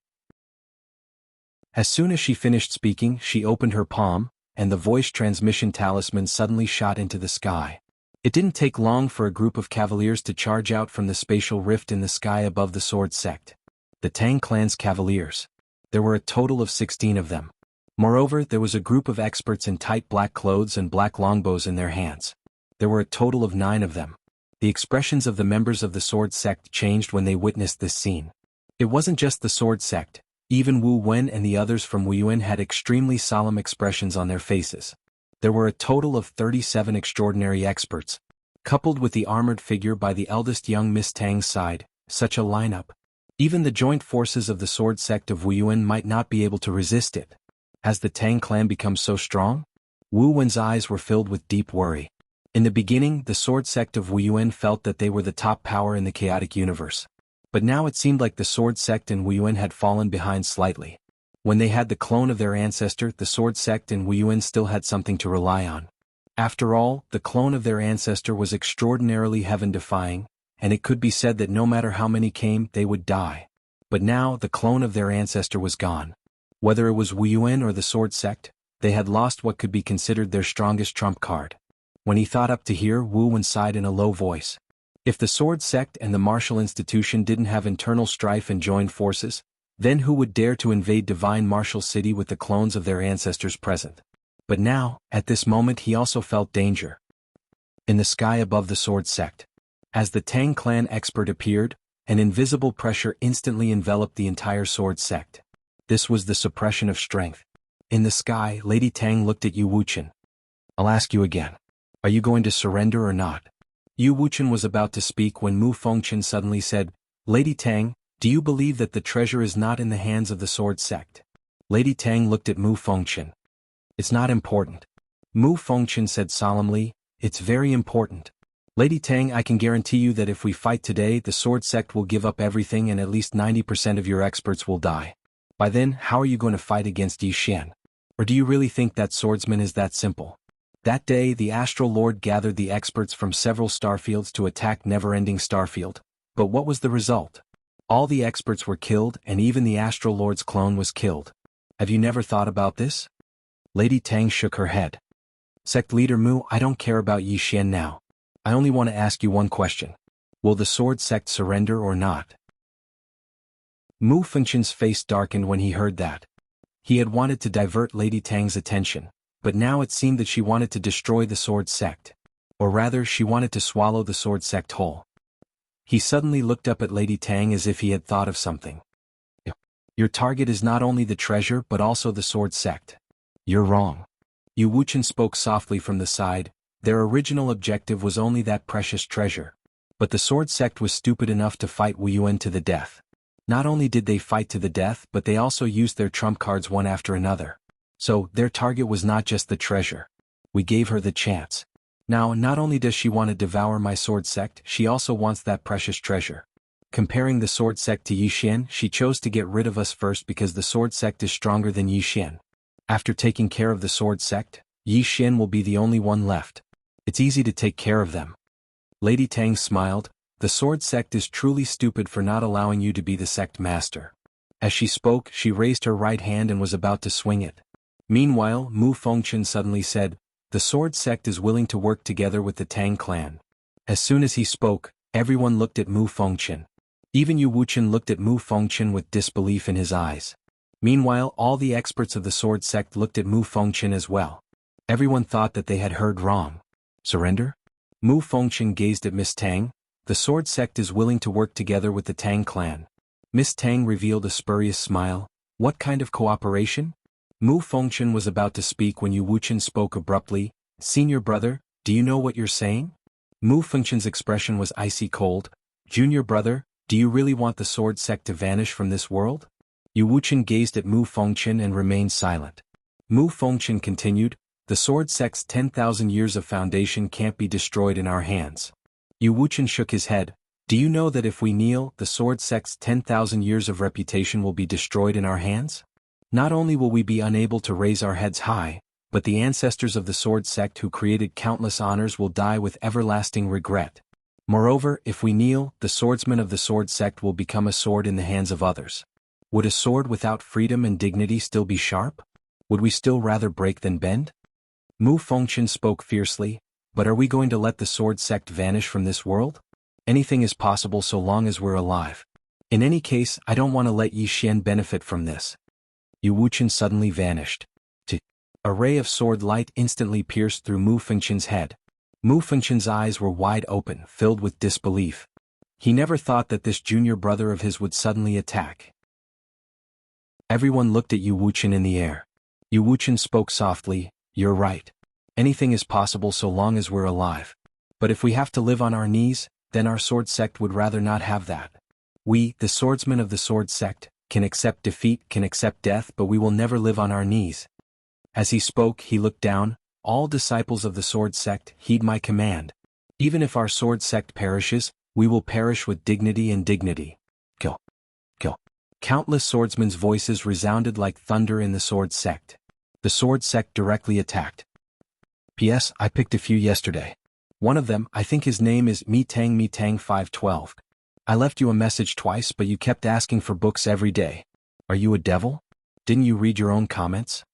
As soon as she finished speaking, she opened her palm, and the voice transmission talisman suddenly shot into the sky. It didn't take long for a group of cavaliers to charge out from the spatial rift in the sky above the sword sect. The Tang clan's cavaliers. There were a total of 16 of them. Moreover, there was a group of experts in tight black clothes and black longbows in their hands. There were a total of 9 of them. The expressions of the members of the sword sect changed when they witnessed this scene. It wasn't just the sword sect. Even Wu Wen and the others from Wu Yuan had extremely solemn expressions on their faces. There were a total of 37 extraordinary experts. Coupled with the armored figure by the eldest young Miss Tang's side, such a lineup. Even the joint forces of the sword sect of Wu Yuan might not be able to resist it. Has the Tang clan become so strong? Wu Wen's eyes were filled with deep worry. In the beginning, the sword sect of Wu Yuan felt that they were the top power in the chaotic universe. But now it seemed like the sword sect and Wu Yuan had fallen behind slightly. When they had the clone of their ancestor, the sword sect and Wu Yuan still had something to rely on. After all, the clone of their ancestor was extraordinarily heaven-defying, and it could be said that no matter how many came, they would die. But now, the clone of their ancestor was gone. Whether it was Wu Yuan or the sword sect, they had lost what could be considered their strongest trump card. When he thought up to here, Wu Wen sighed in a low voice. If the sword sect and the martial institution didn't have internal strife and joined forces, then who would dare to invade divine martial city with the clones of their ancestors present? But now, at this moment, he also felt danger. In the sky above the sword sect. As the Tang clan expert appeared, an invisible pressure instantly enveloped the entire sword sect. This was the suppression of strength. In the sky, Lady Tang looked at Yu Wuchen. I'll ask you again. Are you going to surrender or not? Yu Wuchen was about to speak when Mu Fengchen suddenly said, Lady Tang, do you believe that the treasure is not in the hands of the sword sect? Lady Tang looked at Mu Fengchen. It's not important. Mu Fengchen said solemnly, it's very important. Lady Tang, I can guarantee you that if we fight today, the sword sect will give up everything and at least 90% of your experts will die. By then, how are you going to fight against Yi Xian? Or do you really think that swordsman is that simple? That day, the Astral Lord gathered the experts from several starfields to attack Never-Ending Starfield. But what was the result? All the experts were killed and even the Astral Lord's clone was killed. Have you never thought about this? Lady Tang shook her head. Sect leader Mu, I don't care about Yi Xian now. I only want to ask you one question. Will the sword sect surrender or not? Mu Fengchen's face darkened when he heard that. He had wanted to divert Lady Tang's attention, but now it seemed that she wanted to destroy the sword sect. Or rather, she wanted to swallow the sword sect whole. He suddenly looked up at Lady Tang as if he had thought of something. Your target is not only the treasure but also the sword sect. You're wrong. Yu Wuchen spoke softly from the side. Their original objective was only that precious treasure. But the sword sect was stupid enough to fight Wu Yuan to the death. Not only did they fight to the death, but they also used their trump cards one after another. So, their target was not just the treasure. We gave her the chance. Now, not only does she want to devour my sword sect, she also wants that precious treasure. Comparing the sword sect to Yi Xian, she chose to get rid of us first because the sword sect is stronger than Yi Xian. After taking care of the sword sect, Yi Xian will be the only one left. It's easy to take care of them. Lady Tang smiled. The sword sect is truly stupid for not allowing you to be the sect master. As she spoke, she raised her right hand and was about to swing it. Meanwhile, Mu Fengchen suddenly said, the sword sect is willing to work together with the Tang clan. As soon as he spoke, everyone looked at Mu Fengchen. Even Yu Wuchen looked at Mu Fengchen with disbelief in his eyes. Meanwhile, all the experts of the sword sect looked at Mu Fengchen as well. Everyone thought that they had heard wrong. Surrender? Mu Fengchen gazed at Miss Tang. The sword sect is willing to work together with the Tang clan. Miss Tang revealed a spurious smile. What kind of cooperation? Mu Fengchen was about to speak when Yu Wuchen spoke abruptly. Senior brother, do you know what you're saying? Mu Fengchen's expression was icy cold. Junior brother, do you really want the sword sect to vanish from this world? Yu Wuchen gazed at Mu Fengchen and remained silent. Mu Fengchen continued, the sword sect's 10,000 years of foundation can't be destroyed in our hands. Yu Wuchen shook his head. Do you know that if we kneel, the sword sect's 10,000 years of reputation will be destroyed in our hands? Not only will we be unable to raise our heads high, but the ancestors of the sword sect who created countless honors will die with everlasting regret. Moreover, if we kneel, the swordsman of the sword sect will become a sword in the hands of others. Would a sword without freedom and dignity still be sharp? Would we still rather break than bend? Mu Fengchen spoke fiercely, but are we going to let the sword sect vanish from this world? Anything is possible so long as we're alive. In any case, I don't want to let Yi Xian benefit from this. Yu Wuchen suddenly vanished. A ray of sword light instantly pierced through Mu Fengchen's head. Mu Fengchen's eyes were wide open, filled with disbelief. He never thought that this junior brother of his would suddenly attack. Everyone looked at Yu Wuchen in the air. Yu Wuchen spoke softly, you're right. Anything is possible so long as we're alive. But if we have to live on our knees, then our sword sect would rather not have that. We, the swordsmen of the sword sect, can accept defeat, can accept death, but we will never live on our knees. As he spoke, he looked down. All disciples of the sword sect, heed my command. Even if our sword sect perishes, we will perish with dignity and dignity. Kill. Kill. Countless swordsmen's voices resounded like thunder in the sword sect. The sword sect directly attacked. P.S. I picked a few yesterday. One of them, I think his name is Tang 512. I left you a message twice, but you kept asking for books every day. Are you a devil? Didn't you read your own comments?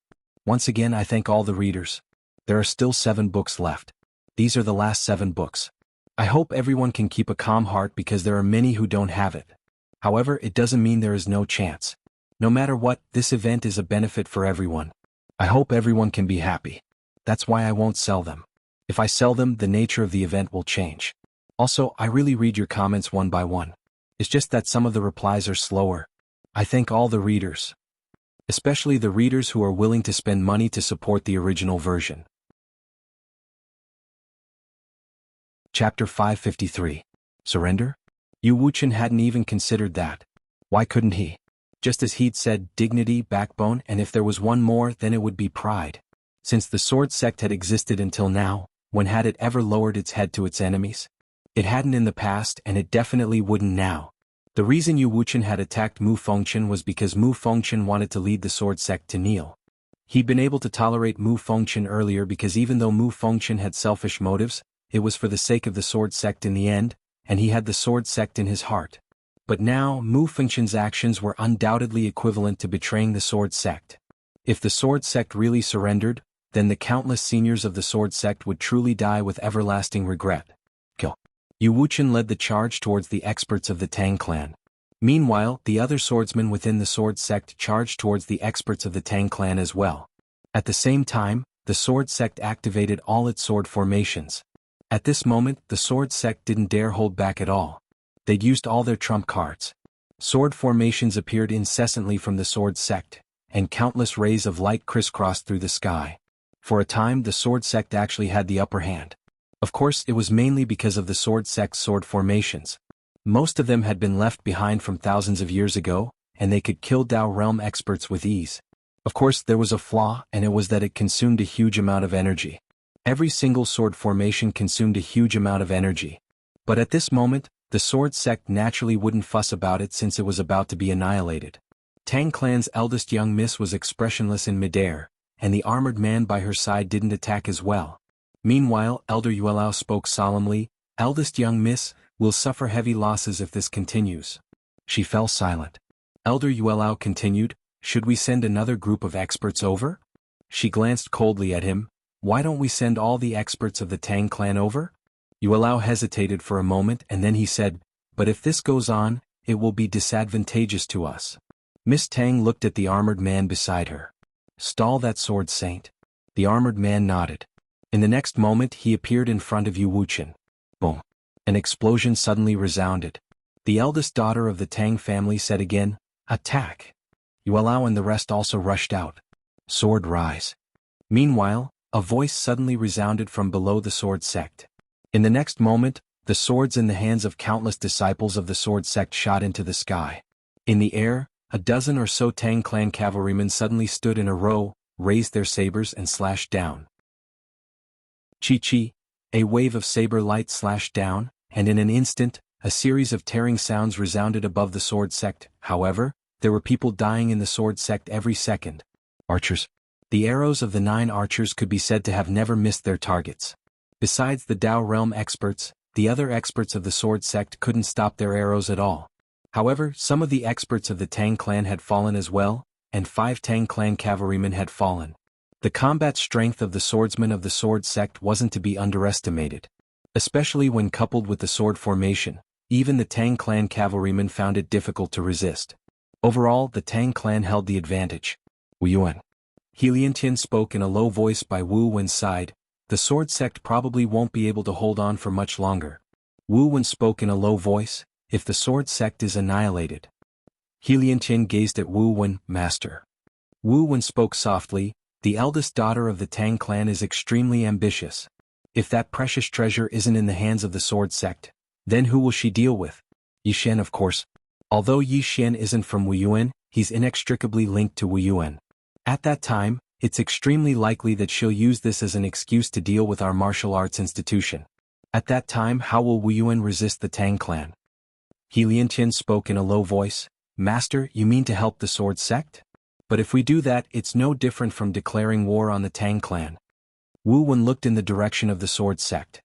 Once again, I thank all the readers. There are still 7 books left. These are the last 7 books. I hope everyone can keep a calm heart because there are many who don't have it. However, it doesn't mean there is no chance. No matter what, this event is a benefit for everyone. I hope everyone can be happy. That's why I won't sell them. If I sell them, the nature of the event will change. Also, I really read your comments one by one. It's just that some of the replies are slower. I thank all the readers. especially the readers who are willing to spend money to support the original version. Chapter 553. Surrender? Yu Wuchen hadn't even considered that. Why couldn't he? Just as he'd said, dignity, backbone, and if there was one more, then it would be pride. Since the sword sect had existed until now, when had it ever lowered its head to its enemies? It hadn't in the past, and it definitely wouldn't now. The reason Yu Wuchen had attacked Mu Fengchen was because Mu Fengchen wanted to lead the sword sect to kneel. He'd been able to tolerate Mu Fengchen earlier because even though Mu Fengchen had selfish motives, it was for the sake of the sword sect in the end, and he had the sword sect in his heart. But now, Mu Fengchen's actions were undoubtedly equivalent to betraying the sword sect. If the sword sect really surrendered, then the countless seniors of the sword sect would truly die with everlasting regret. Kill. Yu Wuchen led the charge towards the experts of the Tang clan. Meanwhile, the other swordsmen within the sword sect charged towards the experts of the Tang clan as well. At the same time, the sword sect activated all its sword formations. At this moment, the sword sect didn't dare hold back at all. They'd used all their trump cards. Sword formations appeared incessantly from the sword sect, and countless rays of light crisscrossed through the sky. For a time, the sword sect actually had the upper hand. Of course, it was mainly because of the sword sect's sword formations. Most of them had been left behind from thousands of years ago, and they could kill Dao realm experts with ease. Of course, there was a flaw, and it was that it consumed a huge amount of energy. Every single sword formation consumed a huge amount of energy. But at this moment, the sword sect naturally wouldn't fuss about it since it was about to be annihilated. Tang clan's eldest young miss was expressionless in midair, and the armored man by her side didn't attack as well. Meanwhile, Elder Yuelao spoke solemnly, "Eldest young miss, will suffer heavy losses if this continues." She fell silent. Elder Yuelao continued, "Should we send another group of experts over?" She glanced coldly at him. "Why don't we send all the experts of the Tang clan over?" Yuelao hesitated for a moment and then he said, "But if this goes on, it will be disadvantageous to us." Miss Tang looked at the armored man beside her. "Stall that sword, Saint." The armored man nodded. In the next moment he appeared in front of Yu Wuchen. Boom. An explosion suddenly resounded. The eldest daughter of the Tang family said again, "Attack." Yuelao and the rest also rushed out. Sword rise. Meanwhile, a voice suddenly resounded from below the sword sect. In the next moment, the swords in the hands of countless disciples of the sword sect shot into the sky. In the air, a dozen or so Tang clan cavalrymen suddenly stood in a row, raised their sabers and slashed down. Chi-chi, a wave of saber light slashed down, and in an instant, a series of tearing sounds resounded above the sword sect. However, there were people dying in the sword sect every second. Archers. The arrows of the 9 archers could be said to have never missed their targets. Besides the Dao realm experts, the other experts of the sword sect couldn't stop their arrows at all. However, some of the experts of the Tang clan had fallen as well, and 5 Tang clan cavalrymen had fallen. The combat strength of the swordsmen of the sword sect wasn't to be underestimated. Especially when coupled with the sword formation, even the Tang clan cavalrymen found it difficult to resist. Overall, the Tang clan held the advantage. Wu Yuan. He Liantian spoke in a low voice by Wu Wen's side. "The sword sect probably won't be able to hold on for much longer." Wu Wen spoke in a low voice, "If the sword sect is annihilated." He Liantian gazed at Wu Wen, "Master." Wu Wen spoke softly, "The eldest daughter of the Tang clan is extremely ambitious. If that precious treasure isn't in the hands of the sword sect, then who will she deal with? Yishen, of course. Although Yishen isn't from Wu Yuan, he's inextricably linked to Wu Yuan. At that time, it's extremely likely that she'll use this as an excuse to deal with our martial arts institution. At that time, how will Wu Yuan resist the Tang clan?" He Liantian spoke in a low voice, "Master, you mean to help the sword sect? But if we do that, it's no different from declaring war on the Tang clan." Wu Wen looked in the direction of the sword sect.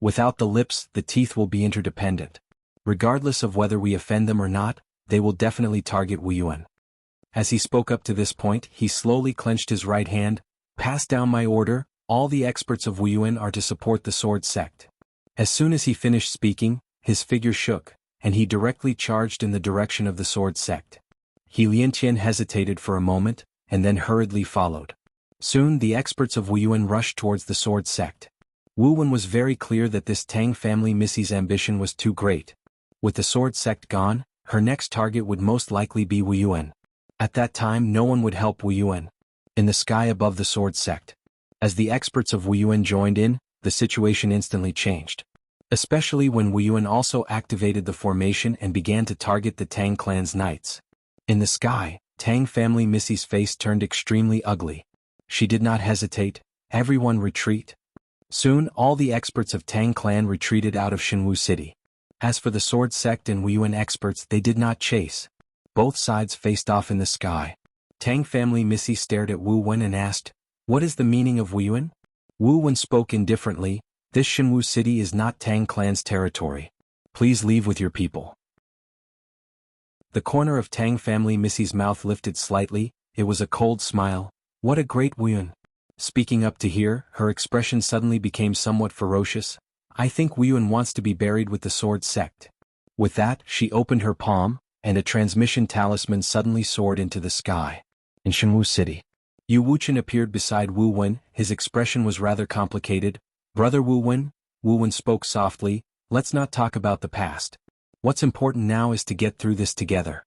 "Without the lips, the teeth will be interdependent. Regardless of whether we offend them or not, they will definitely target Wu Yuan." As he spoke up to this point, he slowly clenched his right hand. "Pass down my order, all the experts of Wu Yuan are to support the sword sect." As soon as he finished speaking, his figure shook, and he directly charged in the direction of the sword sect. He Liantian hesitated for a moment, and then hurriedly followed. Soon the experts of Wu Yuan rushed towards the sword sect. Wu Wen was very clear that this Tang family Missy's ambition was too great. With the sword sect gone, her next target would most likely be Wu Yuan. At that time no one would help Wu Yuan. In the sky above the sword sect. As the experts of Wu Yuan joined in, the situation instantly changed. Especially when Wu Yuan also activated the formation and began to target the Tang clan's knights. In the sky, Tang family Missy's face turned extremely ugly. She did not hesitate. Everyone retreat. Soon all the experts of Tang clan retreated out of Shenwu city. As for the sword sect and Wu Yuan experts, they did not chase. Both sides faced off in the sky. Tang family Missy stared at Wu Wen and asked, "What is the meaning of Wu Yuan?" Wu Wen spoke indifferently, "This Shenwu city is not Tang clan's territory. Please leave with your people." The corner of Tang family Missy's mouth lifted slightly. It was a cold smile. What a great Wu Yuan. Speaking up to hear, her expression suddenly became somewhat ferocious. "I think Wu Yuan wants to be buried with the sword sect." With that, she opened her palm, and a transmission talisman suddenly soared into the sky. In Shenwu city, Yu Wuchen appeared beside Wu Wen. His expression was rather complicated. "Brother Wu Wen," Wu Wen spoke softly, "let's not talk about the past. What's important now is to get through this together."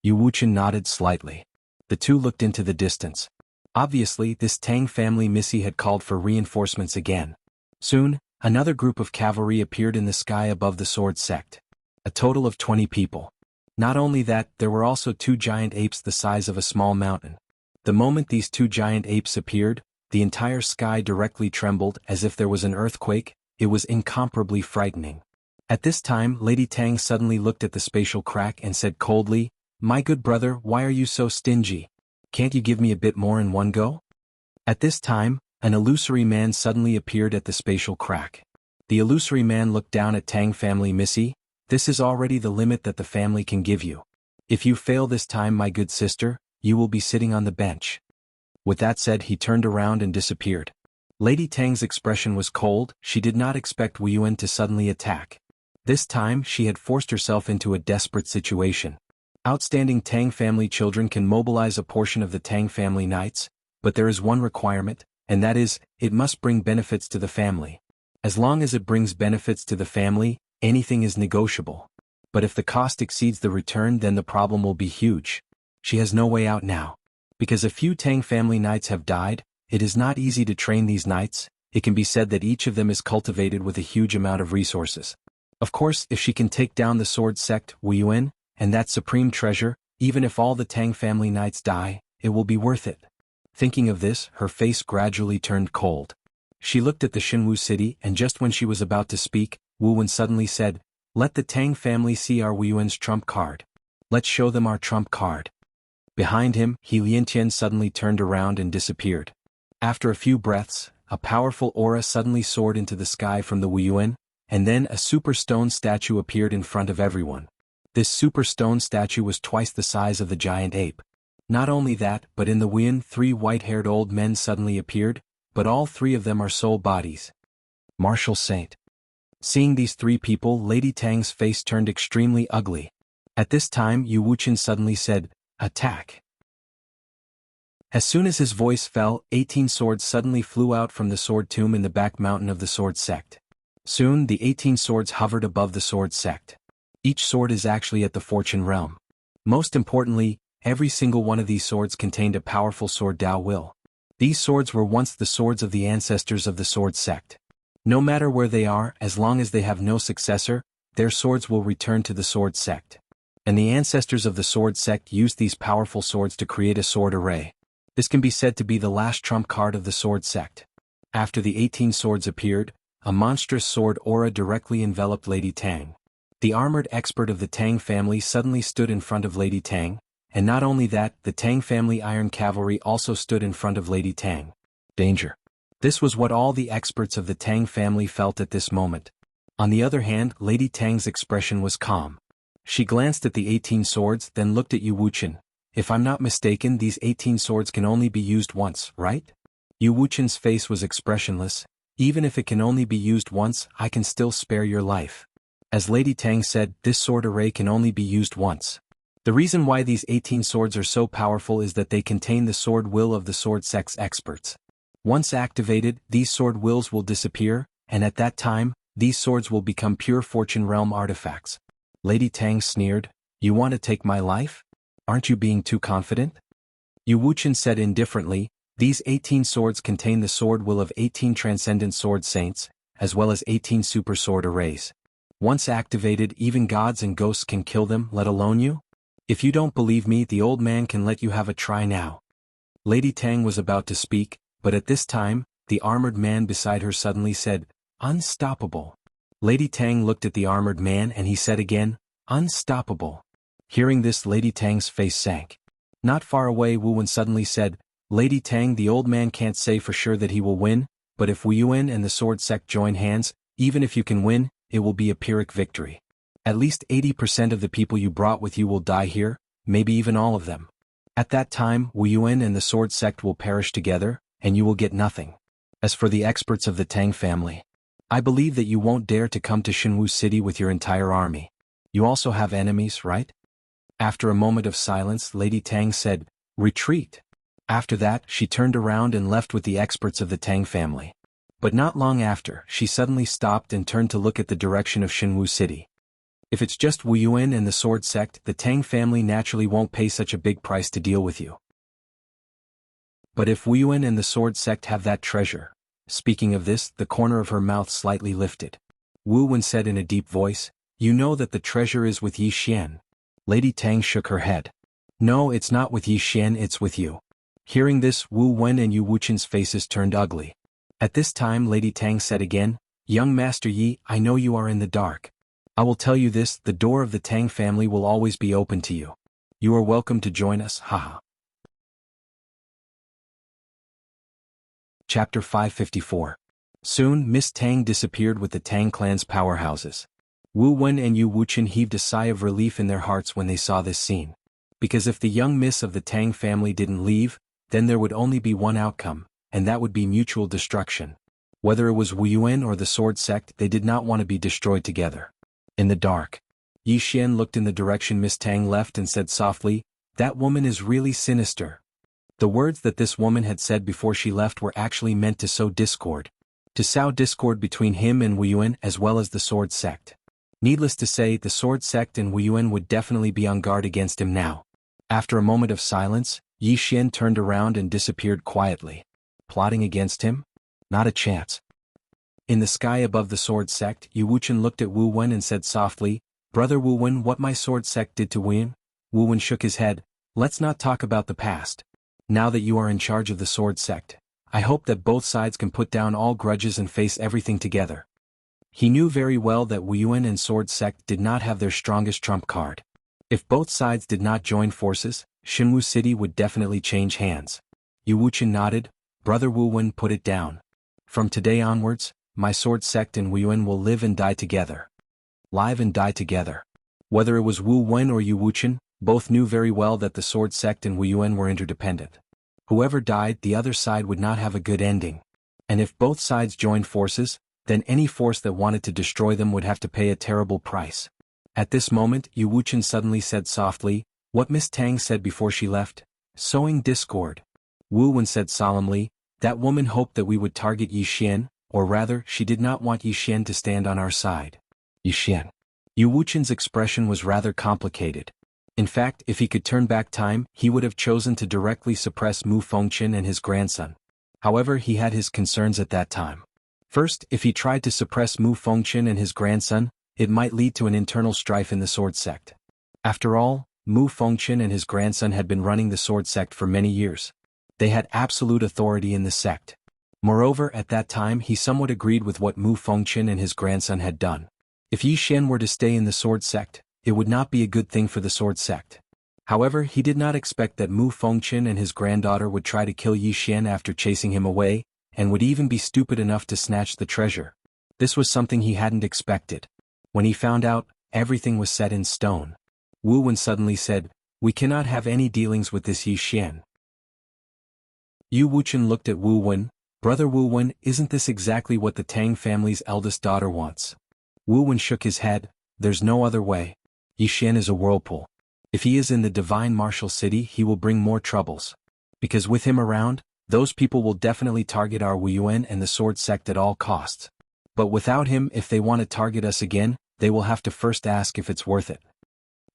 Yu Wuchen nodded slightly. The two looked into the distance. Obviously, this Tang family Missy had called for reinforcements again. Soon, another group of cavalry appeared in the sky above the sword sect. A total of 20 people. Not only that, there were also 2 giant apes the size of a small mountain. The moment these 2 giant apes appeared, the entire sky directly trembled as if there was an earthquake. It was incomparably frightening. At this time, Lady Tang suddenly looked at the spatial crack and said coldly, "My good brother, why are you so stingy? Can't you give me a bit more in one go?" At this time, an illusory man suddenly appeared at the spatial crack. The illusory man looked down at Tang family Missy. "This is already the limit that the family can give you. If you fail this time, my good sister, you will be sitting on the bench." With that said, he turned around and disappeared. Lady Tang's expression was cold. She did not expect Wu Yuan to suddenly attack. This time, she had forced herself into a desperate situation. Outstanding Tang family children can mobilize a portion of the Tang family knights, but there is one requirement, and that is, it must bring benefits to the family. As long as it brings benefits to the family, anything is negotiable. But if the cost exceeds the return, then the problem will be huge. She has no way out now. Because a few Tang family knights have died, it is not easy to train these knights. It can be said that each of them is cultivated with a huge amount of resources. Of course, if she can take down the sword sect, Wu Yuan, and that supreme treasure, even if all the Tang family knights die, it will be worth it. Thinking of this, her face gradually turned cold. She looked at the Shenwu city, and just when she was about to speak, Wu Wen suddenly said, "Let the Tang family see our Wu Yuan's trump card. Let's show them our trump card." Behind him, He Liantian suddenly turned around and disappeared. After a few breaths, a powerful aura suddenly soared into the sky from the Wu Yuan, and then a super stone statue appeared in front of everyone. This super stone statue was twice the size of the giant ape. Not only that, but in the Wu Yuan, 3 white-haired old men suddenly appeared, but all 3 of them are soul bodies. Martial Saint. Seeing these 3 people, Lady Tang's face turned extremely ugly. At this time, Yu Wuchen suddenly said, "Attack." As soon as his voice fell, 18 swords suddenly flew out from the sword tomb in the back mountain of the sword sect. Soon, the 18 swords hovered above the sword sect. Each sword is actually at the fortune realm. Most importantly, every single one of these swords contained a powerful sword Dao will. These swords were once the swords of the ancestors of the sword sect. No matter where they are, as long as they have no successor, their swords will return to the sword sect. And the ancestors of the sword sect used these powerful swords to create a sword array. This can be said to be the last trump card of the sword sect. After the 18 swords appeared, a monstrous sword aura directly enveloped Lady Tang. The armored expert of the Tang family suddenly stood in front of Lady Tang, and not only that, the Tang family iron cavalry also stood in front of Lady Tang. Danger. This was what all the experts of the Tang family felt at this moment. On the other hand, Lady Tang's expression was calm. She glanced at the 18 swords, then looked at Yu Wuchen. "If I'm not mistaken, these 18 swords can only be used once, right?" Yu Wuchen's face was expressionless. "Even if it can only be used once, I can still spare your life." As Lady Tang said, this sword array can only be used once. The reason why these 18 swords are so powerful is that they contain the sword will of the sword sect's experts. Once activated, these sword wills will disappear, and at that time, these swords will become pure fortune realm artifacts. Lady Tang sneered, "You want to take my life? Aren't you being too confident? Yu Wuchen said indifferently, these 18 swords contain the sword will of 18 transcendent sword saints, as well as 18 super sword arrays. Once activated, even gods and ghosts can kill them, let alone you? If you don't believe me, the old man can let you have a try now. Lady Tang was about to speak, but at this time, the armored man beside her suddenly said, "Unstoppable." Lady Tang looked at the armored man and he said again, "Unstoppable." Hearing this, Lady Tang's face sank. Not far away, Wu Wen suddenly said, "Lady Tang, the old man can't say for sure that he will win, but if Wu Yuan and the sword sect join hands, even if you can win, it will be a Pyrrhic victory. At least 80% of the people you brought with you will die here, maybe even all of them. At that time, Wu Yuan and the sword sect will perish together, and you will get nothing. As for the experts of the Tang family, I believe that you won't dare to come to Shenwu City with your entire army. You also have enemies, right?" After a moment of silence, Lady Tang said, "Retreat." After that, she turned around and left with the experts of the Tang family. But not long after, she suddenly stopped and turned to look at the direction of Shenwu City. If it's just Wu Yuan and the sword sect, the Tang family naturally won't pay such a big price to deal with you. But if Wu Yuan and the sword sect have that treasure. Speaking of this, the corner of her mouth slightly lifted. Wu Wen said in a deep voice, "You know that the treasure is with Yi Xian." Lady Tang shook her head. "No, it's not with Yi Xian, it's with you." Hearing this, Wu Wen and Yu Wuchen's faces turned ugly. At this time, Lady Tang said again, "Young Master Yi, I know you are in the dark. I will tell you this, the door of the Tang family will always be open to you. You are welcome to join us, haha." Chapter 554. Soon, Miss Tang disappeared with the Tang clan's powerhouses. Wu Wen and Yu Wuchen heaved a sigh of relief in their hearts when they saw this scene. Because if the young miss of the Tang family didn't leave, then there would only be one outcome, and that would be mutual destruction. Whether it was Wu Yuan or the sword sect, they did not want to be destroyed together. In the dark, Yi Xian looked in the direction Miss Tang left and said softly, "That woman is really sinister." The words that this woman had said before she left were actually meant to sow discord. To sow discord between him and Wu Yuan as well as the sword sect. Needless to say, the sword sect and Wu Yuan would definitely be on guard against him now. After a moment of silence, Yi Xian turned around and disappeared quietly. Plotting against him? Not a chance. In the sky above the sword sect, Yu Wuchen looked at Wu Wen and said softly, "Brother Wu Wen, what my sword sect did to Wu Yuan?" Wu Wen shook his head. "Let's not talk about the past. Now that you are in charge of the sword sect, I hope that both sides can put down all grudges and face everything together." He knew very well that Wu Yuan and sword sect did not have their strongest trump card. If both sides did not join forces, Shenwu City would definitely change hands. Yu Wuchen nodded. "Brother Wu Wen, put it down. From today onwards, my sword sect and Wu Yuan will live and die together." Live and die together. Whether it was Wu Wen or Yu Wuchen, both knew very well that the sword sect and Wu Yuan were interdependent. Whoever died, the other side would not have a good ending. And if both sides joined forces, then any force that wanted to destroy them would have to pay a terrible price. At this moment, Yu Wuchen suddenly said softly, "What Miss Tang said before she left? Sowing discord." Wu Wen said solemnly, "That woman hoped that we would target Yi Xian, or rather, she did not want Yi Xian to stand on our side." Yi Xian. Yu Wuchen's expression was rather complicated. In fact, if he could turn back time, he would have chosen to directly suppress Mu Fengchen and his grandson. However, he had his concerns at that time. First, if he tried to suppress Mu Fengchen and his grandson, it might lead to an internal strife in the sword sect. After all, Mu Fengchen and his grandson had been running the sword sect for many years. They had absolute authority in the sect. Moreover, at that time he somewhat agreed with what Mu Fengchen and his grandson had done. If Yi Xian were to stay in the sword sect, it would not be a good thing for the sword sect. However, he did not expect that Mu Fengchen and his granddaughter would try to kill Yi Xian after chasing him away, and would even be stupid enough to snatch the treasure. This was something he hadn't expected. When he found out, everything was set in stone. Wu Wen suddenly said, "We cannot have any dealings with this Yi Xian." Yu Wuchen looked at Wu Wen. "Brother Wu Wen, isn't this exactly what the Tang family's eldest daughter wants?" Wu Wen shook his head. "There's no other way. Yi Xian is a whirlpool. If he is in the divine martial city, he will bring more troubles. Because with him around, those people will definitely target our Wu Yuan and the sword sect at all costs. But without him, if they want to target us again, they will have to first ask if it's worth it."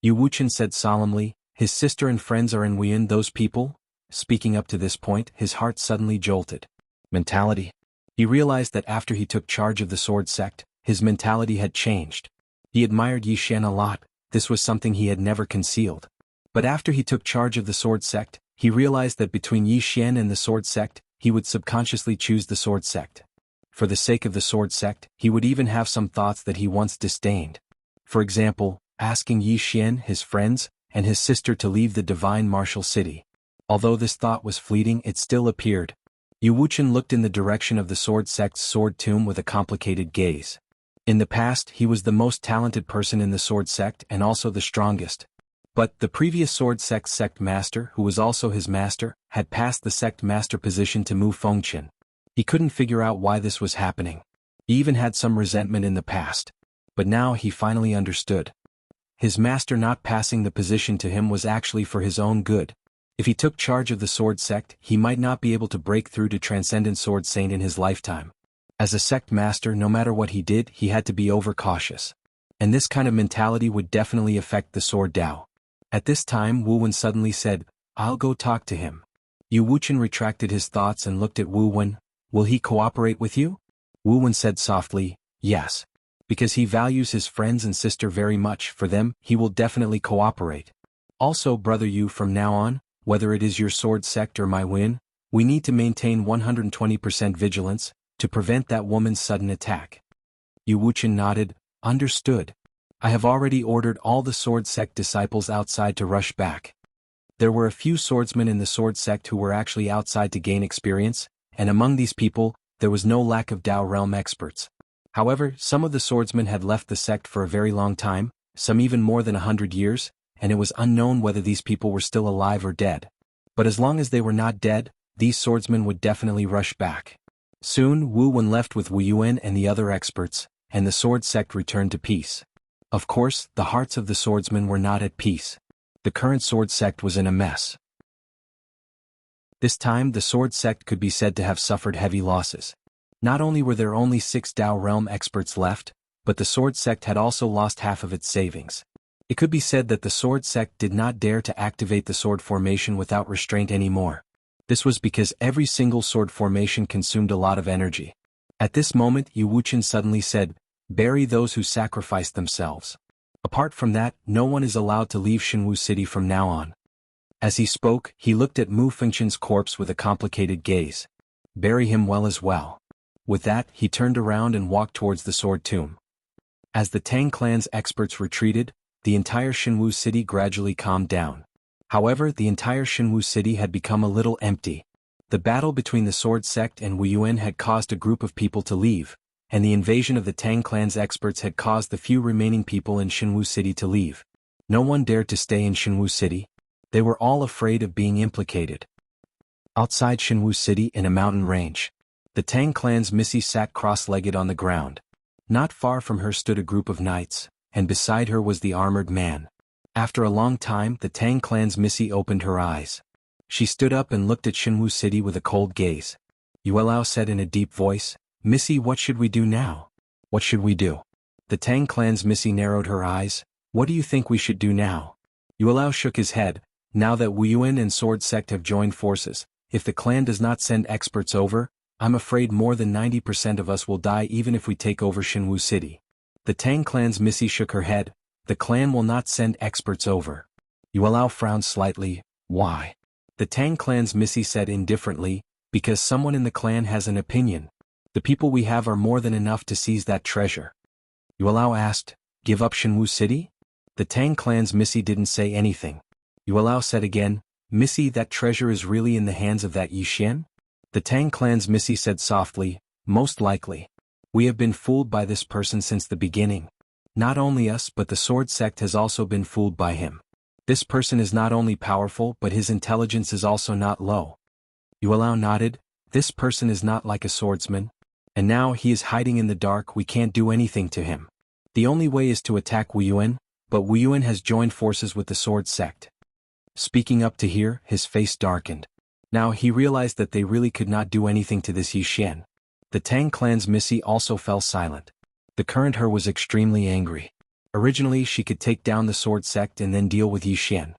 Yu Wuchen said solemnly, His sister and friends are in Wuyuan, those people? Speaking up to this point, his heart suddenly jolted. Mentality. He realized that after he took charge of the sword sect, his mentality had changed. He admired Yi Xian a lot, this was something he had never concealed. But after he took charge of the sword sect, he realized that between Yi Xian and the sword sect, he would subconsciously choose the sword sect. For the sake of the sword sect, he would even have some thoughts that he once disdained. For example, asking Yi Xian, his friends, and his sister to leave the divine martial city. Although this thought was fleeting, it still appeared. Yu Wuchen looked in the direction of the sword sect's sword tomb with a complicated gaze. In the past, he was the most talented person in the sword sect and also the strongest. But the previous sword sect master, who was also his master, had passed the sect master position to Mu Fengqian. He couldn't figure out why this was happening. He even had some resentment in the past. But now he finally understood. His master not passing the position to him was actually for his own good. If he took charge of the sword sect, he might not be able to break through to Transcendent Sword Saint in his lifetime. As a sect master, no matter what he did, he had to be overcautious. And this kind of mentality would definitely affect the sword Dao. At this time, Wu Wen suddenly said, "I'll go talk to him." Yu Wuchen retracted his thoughts and looked at Wu Wen. "Will he cooperate with you?" Wu Wen said softly, "Yes. Because he values his friends and sister very much, for them, he will definitely cooperate. Also, Brother Yu, from now on, whether it is your sword sect or my Win, we need to maintain 120% vigilance, to prevent that woman's sudden attack." Yu Wuchen nodded, "Understood. I have already ordered all the sword sect disciples outside to rush back." There were a few swordsmen in the sword sect who were actually outside to gain experience, and among these people, there was no lack of Dao realm experts. However, some of the swordsmen had left the sect for a very long time, some even more than 100 years, and it was unknown whether these people were still alive or dead. But as long as they were not dead, these swordsmen would definitely rush back. Soon, Wu Wen left with Wu Yuan and the other experts, and the sword sect returned to peace. Of course, the hearts of the swordsmen were not at peace. The current sword sect was in a mess. This time, the sword sect could be said to have suffered heavy losses. Not only were there only 6 Dao realm experts left, but the sword sect had also lost half of its savings. It could be said that the sword sect did not dare to activate the sword formation without restraint anymore. This was because every single sword formation consumed a lot of energy. At this moment, Yu Wuchen suddenly said, "Bury those who sacrificed themselves. Apart from that, no one is allowed to leave Shenwu City from now on." As he spoke, he looked at Mu Fengqian's corpse with a complicated gaze. "Bury him well as well." With that, he turned around and walked towards the sword tomb. As the Tang clan's experts retreated, the entire Shenwu city gradually calmed down. However, the entire Shenwu city had become a little empty. The battle between the sword sect and Wu Yuan had caused a group of people to leave, and the invasion of the Tang clan's experts had caused the few remaining people in Shenwu city to leave. No one dared to stay in Shenwu city. They were all afraid of being implicated. Outside Shenwu city in a mountain range, the Tang clan's Missy sat cross-legged on the ground. Not far from her stood a group of knights, and beside her was the armored man. After a long time, the Tang clan's Missy opened her eyes. She stood up and looked at Shenwu city with a cold gaze. Yuelao said in a deep voice, "Missy, what should we do now?" "What should we do?" The Tang clan's Missy narrowed her eyes. "What do you think we should do now?" Yuelao shook his head. "Now that Wu Yuan and sword sect have joined forces, if the clan does not send experts over, I'm afraid more than 90% of us will die even if we take over Shenwu city." The Tang clan's Missy shook her head. "The clan will not send experts over." Yuelao frowned slightly. "Why?" The Tang clan's Missy said indifferently, "Because someone in the clan has an opinion. The people we have are more than enough to seize that treasure." Yuelao asked, "Give up Shenwu city?" The Tang clan's Missy didn't say anything. Yuelao said again, "Missy, that treasure is really in the hands of that Yi Xian?" The Tang clan's Missy said softly, "Most likely. We have been fooled by this person since the beginning. Not only us but the sword sect has also been fooled by him. This person is not only powerful but his intelligence is also not low." Yuelao nodded, "This person is not like a swordsman. And now he is hiding in the dark, we can't do anything to him. The only way is to attack Wu Yuan, but Wu Yuan has joined forces with the sword sect." Speaking up to here, his face darkened. Now he realized that they really could not do anything to this Yi Xian. The Tang clan's Missy also fell silent. The current her was extremely angry. Originally she could take down the sword sect and then deal with Yi Xian.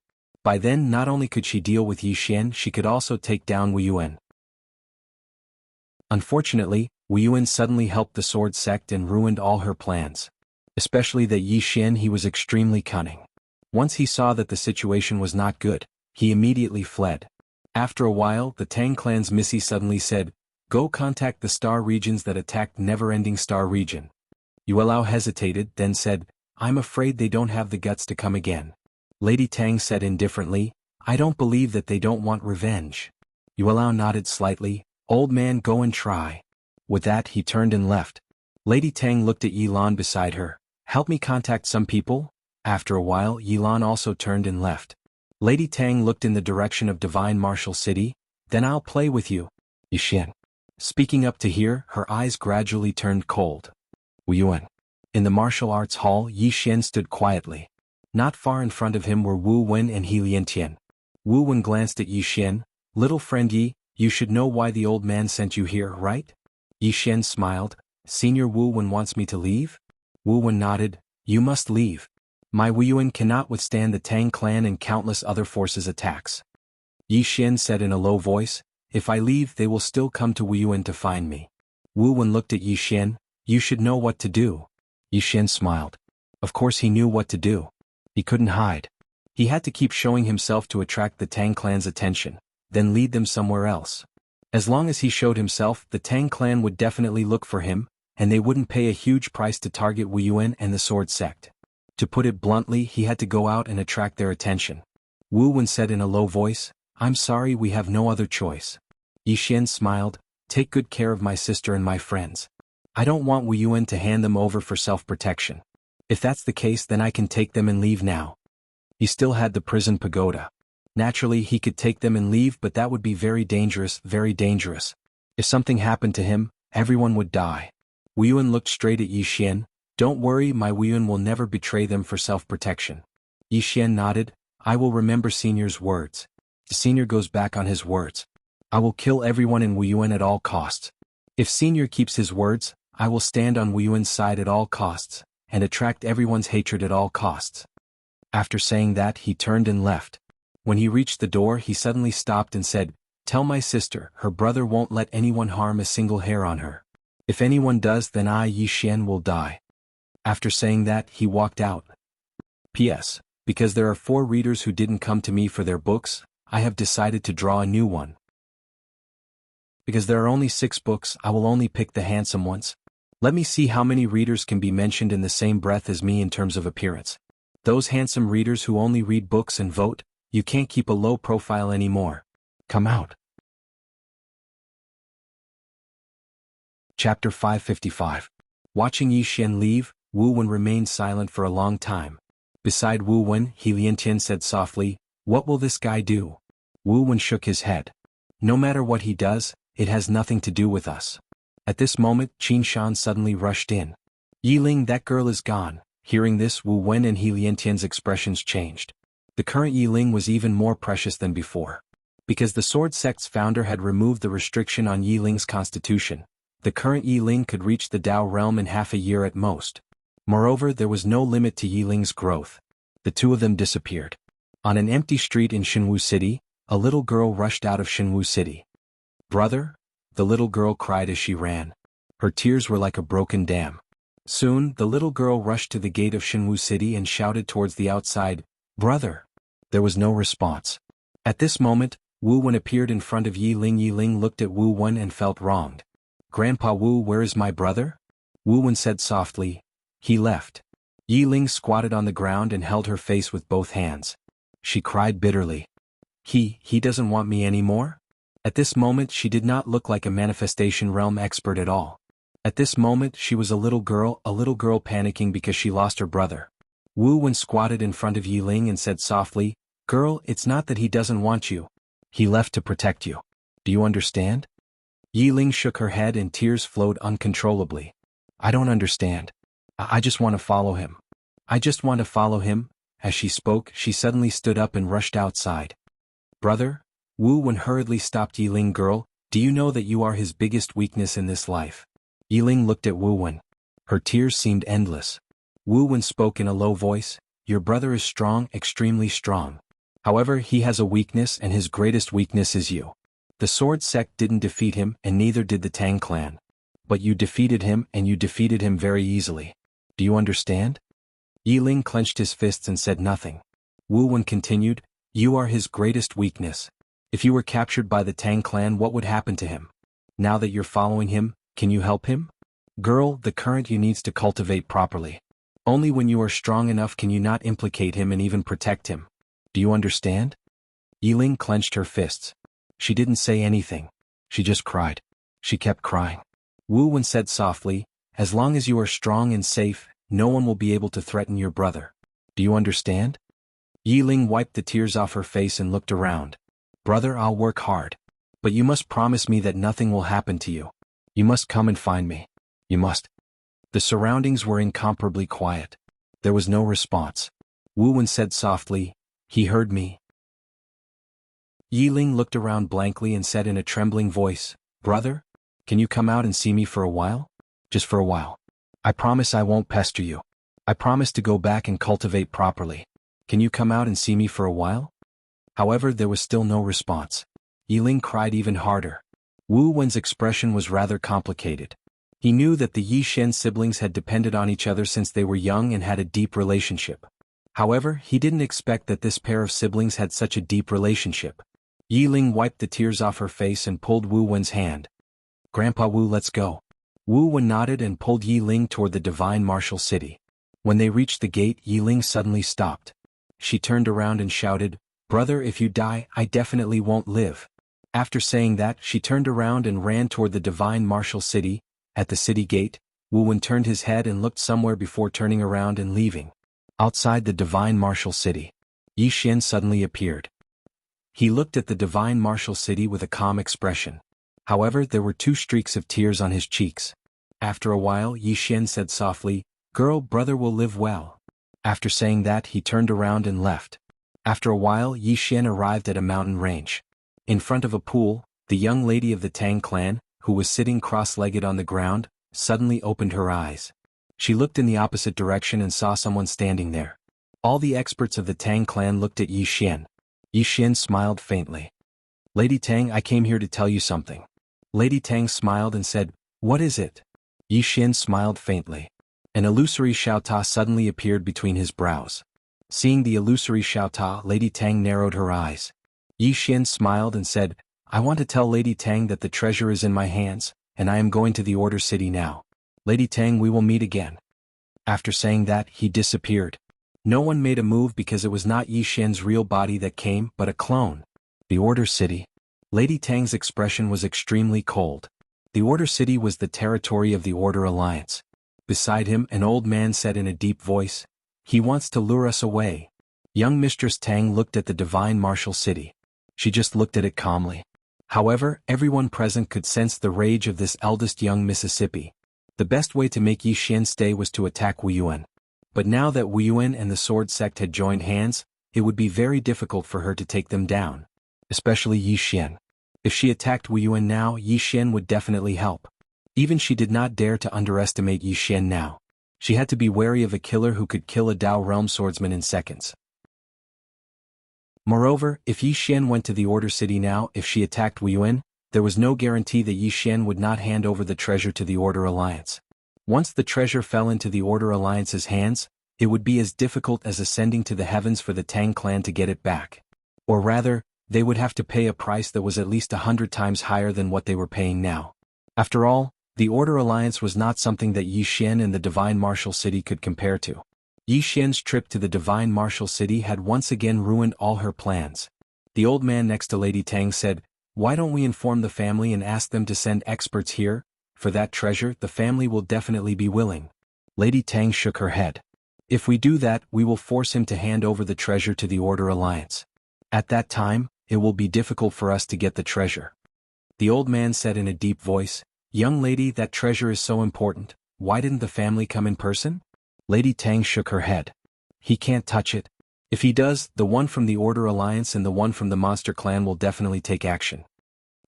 By then not only could she deal with Yi Xian, she could also take down Wu Yuan. Unfortunately, Wu Yuan suddenly helped the sword sect and ruined all her plans. Especially that Yi Xian, he was extremely cunning. Once he saw that the situation was not good, he immediately fled. After a while, the Tang clan's Missy suddenly said, "Go contact the star regions that attacked Never-Ending Star region." Yuelao hesitated, then said, "I'm afraid they don't have the guts to come again." Lady Tang said indifferently, "I don't believe that they don't want revenge." Yuelao nodded slightly, "Old man, go and try." With that he turned and left. Lady Tang looked at Yilan beside her, "Help me contact some people?" After a while Yilan also turned and left. Lady Tang looked in the direction of Divine Martial City, "Then I'll play with you, Yi Xian." Speaking up to here, her eyes gradually turned cold. Wu Yuan. In the martial arts hall, Yi Xian stood quietly. Not far in front of him were Wu Wen and He Liantian. Wu Wen glanced at Yi Xian, "Little friend Yi, you should know why the old man sent you here, right?" Yi Xian smiled, "Senior Wu Wen wants me to leave?" Wu Wen nodded, "You must leave. My Wu Yuan cannot withstand the Tang clan and countless other forces' attacks." Yi Xian said in a low voice, "If I leave they will still come to Wu Yuan to find me." Wu Wen looked at Yi Xian, "You should know what to do." Yi Xian smiled. Of course he knew what to do. He couldn't hide. He had to keep showing himself to attract the Tang clan's attention, then lead them somewhere else. As long as he showed himself, the Tang clan would definitely look for him, and they wouldn't pay a huge price to target Wu Yuan and the sword sect. To put it bluntly, he had to go out and attract their attention. Wu Wen said in a low voice, "I'm sorry, we have no other choice." Yi Xian smiled, "Take good care of my sister and my friends. I don't want Wu Yuan to hand them over for self-protection. If that's the case, then I can take them and leave now." He still had the prison pagoda. Naturally he could take them and leave, but that would be very dangerous, very dangerous. If something happened to him, everyone would die. Wu Yuan looked straight at Yi Xian, "Don't worry, my Wu Yuan will never betray them for self-protection." Yi Xian nodded, "I will remember Senior's words." The Senior goes back on his words. "I will kill everyone in Wu Yuan at all costs. If Senior keeps his words, I will stand on Wu Yuan's side at all costs, and attract everyone's hatred at all costs." After saying that, he turned and left. When he reached the door, he suddenly stopped and said, "Tell my sister, her brother won't let anyone harm a single hair on her. If anyone does, then I, Yi Xian, will die." After saying that, he walked out. P.S. Because there are 4 readers who didn't come to me for their books, I have decided to draw a new one. Because there are only 6 books, I will only pick the handsome ones. Let me see how many readers can be mentioned in the same breath as me in terms of appearance. Those handsome readers who only read books and vote, you can't keep a low profile anymore. Come out. Chapter 555. Watching Yi Xian leave, Wu Wen remained silent for a long time. Beside Wu Wen, He Liantian said softly, "What will this guy do?" Wu Wen shook his head. "No matter what he does, it has nothing to do with us." At this moment, Qin Shan suddenly rushed in. "Yi Ling, that girl is gone." Hearing this, Wu Wen and He Liantian's expressions changed. The current Yi Ling was even more precious than before. Because the sword sect's founder had removed the restriction on Yi Ling's constitution, the current Yi Ling could reach the Dao realm in half a year at most. Moreover, there was no limit to Yi Ling's growth. The two of them disappeared. On an empty street in Shenwu City, a little girl rushed out of Shenwu City. "Brother?" the little girl cried as she ran. Her tears were like a broken dam. Soon, the little girl rushed to the gate of Shenwu City and shouted towards the outside, "Brother!" There was no response. At this moment, Wu Wen appeared in front of Yi Ling. Yi Ling looked at Wu Wen and felt wronged. "Grandpa Wu, where is my brother?" Wu Wen said softly, "He left." Yi Ling squatted on the ground and held her face with both hands. She cried bitterly. He doesn't want me anymore?" At this moment she did not look like a manifestation realm expert at all. At this moment she was a little girl panicking because she lost her brother. Wu Wen squatted in front of Yi Ling and said softly, "Girl, it's not that he doesn't want you. He left to protect you. Do you understand?" Yi Ling shook her head and tears flowed uncontrollably. "I don't understand. I just want to follow him. I just want to follow him." As she spoke, she suddenly stood up and rushed outside. "Brother?" Wu Wen hurriedly stopped Yi Ling. "Girl, do you know that you are his biggest weakness in this life?" Yi Ling looked at Wu Wen. Her tears seemed endless. Wu Wen spoke in a low voice, "Your brother is strong, extremely strong. However, he has a weakness, and his greatest weakness is you. The sword sect didn't defeat him, and neither did the Tang clan. But you defeated him, and you defeated him very easily. Do you understand? Yi Ling clenched his fists and said nothing. Wu Wen continued, you are his greatest weakness. If you were captured by the Tang clan, what would happen to him? Now that you're following him, can you help him? Girl, the current you needs to cultivate properly. Only when you are strong enough can you not implicate him and even protect him. Do you understand? Yi Ling clenched her fists. She didn't say anything. She just cried. She kept crying. Wu Wen said softly, as long as you are strong and safe, no one will be able to threaten your brother. Do you understand? Yi Ling wiped the tears off her face and looked around. Brother, I'll work hard. But you must promise me that nothing will happen to you. You must come and find me. You must. The surroundings were incomparably quiet. There was no response. Wu Wen said softly, he heard me. Yi Ling looked around blankly and said in a trembling voice, brother, can you come out and see me for a while? Just for a while. I promise I won't pester you. I promise to go back and cultivate properly. Can you come out and see me for a while? However, there was still no response. Yi Ling cried even harder. Wu Wen's expression was rather complicated. He knew that the Yi Shen siblings had depended on each other since they were young and had a deep relationship. However, he didn't expect that this pair of siblings had such a deep relationship. Yi Ling wiped the tears off her face and pulled Wu Wen's hand. Grandpa Wu, let's go. Wu Wen nodded and pulled Yi Ling toward the divine martial city. When they reached the gate, Yi Ling suddenly stopped. She turned around and shouted, brother, if you die, I definitely won't live. After saying that, she turned around and ran toward the divine martial city. At the city gate, Wu Wen turned his head and looked somewhere before turning around and leaving. Outside the divine martial city, Yi Shen suddenly appeared. He looked at the divine martial city with a calm expression. However, there were 2 streaks of tears on his cheeks. After a while, Yi Shen said softly, girl, brother will live well. After saying that, he turned around and left. After a while, Yi Shen arrived at a mountain range. In front of a pool, the young lady of the Tang clan, who was sitting cross-legged on the ground, suddenly opened her eyes. She looked in the opposite direction and saw someone standing there. All the experts of the Tang clan looked at Yi Shen. Yi Shen smiled faintly. Lady Tang, I came here to tell you something. Lady Tang smiled and said, what is it? Yi Shen smiled faintly. An illusory Xiaota suddenly appeared between his brows. Seeing the illusory Xiaota, Lady Tang narrowed her eyes. Yi Shen smiled and said, I want to tell Lady Tang that the treasure is in my hands, and I am going to the Order City now. Lady Tang, we will meet again. After saying that, he disappeared. No one made a move because it was not Yi Shen's real body that came, but a clone. The Order City. Lady Tang's expression was extremely cold. The Order City was the territory of the Order Alliance. Beside him, an old man said in a deep voice, he wants to lure us away. Young Mistress Tang looked at the divine martial city. She just looked at it calmly. However, everyone present could sense the rage of this eldest young Mississippi. The best way to make Yi Shen stay was to attack Wu Yuan. But now that Wu Yuan and the sword sect had joined hands, it would be very difficult for her to take them down. Especially Yi Shen. If she attacked Wu Yuan now, Yi Shen would definitely help. Even she did not dare to underestimate Yi Shen now. She had to be wary of a killer who could kill a Dao Realm swordsman in seconds. Moreover, if Yi Shen went to the Order City now, if she attacked Wu Yuan, there was no guarantee that Yi Shen would not hand over the treasure to the Order Alliance. Once the treasure fell into the Order Alliance's hands, it would be as difficult as ascending to the heavens for the Tang clan to get it back. Or rather, they would have to pay a price that was at least 100 times higher than what they were paying now. After all, the Order Alliance was not something that Yi Shen and the Divine Martial City could compare to. Yi Shen's trip to the Divine Martial City had once again ruined all her plans. The old man next to Lady Tang said, why don't we inform the family and ask them to send experts here? For that treasure, the family will definitely be willing. Lady Tang shook her head. If we do that, we will force him to hand over the treasure to the Order Alliance. At that time, it will be difficult for us to get the treasure. The old man said in a deep voice, young lady, that treasure is so important, why didn't the family come in person? Lady Tang shook her head. He can't touch it. If he does, the one from the Order Alliance and the one from the Monster Clan will definitely take action.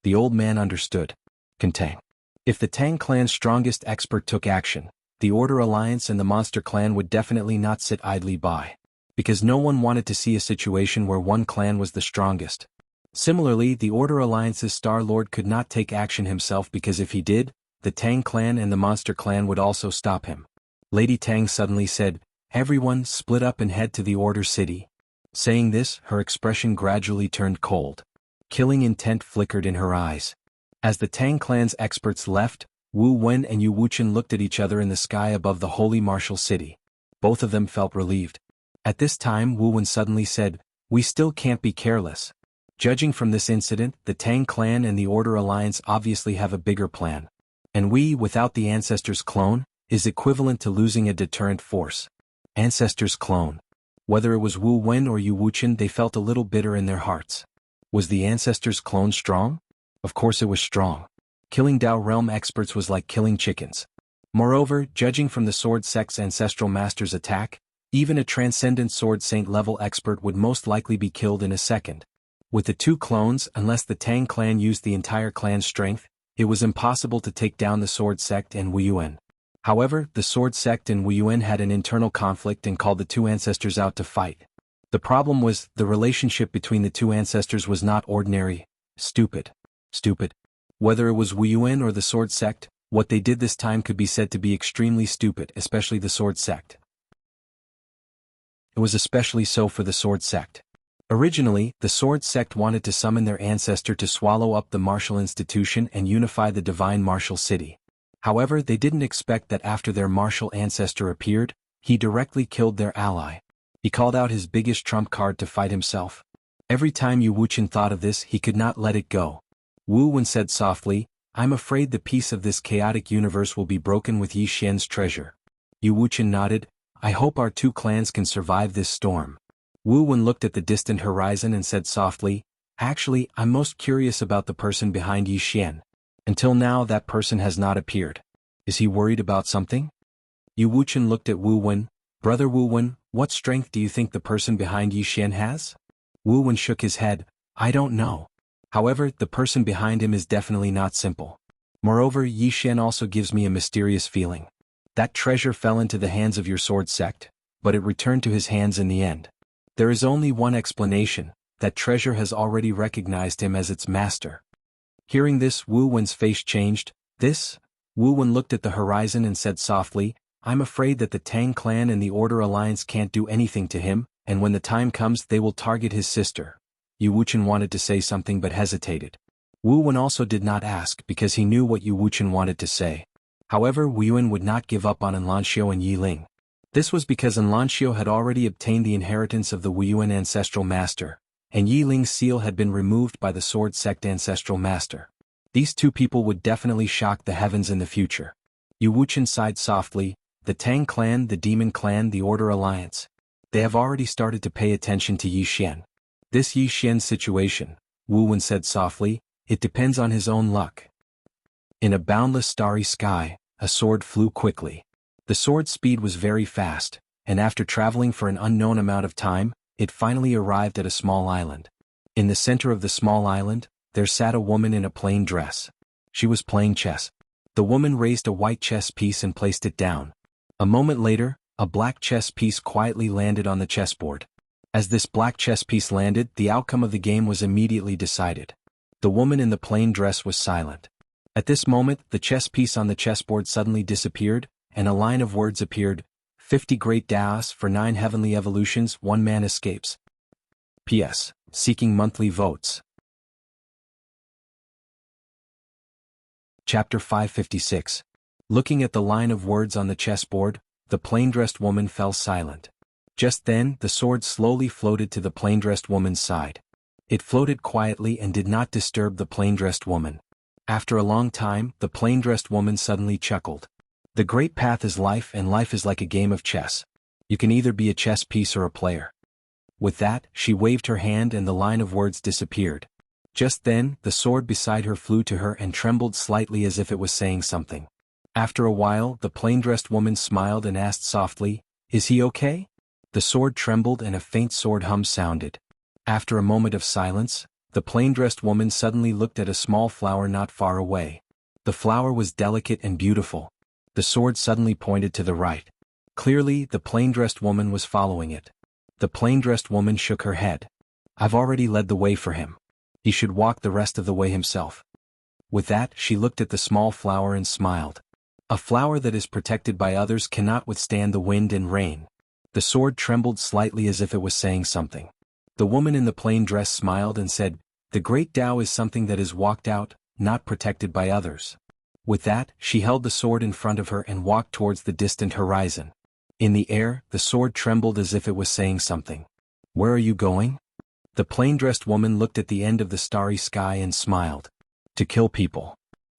The old man understood. Tang. If the Tang clan's strongest expert took action, the Order Alliance and the Monster Clan would definitely not sit idly by. because no one wanted to see a situation where one clan was the strongest. Similarly, the Order Alliance's Star Lord could not take action himself because if he did, the Tang clan and the Monster clan would also stop him. Lady Tang suddenly said, "Everyone, split up and head to the Order City." Saying this, her expression gradually turned cold. Killing intent flickered in her eyes. As the Tang clan's experts left, Wu Wen and Yu Wuchen looked at each other in the sky above the holy martial city. Both of them felt relieved. At this time, Wu Wen suddenly said, "We still can't be careless." Judging from this incident, the Tang clan and the Order Alliance obviously have a bigger plan. And we, without the Ancestors' clone, is equivalent to losing a deterrent force. Ancestors' clone. Whether it was Wu Wen or Yu Wuchen, they felt a little bitter in their hearts. Was the Ancestors' clone strong? Of course it was strong. Killing Dao Realm experts was like killing chickens. Moreover, judging from the Sword Sect's ancestral master's attack, even a Transcendent Sword Saint level expert would most likely be killed in a second. With the two clones, unless the Tang clan used the entire clan's strength, it was impossible to take down the Sword Sect and Wu Yuan. However, the Sword Sect and Wu Yuan had an internal conflict and called the two ancestors out to fight. The problem was, the relationship between the two ancestors was not ordinary, stupid. Whether it was Wu Yuan or the Sword Sect, what they did this time could be said to be extremely stupid, especially the Sword Sect. It was especially so for the Sword Sect. Originally, the Sword Sect wanted to summon their ancestor to swallow up the martial institution and unify the divine martial city. However, they didn't expect that after their martial ancestor appeared, he directly killed their ally. He called out his biggest trump card to fight himself. Every time Yu Wuchen thought of this, he could not let it go. Wu Wen said softly, "I'm afraid the peace of this chaotic universe will be broken with Yi Xian's treasure." Yu Wuchen nodded, "I hope our two clans can survive this storm." Wu Wen looked at the distant horizon and said softly, "Actually, I'm most curious about the person behind Yi Xian. Until now that person has not appeared. Is he worried about something?" Yu Wuchen looked at Wu Wen. "Brother Wu Wen, what strength do you think the person behind Yi Xian has?" Wu Wen shook his head, "I don't know. However, the person behind him is definitely not simple. Moreover, Yi Xian also gives me a mysterious feeling. That treasure fell into the hands of your Sword Sect, but it returned to his hands in the end. There is only one explanation, that treasure has already recognized him as its master." Hearing this, Wu Wen's face changed. "This?" Wu Wen looked at the horizon and said softly, "I'm afraid that the Tang clan and the Order Alliance can't do anything to him, and when the time comes they will target his sister." Yu Wuchen wanted to say something but hesitated. Wu Wen also did not ask because he knew what Yu Wuchen wanted to say. However, Wu Yuan would not give up on Enlanxiu and Yi Ling. This was because Enlanxiu had already obtained the inheritance of the Wu Yuan ancestral master, and Yi Ling's seal had been removed by the Sword Sect ancestral master. These two people would definitely shock the heavens in the future. Yu Wuchen sighed softly, "The Tang clan, the Demon clan, the Order Alliance. They have already started to pay attention to Yi Xian. This Yi Xian situation," Wu Wen said softly, "it depends on his own luck." In a boundless starry sky, a sword flew quickly. The sword's speed was very fast, and after traveling for an unknown amount of time, it finally arrived at a small island. In the center of the small island, there sat a woman in a plain dress. She was playing chess. The woman raised a white chess piece and placed it down. A moment later, a black chess piece quietly landed on the chessboard. As this black chess piece landed, the outcome of the game was immediately decided. The woman in the plain dress was silent. At this moment, the chess piece on the chessboard suddenly disappeared, and a line of words appeared, 50 great Daos for 9 heavenly evolutions, 1 man escapes. P.S. Seeking monthly votes. Chapter 556. Looking at the line of words on the chessboard, the plain-dressed woman fell silent. Just then, the sword slowly floated to the plain-dressed woman's side. It floated quietly and did not disturb the plain-dressed woman. After a long time, the plain-dressed woman suddenly chuckled. "The great path is life, and life is like a game of chess. You can either be a chess piece or a player." With that, she waved her hand and the line of words disappeared. Just then, the sword beside her flew to her and trembled slightly as if it was saying something. After a while, the plain-dressed woman smiled and asked softly, "Is he okay?" The sword trembled and a faint sword hum sounded. After a moment of silence, the plain-dressed woman suddenly looked at a small flower not far away. The flower was delicate and beautiful. The sword suddenly pointed to the right. Clearly, the plain-dressed woman was following it. The plain-dressed woman shook her head. I've already led the way for him. He should walk the rest of the way himself. With that, she looked at the small flower and smiled. A flower that is protected by others cannot withstand the wind and rain. The sword trembled slightly as if it was saying something. The woman in the plain dress smiled and said, the great Tao is something that is walked out, not protected by others. With that, she held the sword in front of her and walked towards the distant horizon. In the air, the sword trembled as if it was saying something. Where are you going? The plain-dressed woman looked at the end of the starry sky and smiled. To kill people.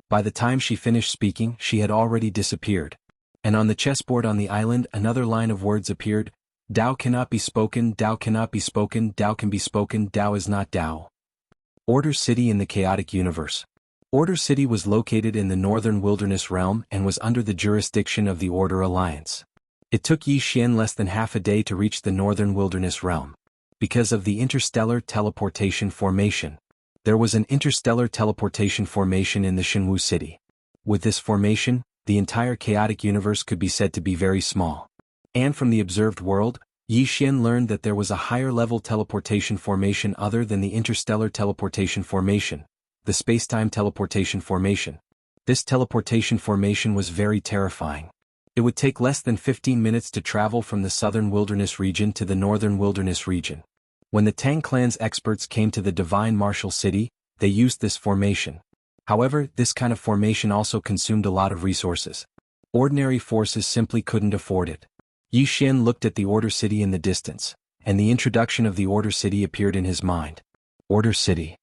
By the time she finished speaking, she had already disappeared. And on the chessboard on the island, another line of words appeared. Tao cannot be spoken, Tao cannot be spoken, Tao can be spoken, Tao is not Tao. Order City in the Chaotic Universe. Order City was located in the Northern Wilderness Realm and was under the jurisdiction of the Order Alliance. It took Yi Xian less than half a day to reach the Northern Wilderness Realm. Because of the interstellar teleportation formation. There was an interstellar teleportation formation in the Shenwu city. With this formation, the entire chaotic universe could be said to be very small. And from the observed world, Yi Xian learned that there was a higher-level teleportation formation other than the interstellar teleportation formation, the spacetime teleportation formation. This teleportation formation was very terrifying. It would take less than 15 minutes to travel from the southern wilderness region to the northern wilderness region. When the Tang clan's experts came to the Divine Martial City, they used this formation. However, this kind of formation also consumed a lot of resources. Ordinary forces simply couldn't afford it. Yi Xian looked at the Order City in the distance, and the introduction of the Order City appeared in his mind. Order City.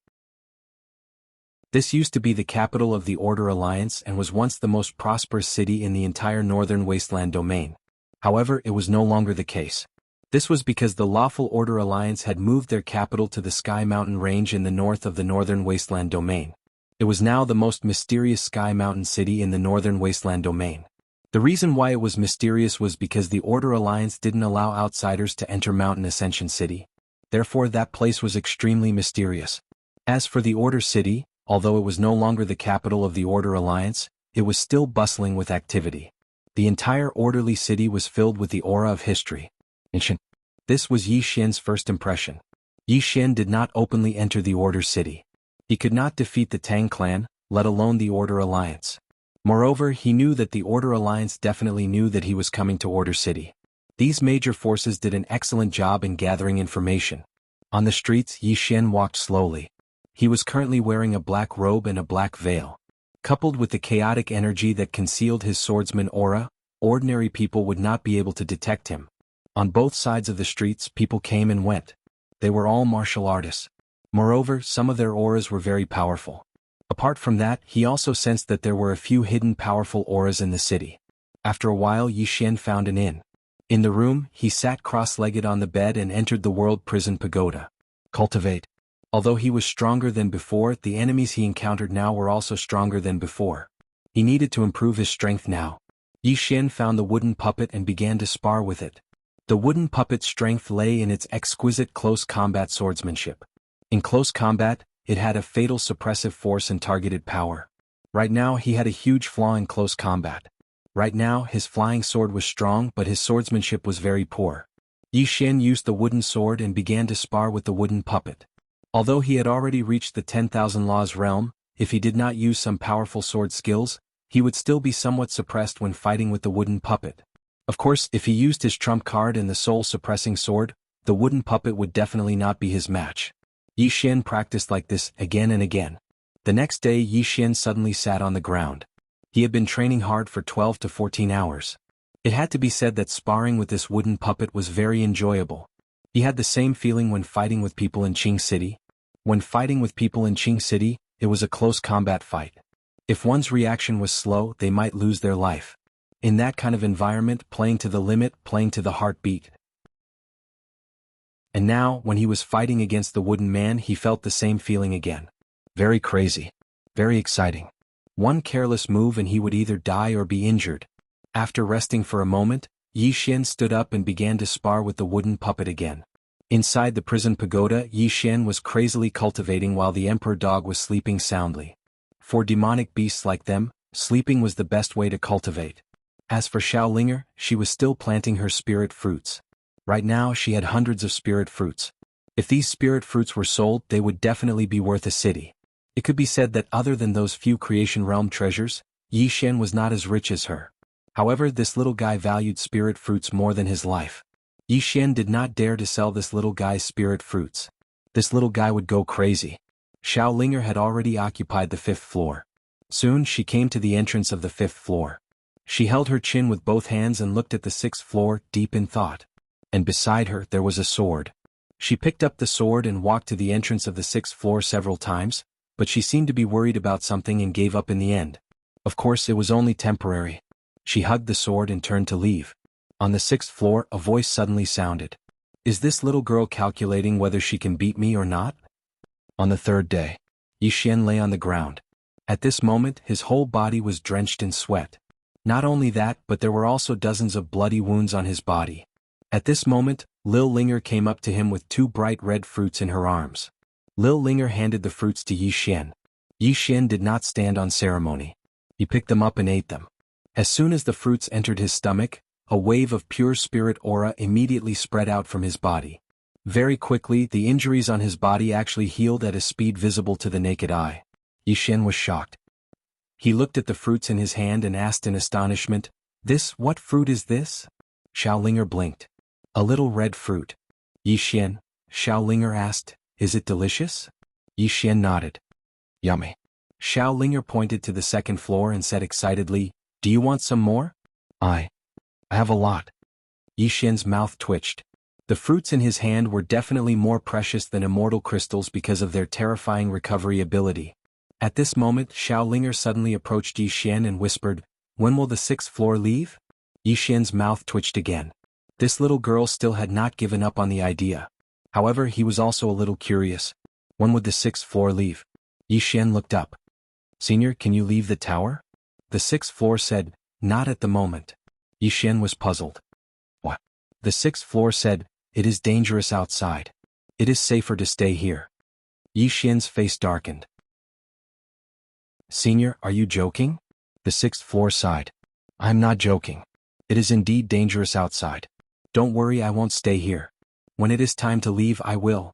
This used to be the capital of the Order Alliance and was once the most prosperous city in the entire Northern Wasteland domain. However, it was no longer the case. This was because the Lawful Order Alliance had moved their capital to the Sky Mountain Range in the north of the Northern Wasteland domain. It was now the most mysterious Sky Mountain city in the Northern Wasteland domain. The reason why it was mysterious was because the Order Alliance didn't allow outsiders to enter Mountain Ascension City. Therefore, that place was extremely mysterious. As for the Order City, although it was no longer the capital of the Order Alliance, it was still bustling with activity. The entire orderly city was filled with the aura of history. This was Yi Xian's first impression. Yi Xian did not openly enter the Order City. He could not defeat the Tang clan, let alone the Order Alliance. Moreover, he knew that the Order Alliance definitely knew that he was coming to Order City. These major forces did an excellent job in gathering information. On the streets, Yi Xian walked slowly. He was currently wearing a black robe and a black veil. Coupled with the chaotic energy that concealed his swordsman aura, ordinary people would not be able to detect him. On both sides of the streets, people came and went. They were all martial artists. Moreover, some of their auras were very powerful. Apart from that, he also sensed that there were a few hidden powerful auras in the city. After a while, Yi Xian found an inn. In the room, he sat cross-legged on the bed and entered the World Prison Pagoda. Cultivate. Although he was stronger than before, the enemies he encountered now were also stronger than before. He needed to improve his strength now. Yi Xian found the wooden puppet and began to spar with it. The wooden puppet's strength lay in its exquisite close combat swordsmanship. In close combat, it had a fatal suppressive force and targeted power. Right now he had a huge flaw in close combat. Right now his flying sword was strong but his swordsmanship was very poor. Yi Xian used the wooden sword and began to spar with the wooden puppet. Although he had already reached the 10,000 Laws realm, if he did not use some powerful sword skills, he would still be somewhat suppressed when fighting with the wooden puppet. Of course, if he used his trump card and the soul-suppressing sword, the wooden puppet would definitely not be his match. Yi Xian practiced like this again and again. The next day Yi Xian suddenly sat on the ground. He had been training hard for 12 to 14 hours. It had to be said that sparring with this wooden puppet was very enjoyable. He had the same feeling when fighting with people in Qing City. When fighting with people in Qing City, it was a close combat fight. If one's reaction was slow, they might lose their life. In that kind of environment, playing to the limit, playing to the heartbeat. And now, when he was fighting against the wooden man, he felt the same feeling again. Very crazy. Very exciting. One careless move and he would either die or be injured. After resting for a moment, Yi Xian stood up and began to spar with the wooden puppet again. Inside the prison pagoda, Yi Xian was crazily cultivating while the emperor dog was sleeping soundly. For demonic beasts like them, sleeping was the best way to cultivate. As for Xiao Linger, she was still planting her spirit fruits. Right now she had hundreds of spirit fruits. If these spirit fruits were sold, they would definitely be worth a city. It could be said that other than those few creation realm treasures, Yi Xian was not as rich as her. However, this little guy valued spirit fruits more than his life. Yi Xian did not dare to sell this little guy's spirit fruits. This little guy would go crazy. Xiao Linger had already occupied the 5th floor. Soon she came to the entrance of the 5th floor. She held her chin with both hands and looked at the 6th floor, deep in thought. And beside her there was a sword. She picked up the sword and walked to the entrance of the 6th floor several times, but she seemed to be worried about something and gave up in the end. Of course, it was only temporary. She hugged the sword and turned to leave. On the 6th floor, a voice suddenly sounded. Is this little girl calculating whether she can beat me or not? On the 3rd day, Yi Xian lay on the ground. At this moment, his whole body was drenched in sweat. Not only that, but there were also dozens of bloody wounds on his body. At this moment, Lil Linger came up to him with 2 bright red fruits in her arms. Lil Linger handed the fruits to Yi Xian. Yi Xian did not stand on ceremony. He picked them up and ate them. As soon as the fruits entered his stomach, a wave of pure spirit aura immediately spread out from his body. Very quickly, the injuries on his body actually healed at a speed visible to the naked eye. Yi Xian was shocked. He looked at the fruits in his hand and asked in astonishment, What fruit is this? Xiao Linger blinked. A little red fruit. Yi Xian, Xiao Linger asked, is it delicious? Yi Xian nodded. Yummy. Xiao Linger pointed to the 2nd floor and said excitedly, do you want some more? I have a lot. Yi Xian's mouth twitched. The fruits in his hand were definitely more precious than immortal crystals because of their terrifying recovery ability. At this moment, Xiao Linger suddenly approached Yi Xian and whispered, when will the 6th floor leave? Yi Xian's mouth twitched again. This little girl still had not given up on the idea. However, he was also a little curious. When would the 6th floor leave? Yi Xian looked up. Senior, can you leave the tower? The 6th floor said, not at the moment. Yi Xian was puzzled. What? The 6th floor said, it is dangerous outside. It is safer to stay here. Yi Xian's face darkened. Senior, are you joking? The 6th floor sighed. I'm not joking. It is indeed dangerous outside. Don't worry, I won't stay here. When it is time to leave, I will.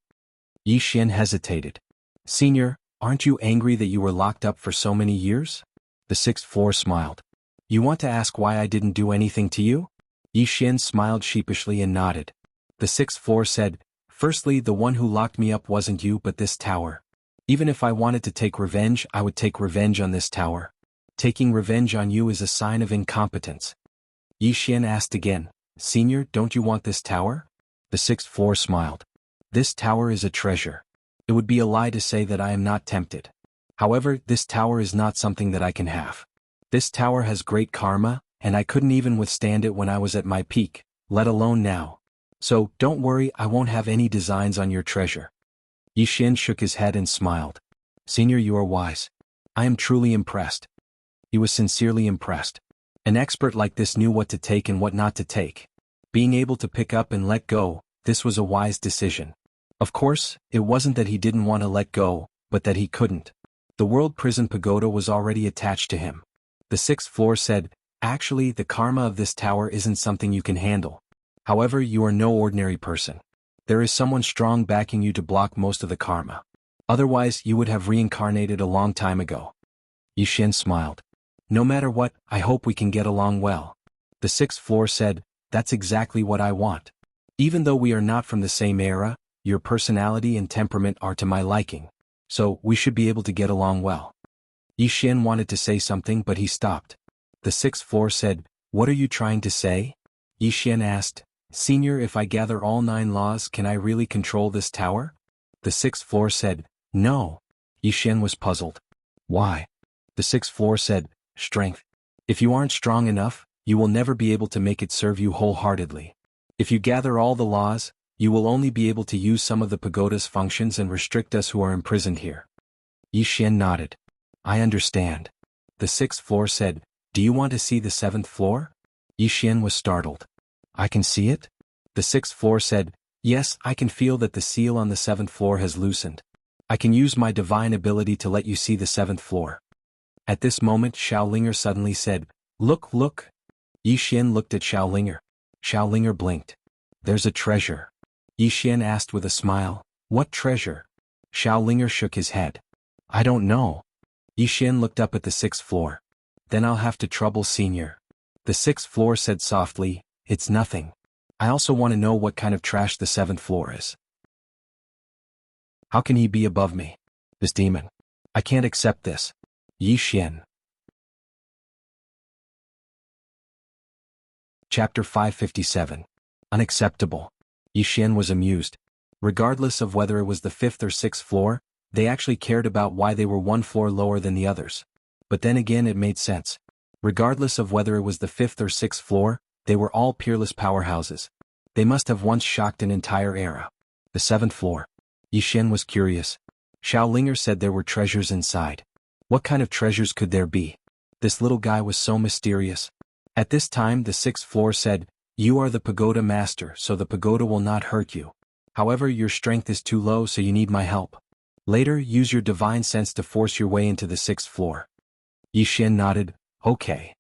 Yi Xian hesitated. Senior, aren't you angry that you were locked up for so many years? The 6th floor smiled. You want to ask why I didn't do anything to you? Yi Xian smiled sheepishly and nodded. The 6th floor said, firstly, the one who locked me up wasn't you but this tower. Even if I wanted to take revenge, I would take revenge on this tower. Taking revenge on you is a sign of incompetence. Yi Xian asked again, Senior, don't you want this tower? The 6th floor smiled. This tower is a treasure. It would be a lie to say that I am not tempted. However, this tower is not something that I can have. This tower has great karma, and I couldn't even withstand it when I was at my peak, let alone now. So, don't worry, I won't have any designs on your treasure. Yi Xian shook his head and smiled. Senior, you are wise. I am truly impressed. He was sincerely impressed. An expert like this knew what to take and what not to take. Being able to pick up and let go, this was a wise decision. Of course, it wasn't that he didn't want to let go, but that he couldn't. The World Prison Pagoda was already attached to him. The 6th floor said, actually, the karma of this tower isn't something you can handle. However, you are no ordinary person. There is someone strong backing you to block most of the karma. Otherwise, you would have reincarnated a long time ago. Yi Xian smiled. No matter what, I hope we can get along well. The 6th floor said, that's exactly what I want. Even though we are not from the same era, your personality and temperament are to my liking. So, we should be able to get along well. Yi Xian wanted to say something but he stopped. The 6th floor said, what are you trying to say? Yi Xian asked, Senior, if I gather all 9 laws, can I really control this tower? The 6th floor said, no. Yi Xian was puzzled. Why? The 6th floor said, strength. If you aren't strong enough, you will never be able to make it serve you wholeheartedly. If you gather all the laws, you will only be able to use some of the pagoda's functions and restrict us who are imprisoned here. Yi Xian nodded. I understand. The 6th floor said, do you want to see the 7th floor? Yi Xian was startled. I can see it? The 6th floor said, yes, I can feel that the seal on the 7th floor has loosened. I can use my divine ability to let you see the 7th floor. At this moment, Xiao Linger suddenly said, look, look. Yi Xian looked at Xiao Linger. Xiao Linger blinked. There's a treasure. Yi Xian asked with a smile. What treasure? Xiaolinger shook his head. I don't know. Yi Xian looked up at the 6th floor. Then I'll have to trouble Senior. The 6th floor said softly, it's nothing. I also want to know what kind of trash the 7th floor is. How can he be above me? This demon. I can't accept this. Yi Xian. Chapter 557. Unacceptable. Yi Xian was amused. Regardless of whether it was the 5th or 6th floor, they actually cared about why they were one floor lower than the others. But then again it made sense. Regardless of whether it was the 5th or 6th floor, they were all peerless powerhouses. They must have once shocked an entire era. The 7th floor. Yi Xian was curious. Xiaolinger said there were treasures inside. What kind of treasures could there be? This little guy was so mysterious. At this time the 6th floor said, you are the pagoda master, so the pagoda will not hurt you. However, your strength is too low, so you need my help. Later, use your divine sense to force your way into the 6th floor. Yi Xian nodded, okay.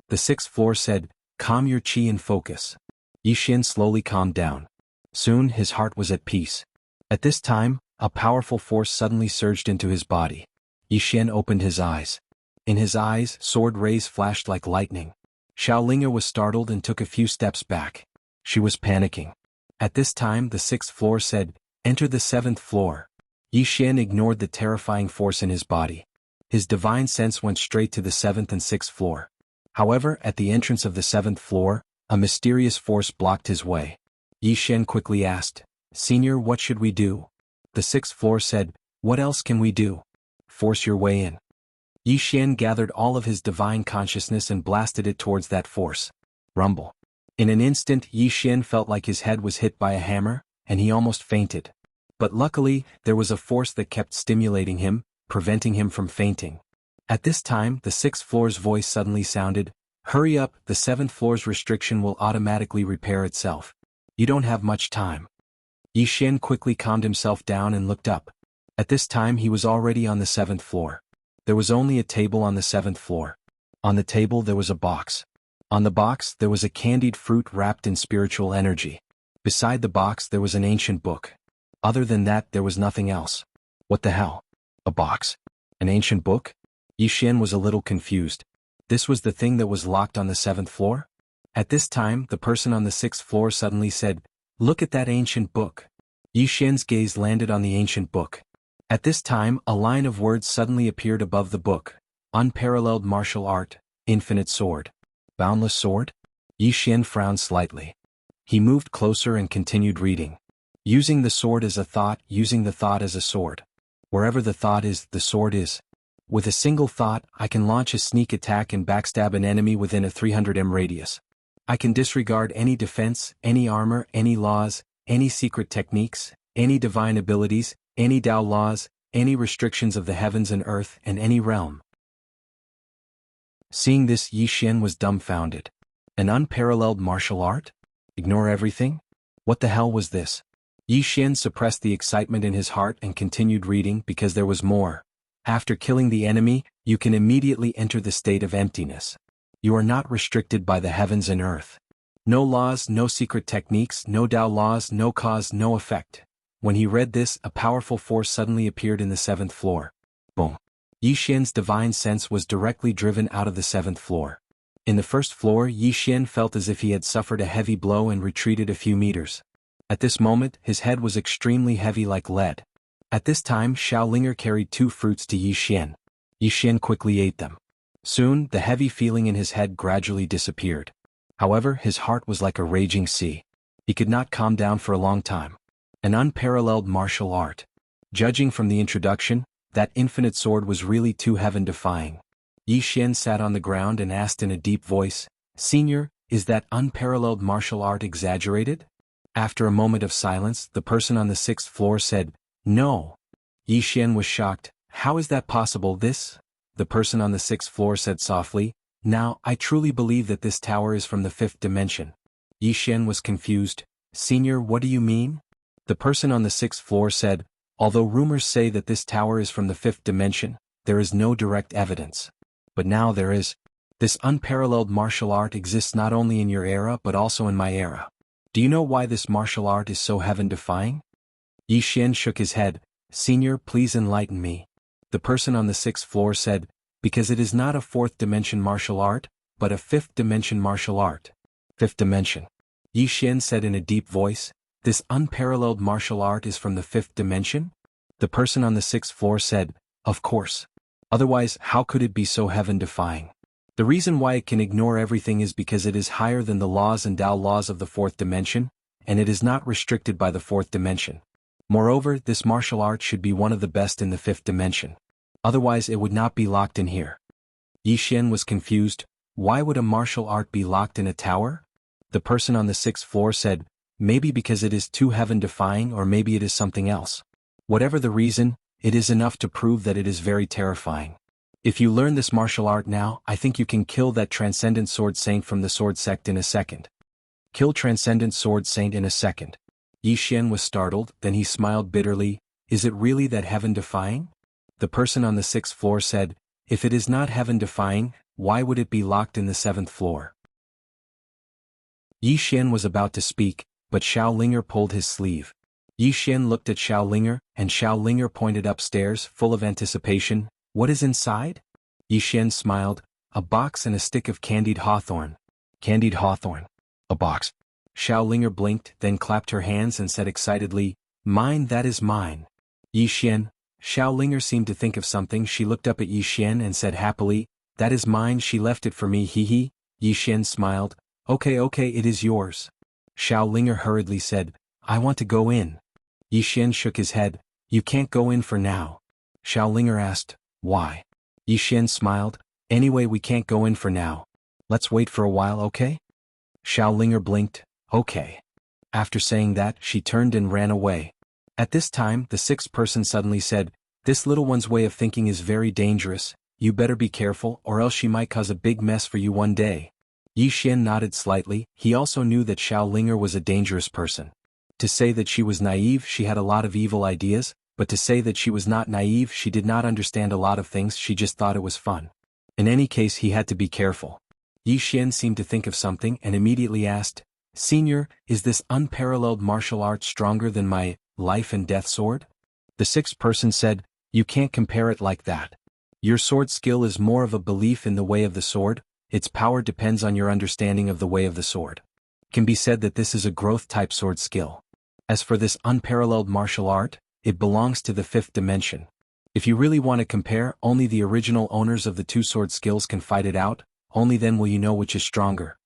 The 6th floor said, calm your chi and focus. Yi Xian slowly calmed down. Soon his heart was at peace. At this time, a powerful force suddenly surged into his body. Yi Xian opened his eyes. In his eyes, sword rays flashed like lightning. Xiaolinger was startled and took a few steps back. She was panicking. At this time the 6th floor said, enter the 7th floor. Yi Xian ignored the terrifying force in his body. His divine sense went straight to the 7th and 6th floor. However, at the entrance of the 7th floor, a mysterious force blocked his way. Yi Xian quickly asked, Senior, what should we do? The 6th floor said, what else can we do? Force your way in. Yi Xian gathered all of his divine consciousness and blasted it towards that force. Rumble. In an instant Yi Xian felt like his head was hit by a hammer, and he almost fainted. But luckily, there was a force that kept stimulating him, preventing him from fainting. At this time the 6th floor's voice suddenly sounded, hurry up, the 7th floor's restriction will automatically repair itself. You don't have much time. Yi Xian quickly calmed himself down and looked up. At this time he was already on the 7th floor. There was only a table on the 7th floor. On the table there was a box. On the box there was a candied fruit wrapped in spiritual energy. Beside the box there was an ancient book. Other than that there was nothing else. What the hell? A box? An ancient book? Yi Xian was a little confused. This was the thing that was locked on the 7th floor? At this time the person on the 6th floor suddenly said, look at that ancient book. Yi Xian's gaze landed on the ancient book. At this time a line of words suddenly appeared above the book. Unparalleled martial art, infinite sword. Boundless sword? Yi Xian frowned slightly. He moved closer and continued reading. Using the sword as a thought, using the thought as a sword. Wherever the thought is, the sword is. With a single thought, I can launch a sneak attack and backstab an enemy within a 300 m radius. I can disregard any defense, any armor, any laws, any secret techniques, any divine abilities, any Tao laws, any restrictions of the heavens and earth, and any realm. Seeing this, Yi Xian was dumbfounded. An unparalleled martial art? Ignore everything? What the hell was this? Yi Xian suppressed the excitement in his heart and continued reading because there was more. After killing the enemy, you can immediately enter the state of emptiness. You are not restricted by the heavens and earth. No laws, no secret techniques, no Tao laws, no cause, no effect. When he read this, a powerful force suddenly appeared in the 7th floor. Boom. Yi Xian's divine sense was directly driven out of the 7th floor. In the 1st floor, Yi Xian felt as if he had suffered a heavy blow and retreated a few meters. At this moment, his head was extremely heavy like lead. At this time, Xiaolinger carried 2 fruits to Yi Xian. Yi Xian quickly ate them. Soon, the heavy feeling in his head gradually disappeared. However, his heart was like a raging sea. He could not calm down for a long time. An unparalleled martial art. Judging from the introduction, that infinite sword was really too heaven-defying. Yi Xian sat on the ground and asked in a deep voice, Senior, is that unparalleled martial art exaggerated? After a moment of silence, the person on the 6th floor said, no. Yi Xian was shocked. How is that possible? The person on the 6th floor said softly, now, I truly believe that this tower is from the 5th dimension. Yi Xian was confused. Senior, what do you mean? The person on the 6th floor said, although rumors say that this tower is from the 5th dimension, there is no direct evidence. But now there is. This unparalleled martial art exists not only in your era but also in my era. Do you know why this martial art is so heaven-defying? Yi Xian shook his head. Senior, please enlighten me. The person on the 6th floor said, because it is not a 4th dimension martial art, but a 5th dimension martial art. 5th dimension. Yi Xian said in a deep voice, this unparalleled martial art is from the 5th dimension? The person on the 6th floor said, of course. Otherwise, how could it be so heaven-defying? The reason why it can ignore everything is because it is higher than the laws and Tao laws of the 4th dimension, and it is not restricted by the 4th dimension. Moreover, this martial art should be one of the best in the 5th dimension. Otherwise it would not be locked in here. Yi Xian was confused. Why would a martial art be locked in a tower? The person on the 6th floor said, maybe because it is too heaven-defying, or maybe it is something else. Whatever the reason, it is enough to prove that it is very terrifying. If you learn this martial art now, I think you can kill that transcendent sword saint from the sword sect in a second. Kill transcendent sword saint in a second. Yi Xian was startled, then he smiled bitterly. Is it really that heaven-defying? The person on the 6th floor said, if it is not heaven-defying, why would it be locked in the 7th floor? Yi Xian was about to speak, but Xiao Linger pulled his sleeve. Yi Xian looked at Xiao Linger, and Xiao Linger pointed upstairs, full of anticipation. What is inside? Yi Xian smiled. A box and a stick of candied hawthorn. Candied hawthorn. A box. Xiao Linger blinked, then clapped her hands and said excitedly, mine, that is mine. Yi Xian. Xiao Linger seemed to think of something. She looked up at Yi Xian and said happily, that is mine, she left it for me, hee hee. Yi Xian smiled. Okay, it is yours. Xiao Linger hurriedly said, I want to go in. Yi Xian shook his head. You can't go in for now. Xiao Linger asked, why? Yi Xian smiled. Anyway, we can't go in for now. Let's wait for a while, okay? Xiao Linger blinked. Okay. After saying that, she turned and ran away. At this time, the 6th person suddenly said, this little one's way of thinking is very dangerous. You better be careful, or else she might cause a big mess for you one day. Yi Xian nodded slightly. He also knew that Xiao Linger was a dangerous person. To say that she was naive, she had a lot of evil ideas, but to say that she was not naive, she did not understand a lot of things, she just thought it was fun. In any case, he had to be careful. Yi Xian seemed to think of something and immediately asked, Senior, is this unparalleled martial art stronger than my life and death sword? The 6th person said, you can't compare it like that. Your sword skill is more of a belief in the way of the sword, its power depends on your understanding of the way of the sword. It can be said that this is a growth-type sword skill. As for this unparalleled martial art, it belongs to the 5th dimension. If you really want to compare, only the original owners of the two sword skills can fight it out, only then will you know which is stronger.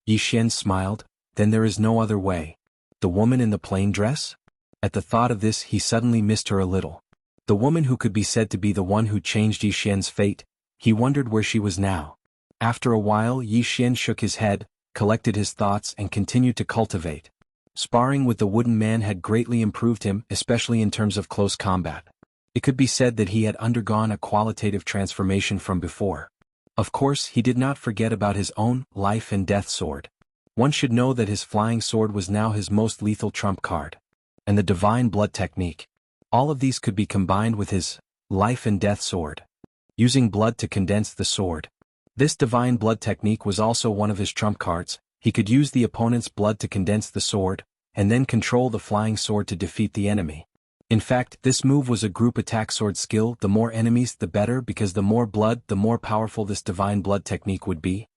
Yi Xian smiled. Then there is no other way. The woman in the plain dress? At the thought of this, he suddenly missed her a little. The woman who could be said to be the one who changed Yi Xian's fate, he wondered where she was now. After a while, Yi Xian shook his head, collected his thoughts and continued to cultivate. Sparring with the wooden man had greatly improved him, especially in terms of close combat. It could be said that he had undergone a qualitative transformation from before. Of course, he did not forget about his own life and death sword. One should know that his flying sword was now his most lethal trump card. And the divine blood technique. All of these could be combined with his life and death sword. Using blood to condense the sword. This divine blood technique was also one of his trump cards. He could use the opponent's blood to condense the sword, and then control the flying sword to defeat the enemy. In fact, this move was a group attack sword skill. The more enemies, the better, because the more blood, the more powerful this divine blood technique would be.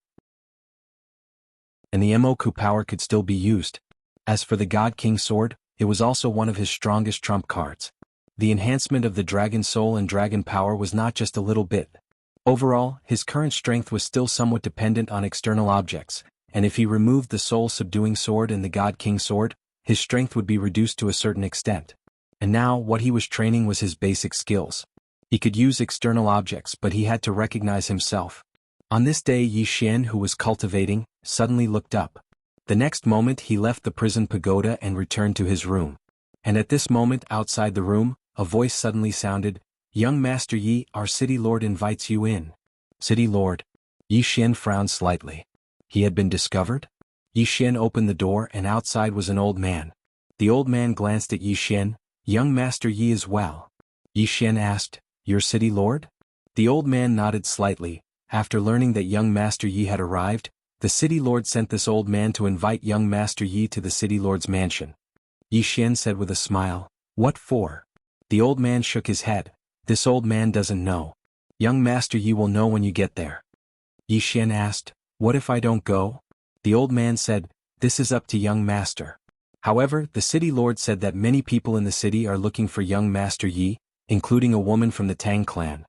And the Emoku power could still be used. As for the God King sword, it was also one of his strongest trump cards. The enhancement of the dragon soul and dragon power was not just a little bit. Overall, his current strength was still somewhat dependent on external objects, and if he removed the soul-subduing sword and the God King sword, his strength would be reduced to a certain extent. And now, what he was training was his basic skills. He could use external objects, but he had to recognize himself. On this day, Yi Xian, who was cultivating, suddenly looked up. The next moment he left the prison pagoda and returned to his room. And at this moment outside the room, a voice suddenly sounded, Young Master Yi, our city lord invites you in. City lord? Yi Xian frowned slightly. He had been discovered? Yi Xian opened the door and outside was an old man. The old man glanced at Yi Xian. Young Master Yi as well. Yi Xian asked, Your city lord? The old man nodded slightly. After learning that young Master Yi had arrived, the city lord sent this old man to invite young Master Yi to the city lord's mansion. Yi Xian said with a smile, "What for?" The old man shook his head. "This old man doesn't know. Young Master Yi will know when you get there." Yi Xian asked, "What if I don't go?" The old man said, "This is up to young master." However, the city lord said that many people in the city are looking for young Master Yi, including a woman from the Tang clan.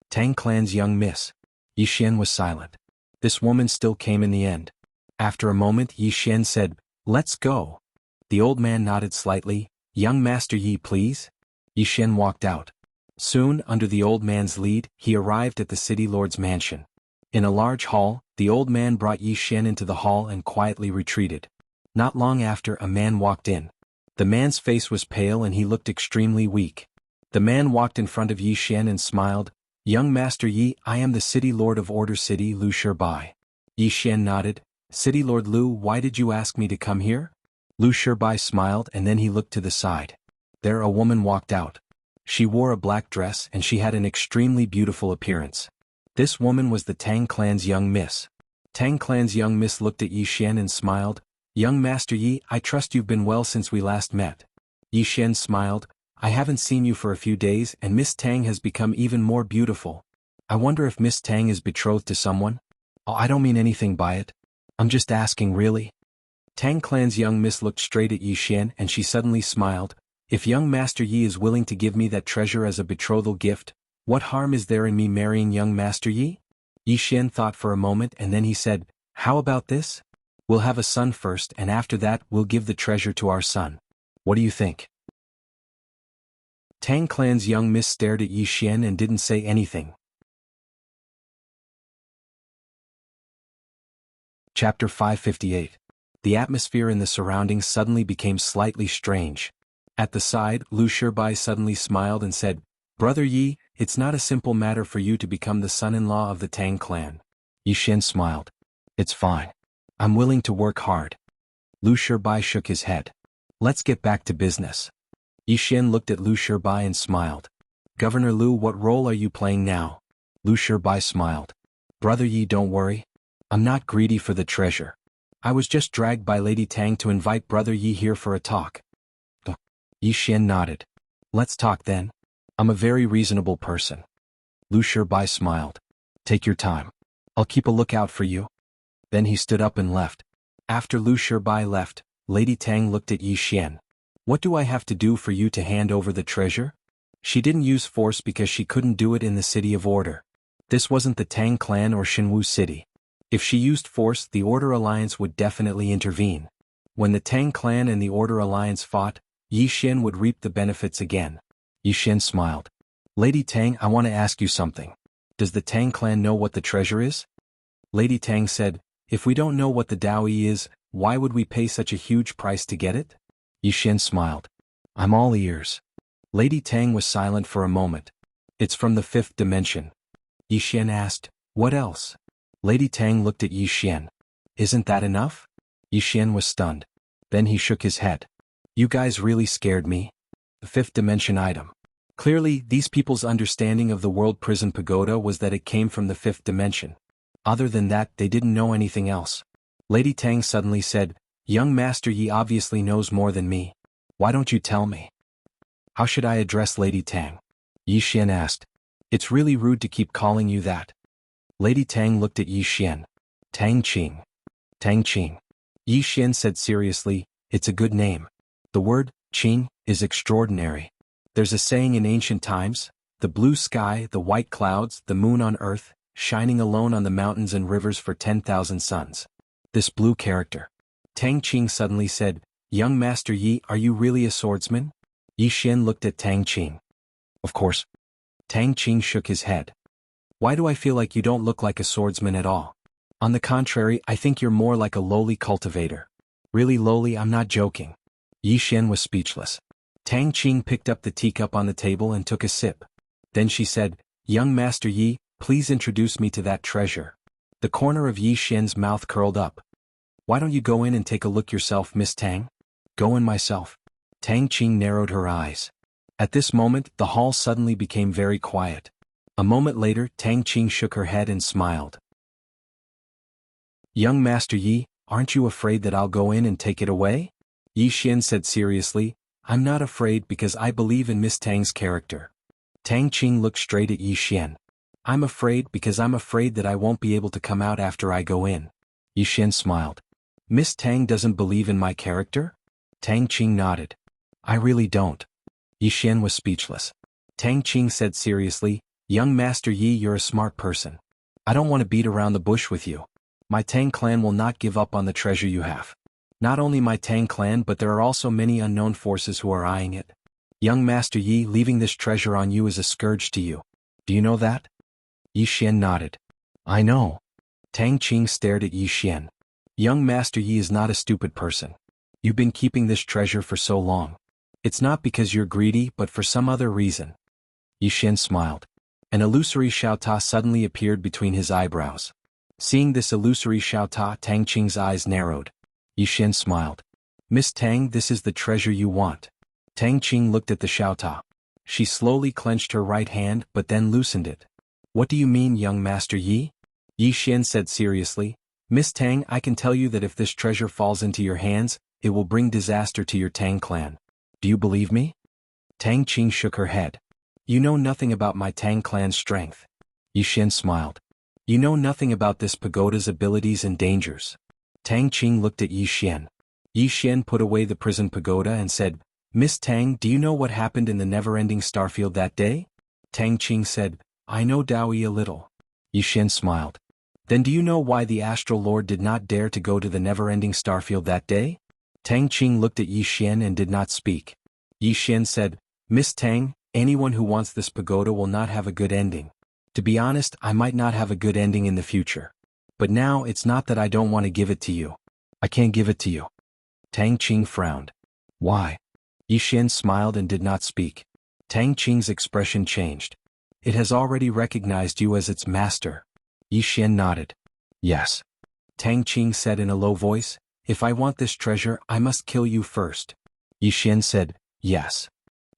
Tang clan's young miss. Yi Xian was silent. This woman still came in the end. After a moment Yi Xian said, "Let's go." The old man nodded slightly. "Young Master Yi, please." Yi Xian walked out. Soon, under the old man's lead, he arrived at the city lord's mansion. In a large hall, the old man brought Yi Xian into the hall and quietly retreated. Not long after, a man walked in. The man's face was pale and he looked extremely weak. The man walked in front of Yi Xian and smiled. "Young Master Yi, I am the city lord of Order City, Lu Shibai." Yi Xian nodded. "City Lord Lu, why did you ask me to come here?" Lu Shibai smiled and then he looked to the side. There a woman walked out. She wore a black dress and she had an extremely beautiful appearance. This woman was the Tang clan's young miss. Tang clan's young miss looked at Yi Xian and smiled. "Young Master Yi, I trust you've been well since we last met." Yi Xian smiled. "I haven't seen you for a few days and Miss Tang has become even more beautiful. I wonder if Miss Tang is betrothed to someone?" "Oh, I don't mean anything by it. I'm just asking, really." Tang clan's young miss looked straight at Yi Xian and she suddenly smiled. "If young Master Yi is willing to give me that treasure as a betrothal gift, what harm is there in me marrying young Master Yi?" Yi Xian thought for a moment and then he said, "How about this? We'll have a son first and after that we'll give the treasure to our son. What do you think?" Tang clan's young miss stared at Yi Xian and didn't say anything. Chapter 558. The atmosphere in the surroundings suddenly became slightly strange. At the side, Lu Shibai suddenly smiled and said, "Brother Yi, it's not a simple matter for you to become the son-in-law of the Tang clan." Yi Xian smiled. "It's fine. I'm willing to work hard." Lu Shibai shook his head. "Let's get back to business." Yi Xian looked at Lu Shibai and smiled. "Governor Lu, what role are you playing now?" Lu Shibai smiled. "Brother Yi, don't worry. I'm not greedy for the treasure. I was just dragged by Lady Tang to invite Brother Yi here for a talk." Yi Xian nodded. "Let's talk then. I'm a very reasonable person." Lu Shibai smiled. "Take your time. I'll keep a lookout for you." Then he stood up and left. After Lu Shibai left, Lady Tang looked at Yi Xian. "What do I have to do for you to hand over the treasure?" She didn't use force because she couldn't do it in the City of Order. This wasn't the Tang clan or Xinwu City. If she used force, the Order Alliance would definitely intervene. When the Tang clan and the Order Alliance fought, Yi Xian would reap the benefits again. Yi Xian smiled. "Lady Tang, I want to ask you something. Does the Tang clan know what the treasure is?" Lady Tang said, "If we don't know what the Daoi is, why would we pay such a huge price to get it?" Yi Xian smiled. "I'm all ears." Lady Tang was silent for a moment. "It's from the fifth dimension." Yi Xian asked, "What else?" Lady Tang looked at Yi Xian. "Isn't that enough?" Yi Xian was stunned. Then he shook his head. "You guys really scared me." The fifth dimension item. Clearly, these people's understanding of the World Prison Pagoda was that it came from the fifth dimension. Other than that, they didn't know anything else. Lady Tang suddenly said, "Young Master Yi obviously knows more than me. Why don't you tell me?" "How should I address Lady Tang?" Yi Xian asked. "It's really rude to keep calling you that." Lady Tang looked at Yi Xian. "Tang Qing." "Tang Qing." Yi Xian said seriously, "It's a good name. The word, Qing, is extraordinary. There's a saying in ancient times, the blue sky, the white clouds, the moon on earth, shining alone on the mountains and rivers for 10,000 suns. This blue character." Tang Qing suddenly said, "Young Master Yi, are you really a swordsman?" Yi Xian looked at Tang Qing. "Of course." Tang Qing shook his head. "Why do I feel like you don't look like a swordsman at all? On the contrary, I think you're more like a lowly cultivator." "Really lowly, I'm not joking." Yi Xian was speechless. Tang Qing picked up the teacup on the table and took a sip. Then she said, "Young Master Yi, please introduce me to that treasure." The corner of Yi Xian's mouth curled up. "Why don't you go in and take a look yourself, Miss Tang?" "Go in myself." Tang Qing narrowed her eyes. At this moment, the hall suddenly became very quiet. A moment later, Tang Qing shook her head and smiled. Young Master Yi, aren't you afraid that I'll go in and take it away? Yi Xian said seriously, I'm not afraid because I believe in Miss Tang's character. Tang Qing looked straight at Yi Xian. I'm afraid because I'm afraid that I won't be able to come out after I go in. Yi Xian smiled. Miss Tang doesn't believe in my character? Tang Qing nodded. I really don't. Yi Xian was speechless. Tang Qing said seriously, Young Master Yi, you're a smart person. I don't want to beat around the bush with you. My Tang clan will not give up on the treasure you have. Not only my Tang clan, but there are also many unknown forces who are eyeing it. Young Master Yi, leaving this treasure on you is a scourge to you. Do you know that? Yi Xian nodded. I know. Tang Qing stared at Yi Xian. Young Master Yi is not a stupid person. You've been keeping this treasure for so long. It's not because you're greedy, but for some other reason. Yi Xian smiled. An illusory Xiaota suddenly appeared between his eyebrows. Seeing this illusory Xiaota, Tang Qing's eyes narrowed. Yi Xian smiled. Miss Tang, this is the treasure you want. Tang Qing looked at the Xiaota. She slowly clenched her right hand but then loosened it. What do you mean, Young Master Yi? Yi Xian said seriously. Miss Tang, I can tell you that if this treasure falls into your hands, it will bring disaster to your Tang clan. Do you believe me? Tang Qing shook her head. You know nothing about my Tang clan's strength. Yi Xian smiled. You know nothing about this pagoda's abilities and dangers. Tang Qing looked at Yi Xian. Yi Xian put away the prison pagoda and said, Miss Tang, do you know what happened in the never-ending starfield that day? Tang Qing said, I know Daoyi a little. Yi Xian smiled. Then do you know why the Astral Lord did not dare to go to the never-ending starfield that day? Tang Qing looked at Yi Xian and did not speak. Yi Xian said, Miss Tang, anyone who wants this pagoda will not have a good ending. To be honest, I might not have a good ending in the future. But now it's not that I don't want to give it to you. I can't give it to you. Tang Qing frowned. Why? Yi Xian smiled and did not speak. Tang Qing's expression changed. It has already recognized you as its master. Yi Xian nodded. Yes. Tang Qing said in a low voice, If I want this treasure, I must kill you first. Yi Xian said, Yes.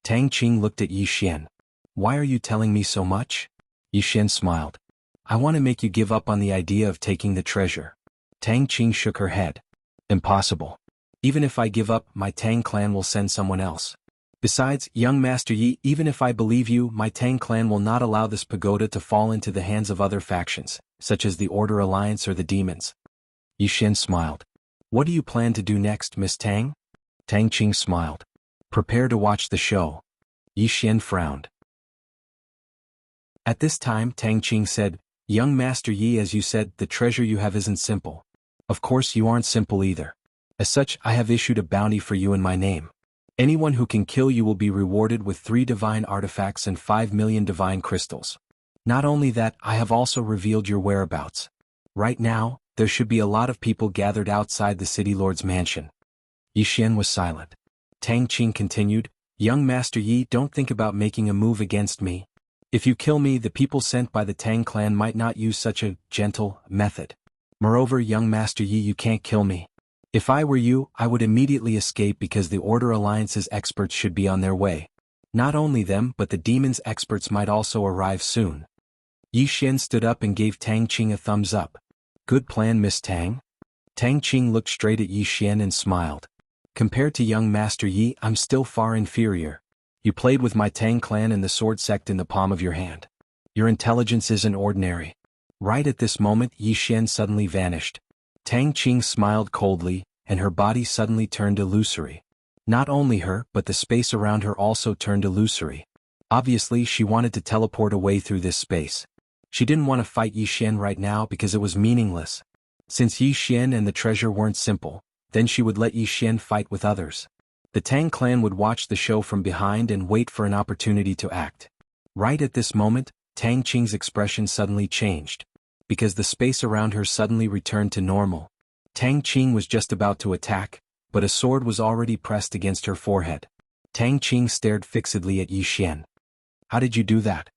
Tang Qing looked at Yi Xian. Why are you telling me so much? Yi Xian smiled. I want to make you give up on the idea of taking the treasure. Tang Qing shook her head. Impossible. Even if I give up, my Tang clan will send someone else. Besides, Young Master Yi, even if I believe you, my Tang clan will not allow this pagoda to fall into the hands of other factions, such as the Order Alliance or the demons. Yi Xian smiled. What do you plan to do next, Miss Tang? Tang Qing smiled. Prepare to watch the show. Yi Xian frowned. At this time, Tang Qing said, Young Master Yi, as you said, the treasure you have isn't simple. Of course you aren't simple either. As such, I have issued a bounty for you in my name. Anyone who can kill you will be rewarded with 3 divine artifacts and 5 million divine crystals. Not only that, I have also revealed your whereabouts. Right now, there should be a lot of people gathered outside the City Lord's mansion. Yi Xian was silent. Tang Qing continued, Young Master Yi, don't think about making a move against me. If you kill me, the people sent by the Tang clan might not use such a gentle method. Moreover, Young Master Yi, you can't kill me. If I were you, I would immediately escape because the Order Alliance's experts should be on their way. Not only them, but the Demon's experts might also arrive soon. Yi Xian stood up and gave Tang Qing a thumbs up. Good plan, Miss Tang. Tang Qing looked straight at Yi Xian and smiled. Compared to Young Master Yi, I'm still far inferior. You played with my Tang clan and the sword sect in the palm of your hand. Your intelligence isn't ordinary. Right at this moment, Yi Xian suddenly vanished. Tang Qing smiled coldly, and her body suddenly turned illusory. Not only her, but the space around her also turned illusory. Obviously, she wanted to teleport away through this space. She didn't want to fight Yi Xian right now because it was meaningless. Since Yi Xian and the treasure weren't simple, then she would let Yi Xian fight with others. The Tang clan would watch the show from behind and wait for an opportunity to act. Right at this moment, Tang Qing's expression suddenly changed. Because the space around her suddenly returned to normal. Tang Qing was just about to attack, but a sword was already pressed against her forehead. Tang Qing stared fixedly at Yi Xian. How did you do that?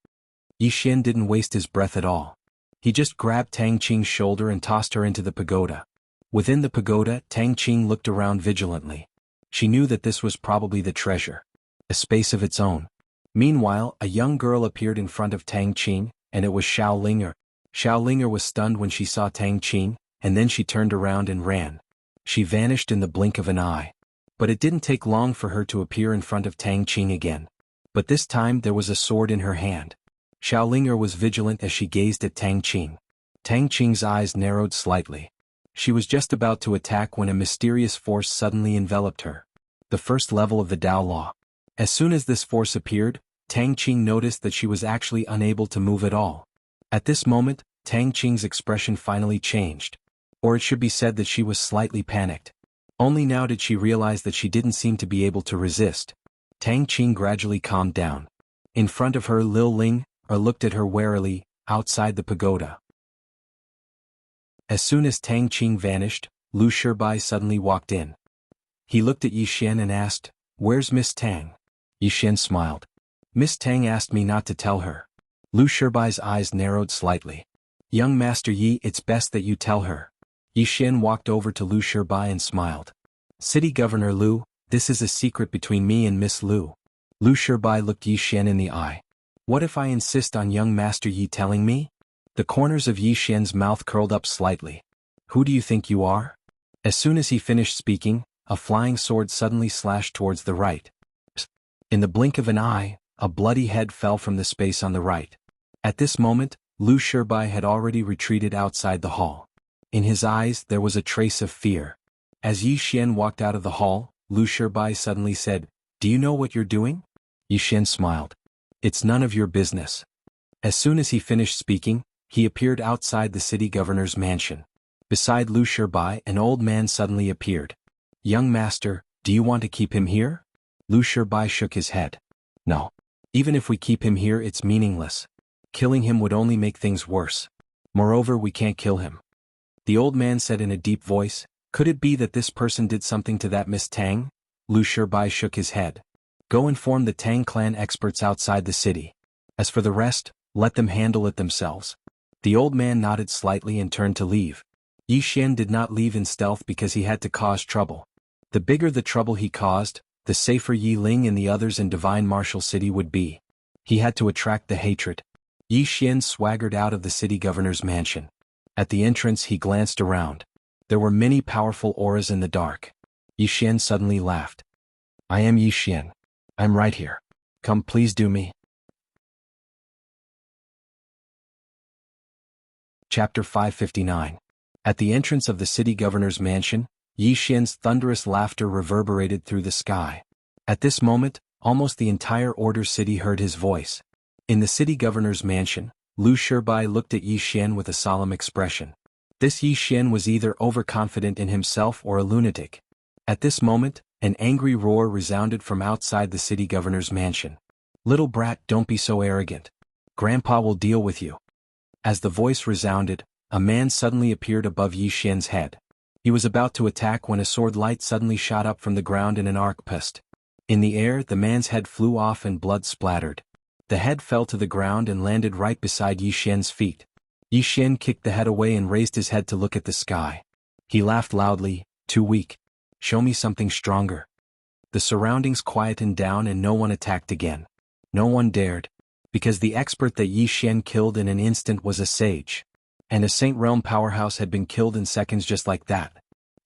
Yi Xian didn't waste his breath at all. He just grabbed Tang Qing's shoulder and tossed her into the pagoda. Within the pagoda, Tang Qing looked around vigilantly. She knew that this was probably the treasure. A space of its own. Meanwhile, a young girl appeared in front of Tang Qing, and it was Xiao Linger. Xiao Linger was stunned when she saw Tang Qing, and then she turned around and ran. She vanished in the blink of an eye. But it didn't take long for her to appear in front of Tang Qing again. But this time there was a sword in her hand. Xiaolinger was vigilant as she gazed at Tang Qing. Tang Qing's eyes narrowed slightly. She was just about to attack when a mysterious force suddenly enveloped her. The first level of the Dao Law. As soon as this force appeared, Tang Qing noticed that she was actually unable to move at all. At this moment, Tang Qing's expression finally changed. Or it should be said that she was slightly panicked. Only now did she realize that she didn't seem to be able to resist. Tang Qing gradually calmed down. In front of her, Lil Ling looked at her warily, outside the pagoda. As soon as Tang Qing vanished, Lu Shibai suddenly walked in. He looked at Yi Xian and asked, "Where's Miss Tang?" Yi Xian smiled. "Miss Tang asked me not to tell her." Lu Shibai's eyes narrowed slightly. "Young Master Yi, it's best that you tell her." Yi Xian walked over to Lu Shibai and smiled. "City Governor Lu, this is a secret between me and Miss Lu." Lu Shibai looked Yi Xian in the eye. "What if I insist on young Master Yi telling me?" The corners of Yi Xian's mouth curled up slightly. "Who do you think you are?" As soon as he finished speaking, a flying sword suddenly slashed towards the right. In the blink of an eye, a bloody head fell from the space on the right. At this moment, Lu Shibai had already retreated outside the hall. In his eyes there was a trace of fear. As Yi Xian walked out of the hall, Lu Shibai suddenly said, "Do you know what you're doing?" Yi Xian smiled. "It's none of your business." As soon as he finished speaking, he appeared outside the city governor's mansion. Beside Lu Shibai, an old man suddenly appeared. "Young master, do you want to keep him here?" Lu Shibai shook his head. "No. Even if we keep him here, it's meaningless. Killing him would only make things worse. Moreover, we can't kill him." The old man said in a deep voice, "Could it be that this person did something to that Miss Tang?" Lu Shibai shook his head. "Go inform the Tang clan experts outside the city. As for the rest, let them handle it themselves." The old man nodded slightly and turned to leave. Yi Xian did not leave in stealth because he had to cause trouble. The bigger the trouble he caused, the safer Yi Ling and the others in Divine Martial City would be. He had to attract the hatred. Yi Xian swaggered out of the city governor's mansion. At the entrance he glanced around. There were many powerful auras in the dark. Yi Xian suddenly laughed. "I am Yi Xian. I'm right here. Come, please do me." Chapter 559. At the entrance of the city governor's mansion, Yi Xian's thunderous laughter reverberated through the sky. At this moment, almost the entire Order City heard his voice. In the city governor's mansion, Lu Shibai looked at Yi Xian with a solemn expression. This Yi Xian was either overconfident in himself or a lunatic. At this moment, an angry roar resounded from outside the city governor's mansion. "Little brat, don't be so arrogant. Grandpa will deal with you." As the voice resounded, a man suddenly appeared above Yi Xian's head. He was about to attack when a sword light suddenly shot up from the ground in an arc pist. In the air, the man's head flew off and blood splattered. The head fell to the ground and landed right beside Yi Xian's feet. Yi Xian kicked the head away and raised his head to look at the sky. He laughed loudly, "Too weak. Show me something stronger." The surroundings quietened down and no one attacked again. No one dared. Because the expert that Yi Xian killed in an instant was a sage. And a Saint Realm powerhouse had been killed in seconds just like that.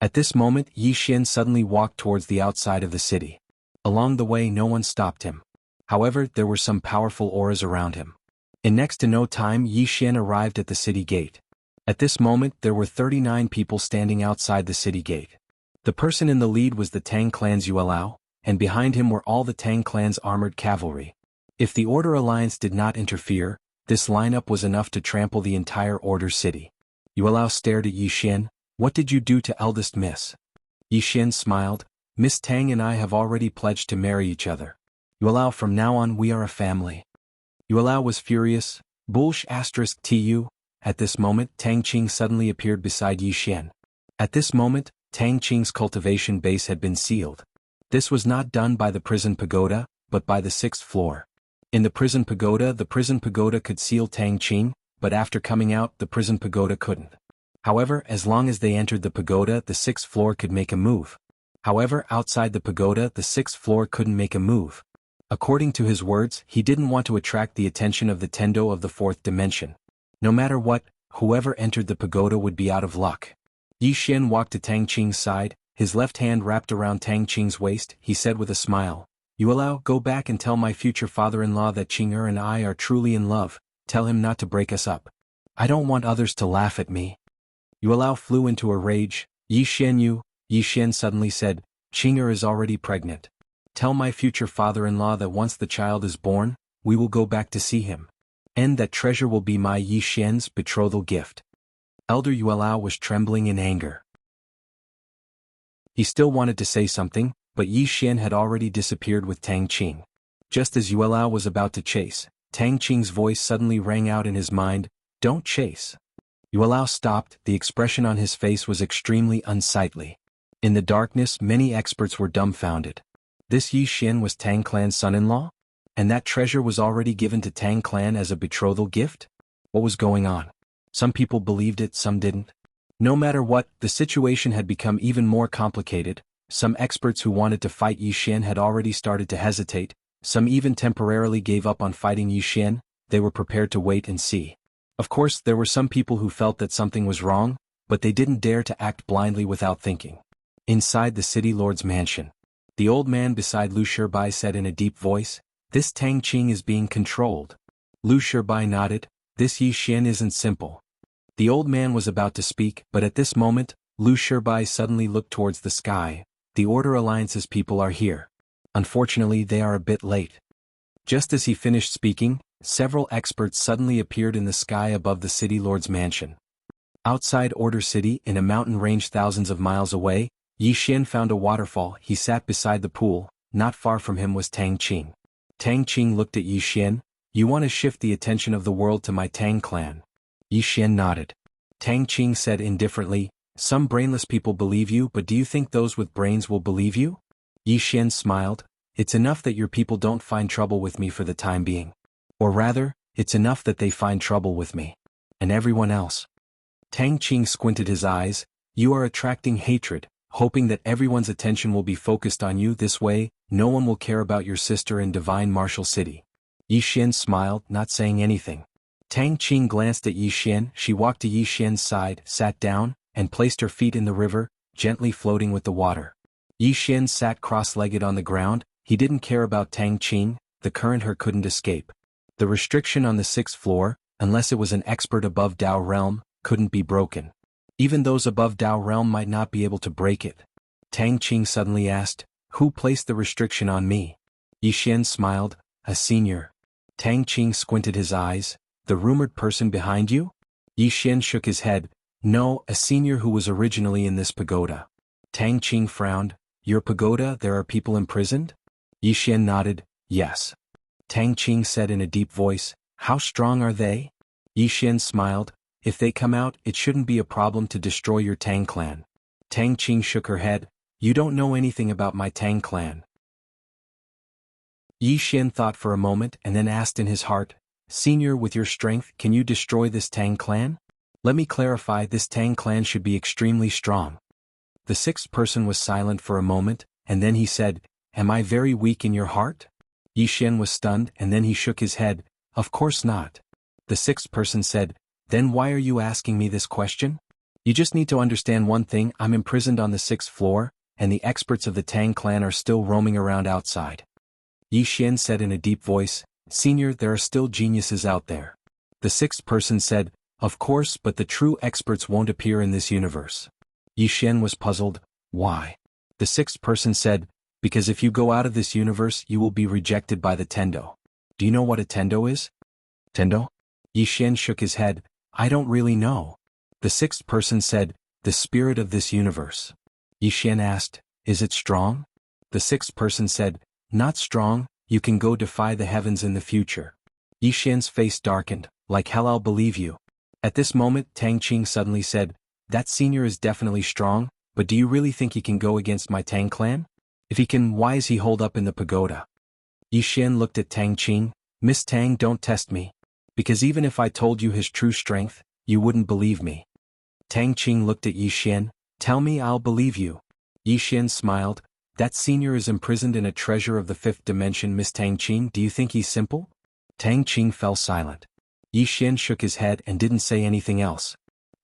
At this moment, Yi Xian suddenly walked towards the outside of the city. Along the way no one stopped him. However, there were some powerful auras around him. In next to no time Yi Xian arrived at the city gate. At this moment there were 39 people standing outside the city gate. The person in the lead was the Tang clan's Yuelao, and behind him were all the Tang clan's armored cavalry. If the Order Alliance did not interfere, this lineup was enough to trample the entire Order City. Yuelao stared at Yi Xian. "What did you do to eldest miss?" Yi Xian smiled. "Miss Tang and I have already pledged to marry each other. Yuelao, from now on we are a family." Yuelao was furious. **tu. At this moment Tang Qing suddenly appeared beside Yi Xian. At this moment, Tang Qing's cultivation base had been sealed. This was not done by the prison pagoda, but by the 6th floor. In the prison pagoda could seal Tang Qing, but after coming out the prison pagoda couldn't. However, as long as they entered the pagoda the 6th floor could make a move. However, outside the pagoda the 6th floor couldn't make a move. According to his words, he didn't want to attract the attention of the Tendo of the 4th dimension. No matter what, whoever entered the pagoda would be out of luck. Yi Xian walked to Tang Qing's side, his left hand wrapped around Tang Qing's waist. He said with a smile, "You allow, go back and tell my future father-in-law that Qing'er and I are truly in love, tell him not to break us up. I don't want others to laugh at me." Yu Lao flew into a rage. Yi Xian suddenly said, "Qing'er is already pregnant. Tell my future father-in-law that once the child is born, we will go back to see him. And that treasure will be my Yi Xian's betrothal gift." Elder Yu Lao was trembling in anger. He still wanted to say something, but Yi Xian had already disappeared with Tang Qing. Just as Yu Lao was about to chase, Tang Qing's voice suddenly rang out in his mind, "Don't chase." Yu Lao stopped. The expression on his face was extremely unsightly. In the darkness, many experts were dumbfounded. This Yi Xian was Tang Clan's son-in-law? And that treasure was already given to Tang Clan as a betrothal gift? What was going on? Some people believed it, some didn't. No matter what, the situation had become even more complicated. Some experts who wanted to fight Yi Xian had already started to hesitate, some even temporarily gave up on fighting Yi Xian. They were prepared to wait and see. Of course, there were some people who felt that something was wrong, but they didn't dare to act blindly without thinking. Inside the city lord's mansion, the old man beside Lu Shibai said in a deep voice, "This Tang Qing is being controlled." Lu Shibai nodded. "This Yi Xian isn't simple." The old man was about to speak, but at this moment, Lu Shibai suddenly looked towards the sky. "The Order Alliance's people are here. Unfortunately, they are a bit late." Just as he finished speaking, several experts suddenly appeared in the sky above the city lord's mansion. Outside Order City, in a mountain range thousands of miles away, Yi Xian found a waterfall. He sat beside the pool. Not far from him was Tang Qing. Tang Qing looked at Yi Xian. "You want to shift the attention of the world to my Tang clan?" Yi Xian nodded. Tang Qing said indifferently, "Some brainless people believe you, but do you think those with brains will believe you?" Yi Xian smiled. "It's enough that your people don't find trouble with me for the time being. Or rather, it's enough that they find trouble with me. And everyone else." Tang Qing squinted his eyes. "You are attracting hatred, hoping that everyone's attention will be focused on you. This way, no one will care about your sister in Divine Martial City." Yi Xian smiled, not saying anything. Tang Qing glanced at Yi Xian. She walked to Yi Xian's side, sat down, and placed her feet in the river, gently floating with the water. Yi Xian sat cross-legged on the ground. He didn't care about Tang Qing. The current her couldn't escape. The restriction on the 6th floor, unless it was an expert above Dao realm, couldn't be broken. Even those above Dao realm might not be able to break it. Tang Qing suddenly asked, "Who placed the restriction on me?" Yi Xian smiled, "A senior." Tang Qing squinted his eyes. "The rumored person behind you?" Yi Xian shook his head. "No, a senior who was originally in this pagoda." Tang Qing frowned. "Your pagoda, there are people imprisoned?" Yi Xian nodded, "Yes." Tang Qing said in a deep voice, "How strong are they?" Yi Xian smiled. "If they come out, it shouldn't be a problem to destroy your Tang clan." Tang Qing shook her head. "You don't know anything about my Tang clan." Yi Xian thought for a moment and then asked in his heart, "Senior, with your strength, can you destroy this Tang clan?" "Let me clarify, this Tang clan should be extremely strong." The 6th person was silent for a moment, and then he said, "Am I very weak in your heart?" Yi Xian was stunned, and then he shook his head. "Of course not." The 6th person said, "Then why are you asking me this question? You just need to understand one thing, I'm imprisoned on the 6th floor, and the experts of the Tang clan are still roaming around outside." Yi Xian said in a deep voice, "Senior, there are still geniuses out there." The 6th person said, "Of course, but the true experts won't appear in this universe." Yi Xian was puzzled. "Why?" The 6th person said, "Because if you go out of this universe, you will be rejected by the Tendo." "Do you know what a Tendo is?" "Tendo?" Yi Xian shook his head. "I don't really know." The 6th person said, "The spirit of this universe." Yi Xian asked, "Is it strong?" The 6th person said, "Not strong. You can go defy the heavens in the future." Yi Xian's face darkened. "Like hell, I'll believe you." At this moment, Tang Qing suddenly said, "That senior is definitely strong, but do you really think he can go against my Tang clan? If he can, why is he holed up in the pagoda?" Yi Xian looked at Tang Qing. "Miss Tang, don't test me. Because even if I told you his true strength, you wouldn't believe me." Tang Qing looked at Yi Xian. "Tell me, I'll believe you." Yi Xian smiled. "That senior is imprisoned in a treasure of the 5th dimension. Miss Tang Qing, do you think he's simple?" Tang Qing fell silent. Yi Xian shook his head and didn't say anything else.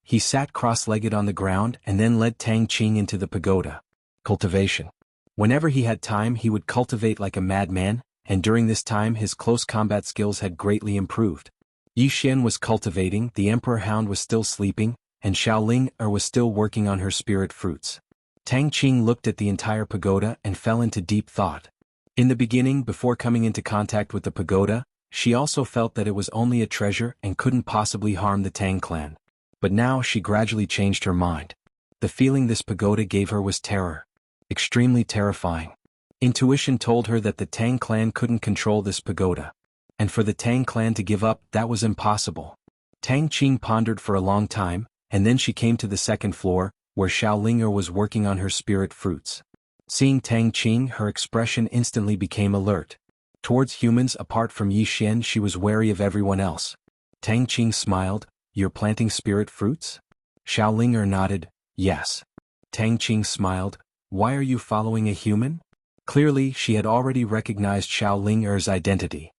He sat cross-legged on the ground and then led Tang Qing into the pagoda. Cultivation. Whenever he had time he would cultivate like a madman, and during this time his close combat skills had greatly improved. Yi Xian was cultivating, the Emperor Hound was still sleeping, and Xiaoling was still working on her spirit fruits. Tang Qing looked at the entire pagoda and fell into deep thought. In the beginning, before coming into contact with the pagoda, she also felt that it was only a treasure and couldn't possibly harm the Tang clan. But now she gradually changed her mind. The feeling this pagoda gave her was terror. Extremely terrifying. Intuition told her that the Tang clan couldn't control this pagoda. And for the Tang clan to give up, that was impossible. Tang Qing pondered for a long time, and then she came to the second floor, where Xiaoling was working on her spirit fruits. Seeing Tang Qing, her expression instantly became alert. Towards humans apart from Yi Xian she was wary of everyone else. Tang Qing smiled, "You're planting spirit fruits?" Xiaoling nodded, "Yes." Tang Qing smiled, "Why are you following a human?" Clearly she had already recognized Xiaoling's identity.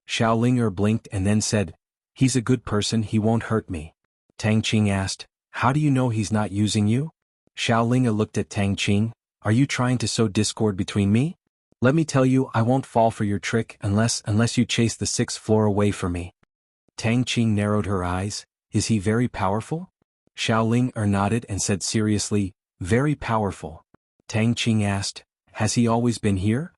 Xiaoling blinked and then said, "He's a good person, he won't hurt me." Tang Qing asked, "How do you know he's not using you?" Xiaoling looked at Tang Qing, "Are you trying to sow discord between me? Let me tell you, I won't fall for your trick unless you chase the sixth floor away from me." Tang Qing narrowed her eyes, "Is he very powerful?" Xiaoling nodded and said seriously, "Very powerful." Tang Qing asked, "Has he always been here?"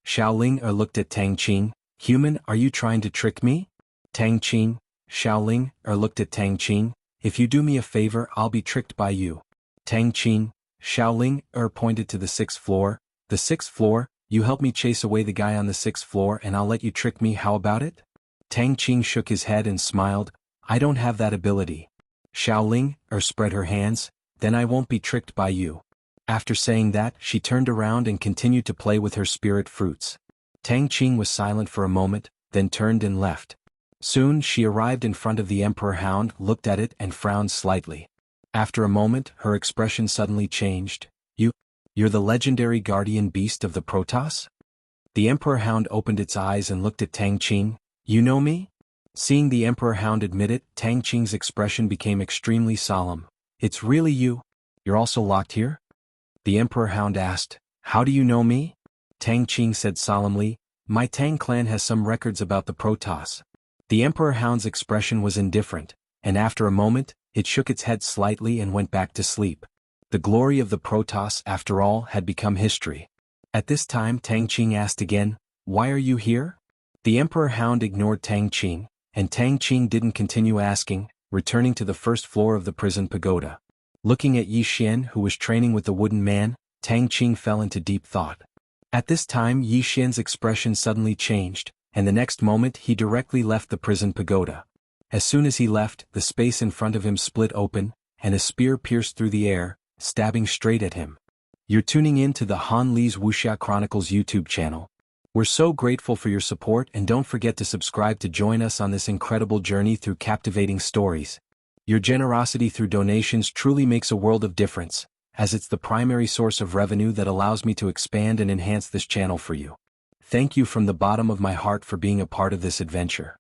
Xiaoling looked at Tang Qing, "Human, are you trying to trick me?" Tang Qing, Xiaoling looked at Tang Qing, "If you do me a favor I'll be tricked by you." Tang Qing, Xiaoling pointed to the sixth floor. "The sixth floor? You help me chase away the guy on the sixth floor and I'll let you trick me, how about it?" Tang Qing shook his head and smiled, "I don't have that ability." Xiaoling spread her hands, "Then I won't be tricked by you." After saying that, she turned around and continued to play with her spirit fruits. Tang Qing was silent for a moment, then turned and left. Soon she arrived in front of the Emperor Hound, looked at it and frowned slightly. After a moment, her expression suddenly changed. You're the legendary guardian beast of the Protoss?" The Emperor Hound opened its eyes and looked at Tang Qing. "You know me?" Seeing the Emperor Hound admit it, Tang Qing's expression became extremely solemn. "It's really you? You're also locked here?" The Emperor Hound asked, "How do you know me?" Tang Qing said solemnly, "My Tang clan has some records about the Protoss." The Emperor Hound's expression was indifferent, and after a moment, it shook its head slightly and went back to sleep. The glory of the Protoss, after all, had become history. At this time Tang Qing asked again, "Why are you here?" The Emperor Hound ignored Tang Qing, and Tang Qing didn't continue asking, returning to the first floor of the prison pagoda. Looking at Yi Xian who was training with the wooden man, Tang Qing fell into deep thought. At this time Yi Xian's expression suddenly changed, and the next moment he directly left the prison pagoda. As soon as he left, the space in front of him split open, and a spear pierced through the air, stabbing straight at him. You're tuning in to the Han Li's Wuxia Chronicles YouTube channel. We're so grateful for your support, and don't forget to subscribe to join us on this incredible journey through captivating stories. Your generosity through donations truly makes a world of difference, as it's the primary source of revenue that allows me to expand and enhance this channel for you. Thank you from the bottom of my heart for being a part of this adventure.